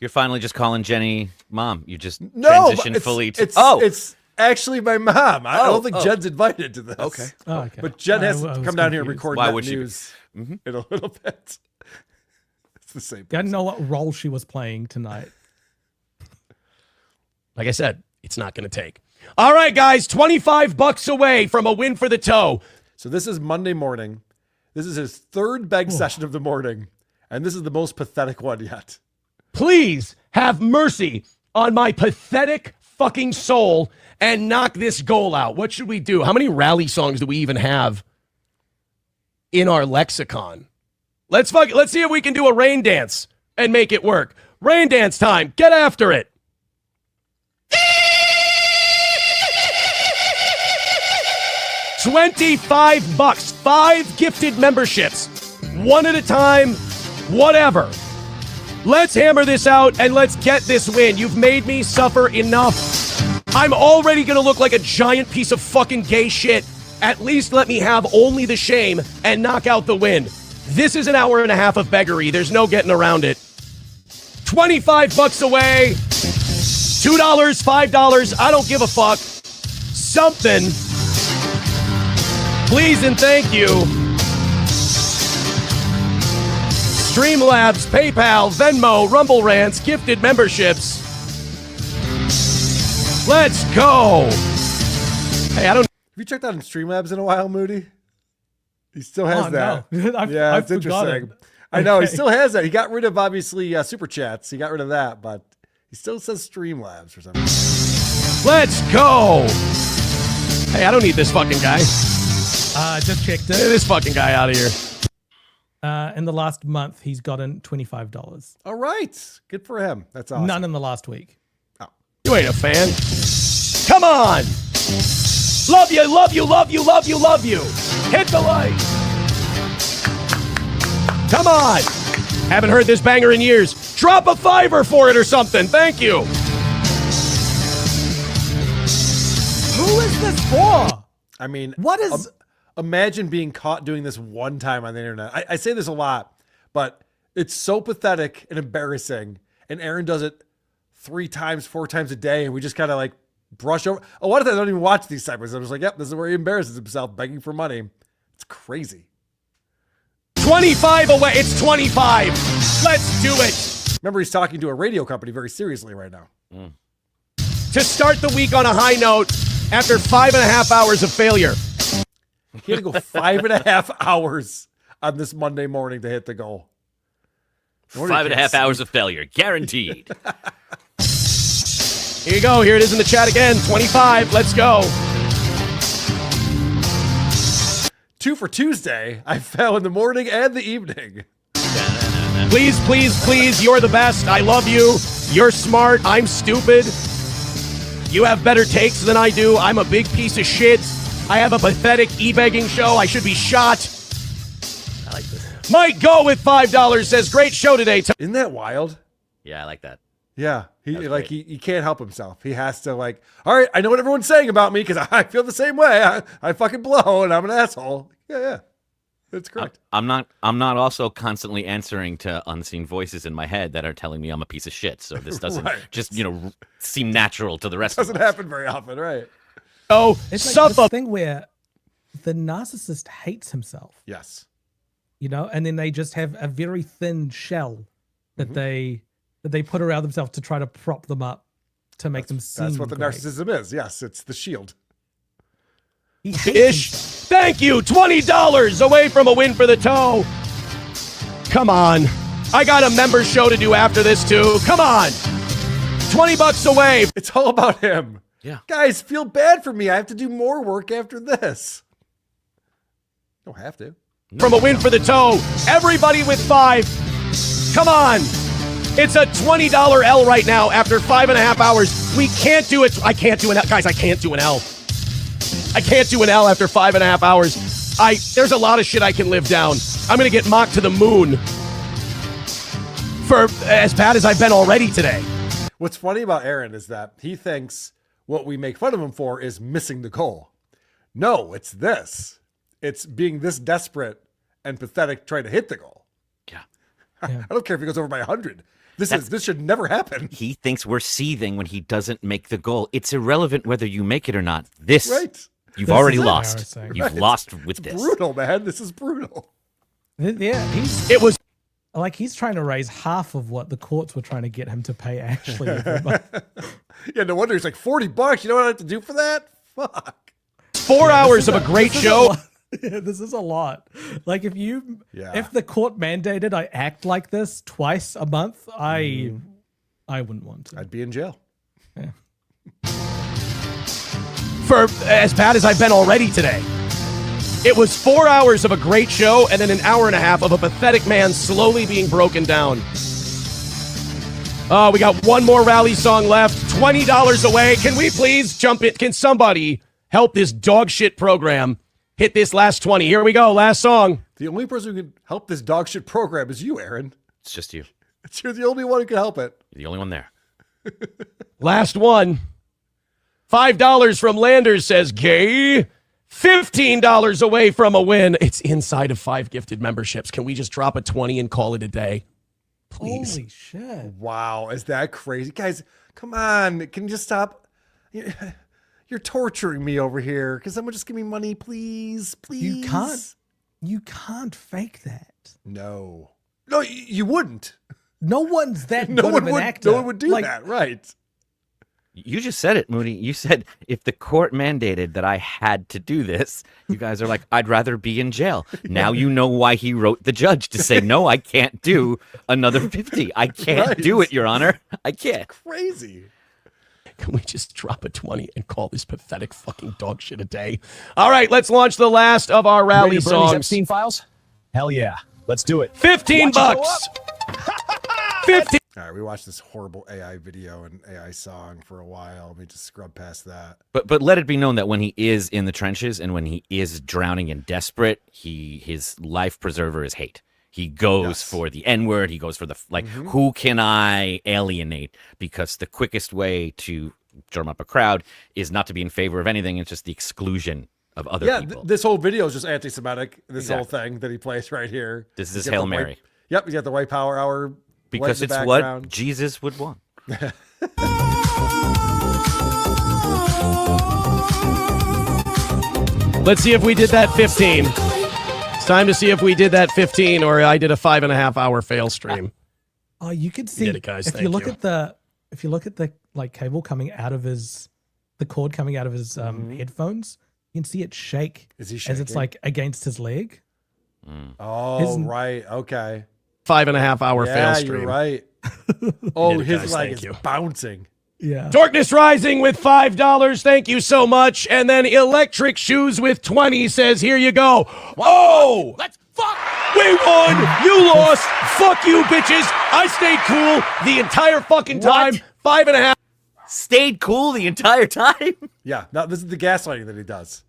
You're finally just calling Jenny mom. You just No, transitioned fully to. It's actually my mom. I don't think Jen's invited to this. Okay. Oh, okay. But Jen has to come down here and confused. record Why that would she be? news in a little bit. It's the same. I didn't know what role she was playing tonight. Like I said, it's not going to take. All right, guys, $25 away from a win for the toe. So this is Monday morning. This is his third beg session of the morning, and this is the most pathetic one yet. Please have mercy on my pathetic fucking soul and knock this goal out. What should we do? How many rally songs do we even have in our lexicon? Let's see if we can do a rain dance and make it work. Rain dance time. Get after it. $25. 5 gifted memberships. One at a time. Whatever. Let's hammer this out and let's get this win. You've made me suffer enough. I'm already going to look like a giant piece of fucking gay shit. At least let me have only the shame and knock out the win. This is an hour and a half of beggary. There's no getting around it. $25 away. $2, $5. I don't give a fuck. Something. Please and thank you. Streamlabs, PayPal, Venmo, Rumble Rants, gifted memberships. Let's go. Hey, I don't. Have you checked out in Streamlabs in a while, Moody? He still has that. No. Yeah, it's interesting. I know, he still has that. He got rid of, obviously, Super Chats. He got rid of that, but he still says Streamlabs for some reason. Let's go. Hey, I don't need this fucking guy. Just checked it. Get this fucking guy out of here. In the last month, he's gotten $25. All right. Good for him. That's awesome. None in the last week. You ain't a fan. Come on. Love you, love you, love you, love you, love you. Hit the light. Come on. Haven't heard this banger in years. Drop a $5 for it or something. Thank you. Who is this for? I mean, What is... imagine being caught doing this one time on the internet. I say this a lot, but it's so pathetic and embarrassing. And Aaron does it 3 times, 4 times a day. And we just kind of like brush over. A lot of times I don't even watch these segments. I'm just like, yep, this is where he embarrasses himself begging for money. It's crazy. 25 away. It's 25. Let's do it. Remember, he's talking to a radio company very seriously right now. To start the week on a high note after 5.5 hours of failure. He had to go 5.5 hours on this Monday morning to hit the goal. 5.5 hours of failure, guaranteed. Here you go. Here it is in the chat again. 25. Let's go. 2 for Tuesday. I fell in the morning and the evening. Please, please, please. You're the best. I love you. You're smart. I'm stupid. You have better takes than I do. I'm a big piece of shit. I have a pathetic e-begging show. I should be shot. I like this. Mike Go with $5 says, great show today. Isn't that wild? Yeah, I like that. Yeah. He can't help himself. He has to like, all right, I know what everyone's saying about me because I feel the same way. I fucking blow and I'm an asshole. Yeah. That's correct. I'm not also constantly answering to unseen voices in my head that are telling me I'm a piece of shit. So this doesn't Right. just, seem natural to the rest of us. Doesn't happen very often, right? Oh, It's like this thing where the narcissist hates himself. Yes. You know, and then they just have a very thin shell that they put around themselves to try to prop them up to make them seem. That's what the great. narcissism is. Yes, it's the shield. Ish. Thank you. $20 away from a win for the toe. Come on. I got a member show to do after this too. Come on. $20 away. It's all about him. Yeah. Guys, feel bad for me. I have to do more work after this. Don't have to. From a win for the toe. Everybody with 5. Come on. It's a $20 L right now after 5.5 hours. We can't do it. I can't do an L. Guys, I can't do an L. I can't do an L after 5.5 hours. There's a lot of shit I can live down. I'm going to get mocked to the moon for as bad as I've been already today. What's funny about Aaron is that he thinks what we make fun of him for is missing the goal. No, it's this. It's being this desperate and pathetic trying to hit the goal. Yeah. I don't care if he goes over by 100. This should never happen. He thinks we're seething when he doesn't make the goal. It's irrelevant whether you make it or not. You've This already is lost. embarrassing. You've lost with this. Brutal, man. This is brutal. Yeah, he's trying to raise half of what the courts were trying to get him to pay Ashley every month. Yeah, no wonder he's like $40. You know what I have to do for that? Fuck. 4 hours of a great show. Yeah, this is a lot. Like if the court mandated I act like this twice a month, I wouldn't want to. I'd be in jail. Yeah. For as bad as I've been already today. It was 4 hours of a great show and then an hour and a half of a pathetic man slowly being broken down. We got one more rally song left. $20 away. Can we please jump it? Can somebody help this dog shit program hit this last 20? Here we go. Last song. The only person who can help this dog shit program is you, Aaron. It's just you. You're the only one who can help it. You're the only one there. Last one. $5 from Landers says gay. $15 away from a win. It's inside of 5 gifted memberships. Can we just drop a 20 and call it a day? Please. Holy shit. Wow. Is that crazy? Guys, come on. Can you just stop? You're torturing me over here. Can someone just give me money, please? Please. You can't fake that. No, you wouldn't. No one's that good of an actor. No one would do that, right? You just said it, Moody. You said if the court mandated that I had to do this, you guys are like, I'd rather be in jail. Now you know why he wrote the judge to say, no, I can't do another 50. I can't do it, Your Honor. I can't. Crazy. Can we just drop a 20 and call this pathetic fucking dog shit a day? All right, let's launch the last of our rally songs. Epstein files? Hell yeah. Let's do it. $15. 15. All right, we watched this horrible AI video and AI song for a while. Let me just scrub past that. But let it be known that when he is in the trenches and when he is drowning and desperate, his life preserver is hate. He goes for the N-word. He goes for the, who can I alienate? Because the quickest way to drum up a crowd is not to be in favor of anything. It's just the exclusion of other people. This whole video is just anti-Semitic. This whole thing that he plays right here. This is Hail Mary. Yep, he's got the white power hour. Because it's what Jesus would want. Let's see if we did that 15. It's time to see if we did that 15 or I did a 5.5 hour fail stream. Oh, you could see did it, guys. if you look at the cable coming out of the cord coming out of his headphones, you can see it shake. Is he shaking? As it's like against his leg. Oh, right. Okay. 5.5 hour fail stream. You're right. Oh, his guys. leg Thank is you. bouncing. Yeah. Darkness Rising with $5. Thank you so much. And then Electric Shoes with 20 says, here you go. Oh! Let's fuck. We won! You lost! Fuck you, bitches! I stayed cool the entire fucking time. 5.5. Stayed cool the entire time? Yeah. Now this is the gaslighting that he does.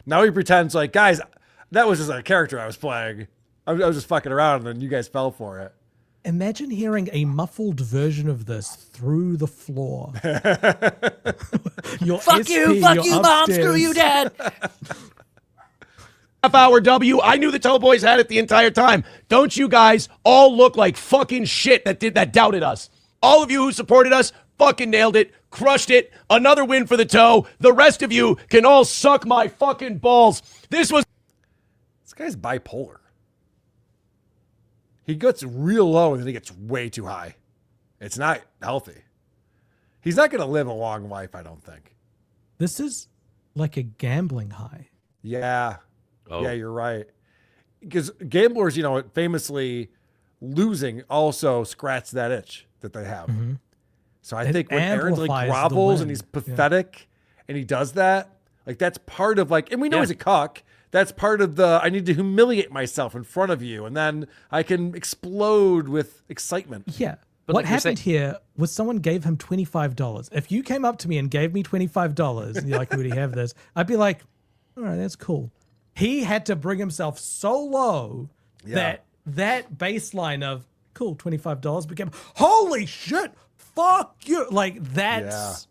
Now he pretends like, guys, that was just a character I was playing. I was just fucking around and then you guys fell for it. Imagine hearing a muffled version of this through the floor. Fuck you, Mom, screw you, Dad. Half-hour W. I knew the Toe Boys had it the entire time. Don't you guys all look like fucking shit that doubted us? All of you who supported us, Fucking nailed it. Crushed it. Another win for the toe. The rest of you can all suck my fucking balls. This guy's bipolar. He gets real low and then he gets way too high. It's not healthy. He's not going to live a long life, I don't think. This is like a gambling high. Yeah. Oh. Yeah, you're right. Because gamblers, famously losing also scratch that itch that they have. Mm-hmm. So I think when Aaron's like grovels and he's pathetic and he does that, like that's part of like, and we know he's a cuck. That's part of the, I need to humiliate myself in front of you and then I can explode with excitement. Yeah. But what like you're happened here was someone gave him $25. If you came up to me and gave me $25 and you're like, would he have this? I'd be like, all right, that's cool. He had to bring himself so low that baseline of, cool, $25 became, holy shit, fuck you. Like that's...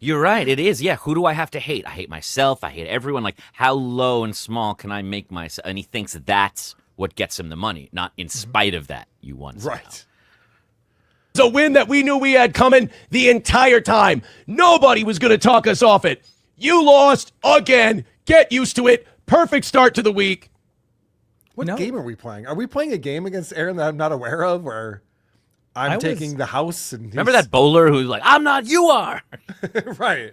You're right. It is. Yeah. Who do I have to hate? I hate myself. I hate everyone. Like, how low and small can I make myself? And he thinks that's what gets him the money, not in spite of that. You won. Somehow. Right. It's a win that we knew we had coming the entire time. Nobody was going to talk us off it. You lost again. Get used to it. Perfect start to the week. What game are we playing? Are we playing a game against Aaron that I'm not aware of where I'm taking the house? And remember that bowler who's like, I'm not, you are. Right.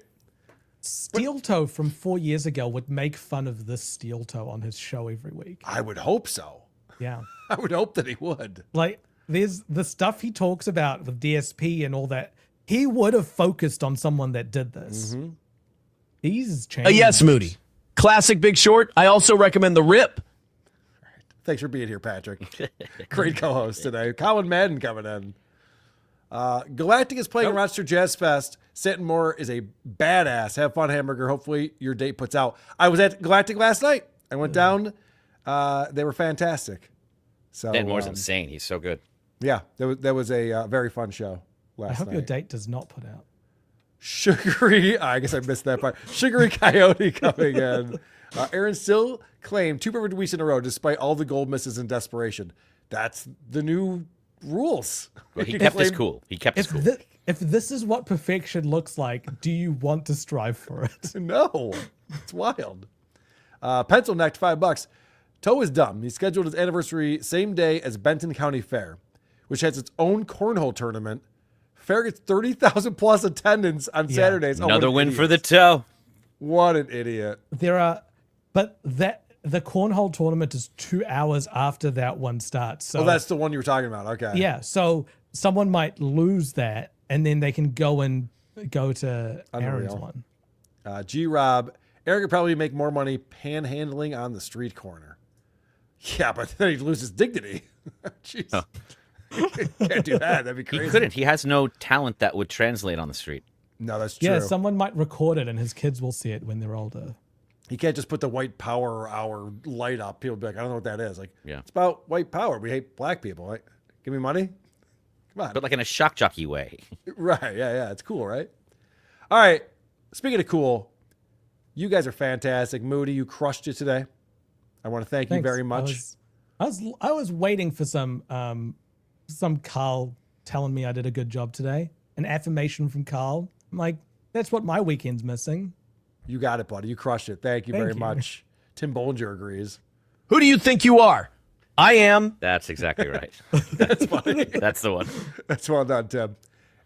Steel Toe from 4 years ago would make fun of this Steel Toe on his show every week. I would hope so. Yeah. I would hope that he would. Like, there's the stuff he talks about with DSP and all that. He would have focused on someone that did this. Mm-hmm. He's changed. Yes, Moody. Classic Big Short. I also recommend The Rip. Thanks for being here, Patrick. Great co-host today. Colin Madden coming in. Galactic is playing Rochester Jazz Fest. Stanton Moore is a badass. Have fun, Hamburger. Hopefully your date puts out. I was at Galactic last night. I went down. They were fantastic. So Stanton Moore's insane. He's so good. Yeah, that was a very fun show last night. I hope your date does not put out. Sugary, I guess I missed that part. Sugary Coyote coming in. Aaron still claimed 2 perfect weeks in a row despite all the gold misses and desperation. That's the new rules. Well, he kept his cool. He kept his cool. If this is what perfection looks like, do you want to strive for it? No, it's wild. Pencil necked $5. Toe is dumb. He scheduled his anniversary same day as Benton County Fair, which has its own cornhole tournament. Fair gets 30,000 plus attendance on Saturdays. Another win for the Toe. What an idiot. But the cornhole tournament is 2 hours after that one starts. So that's the one you were talking about. Okay. Yeah. So someone might lose that and then they can go to Aaron's one. G-Rob, Aaron could probably make more money panhandling on the street corner. Yeah, but then he'd lose his dignity. Jeez. Oh. Can't do that. That'd be crazy. He couldn't. He has no talent that would translate on the street. No, that's true. Yeah, someone might record it and his kids will see it when they're older. He can't just put the white power hour light up. People be like, I don't know what that is. Like, yeah, it's about white power. We hate black people. Like, give me money. Come on. But like in a shock jockey way. Right. Yeah. It's cool, right? All right. Speaking of cool, you guys are fantastic. Moody, you crushed it today. I want to thank you very much. I was waiting for some Carl telling me I did a good job today. An affirmation from Carl. I'm like, that's what my weekend's missing. You got it, buddy. You crushed it. Thank you very much. Tim Bollinger agrees. Who do you think you are? I am. That's exactly right. That's funny. That's the one. That's well done, Tim.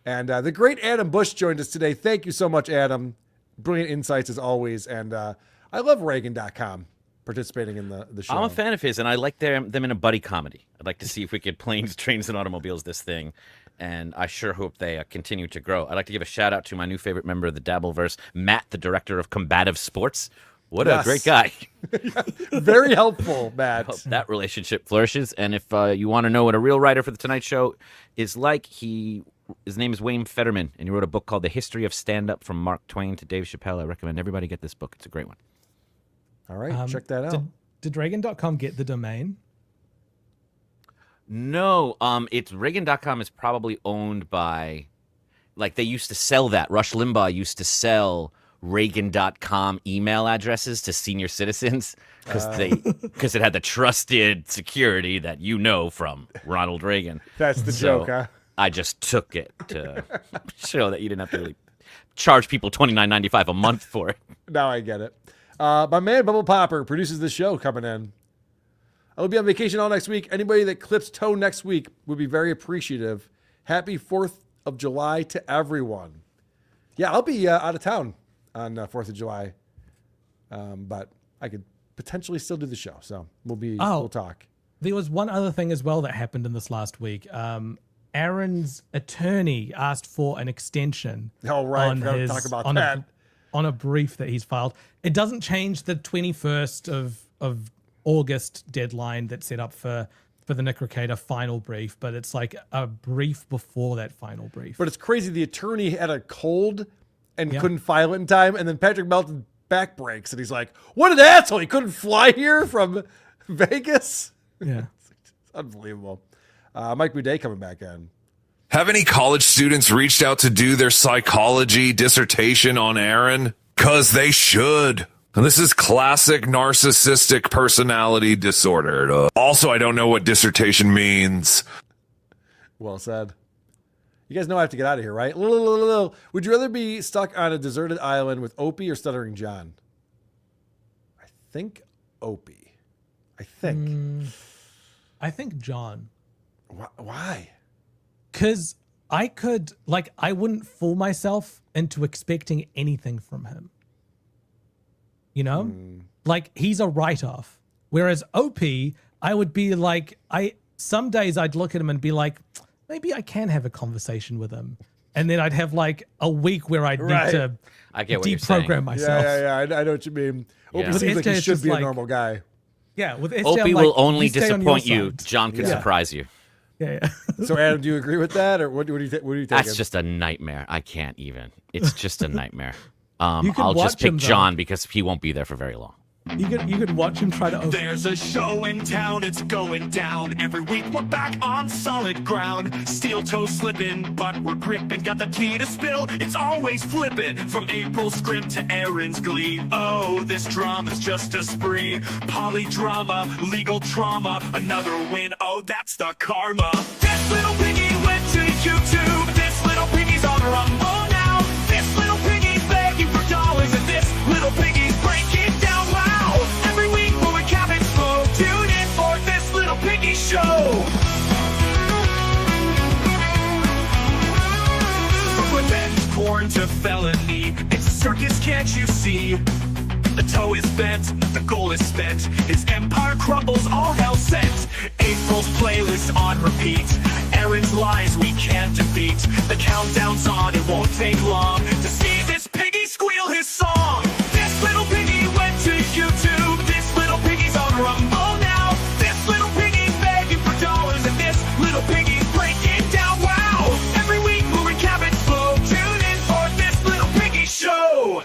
And the great Adam Busch joined us today. Thank you so much, Adam. Brilliant insights as always. And I love Reagan.com participating in the show. I'm a fan of his, and I like them in a buddy comedy. I'd like to see if we could planes, trains, and automobiles this thing. And I sure hope they continue to grow. I'd like to give a shout out to my new favorite member of the Dabbleverse, Matt, the director of Combative Sports. What a great guy. Very helpful, Matt. I hope that relationship flourishes. And if you want to know what a real writer for The Tonight Show is like, his name is Wayne Fetterman, and he wrote a book called The History of Stand-Up from Mark Twain to Dave Chappelle. I recommend everybody get this book. It's a great one. All right, check that out. Did Reagan.com get the domain? No, it's Reagan.com is probably owned by, like they used to sell that. Rush Limbaugh used to sell Reagan.com email addresses to senior citizens because it had the trusted security that you know from Ronald Reagan. That's the joke, huh? I just took it to show that you didn't have to really charge people $29.95 a month for it. Now I get it. My man Bubble Popper produces the show coming in. I'll be on vacation all next week. Anybody that clips toe next week would be very appreciative. Happy 4th of July to everyone. Yeah, I'll be out of town on 4th of July. But I could potentially still do the show. So we'll talk. There was one other thing as well that happened in this last week. Aaron's attorney asked for an extension. Oh, right. I forgot to talk about that. On a brief that he's filed. It doesn't change the 21st of August deadline that's set up for the Nick Recator final brief, but it's like a brief before that final brief. But it's crazy. The attorney had a cold and couldn't file it in time, and then Patrick Melton back breaks, and he's like, what an asshole. He couldn't fly here from Vegas? Yeah. It's unbelievable. Mike Boudet coming back in. Have any college students reached out to do their psychology dissertation on Aaron? 'Cause they should. And this is classic narcissistic personality disorder. Also, I don't know what dissertation means. Well said. You guys know I have to get out of here, right? Would you rather be stuck on a deserted island with Opie or Stuttering John? I think Opie. I think John. Why? Because I wouldn't fool myself into expecting anything from him. You know? Like, he's a write-off. Whereas OP, I would be like, some days I'd look at him and be like, maybe I can have a conversation with him. And then I'd have like a week where I'd need to deprogram myself. Yeah, I know what you mean. Opie seems like he should be a normal guy. Yeah, with SJ, Opie will only disappoint you. John can surprise you. Yeah. So, Adam, do you agree with that, or what do you think? That's just a nightmare. I can't even. It's just a nightmare. You can I'll watch just pick him, though. John because he won't be there for very long. You could watch him try to open. There's a show in town, it's going down. Every week we're back on solid ground. Steel toe slipping, but we're gripping. Got the tea to spill, it's always flipping. From April's script to Aaron's glee. Oh, this drama's just a spree. Polydrama, legal trauma, another win. Oh, that's the karma. This little piggy went to YouTube. This little piggy's on Rumble now. This little piggy's begging for dollars, and this little piggy's breaking down. Wow! Every week we'll recap it slow. Tune in for this little piggy show. From revenge porn to felony, it's a circus, can't you see? The toe is bent, the goal is spent. His empire crumbles, all hell sent. April's playlist on repeat. Aaron's lies we can't defeat. The countdown's on, it won't take long to see this piggy squeal his song. This little piggy went to YouTube. This little piggy's on Rumble now. This little piggy's begging for dollars, and this little piggy's breaking down. Wow! Every week we'll recap it slow. Tune in for this little piggy show.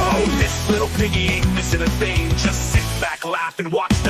Oh, this little piggy ain't missing a thing. Just sit back, laugh, and watch the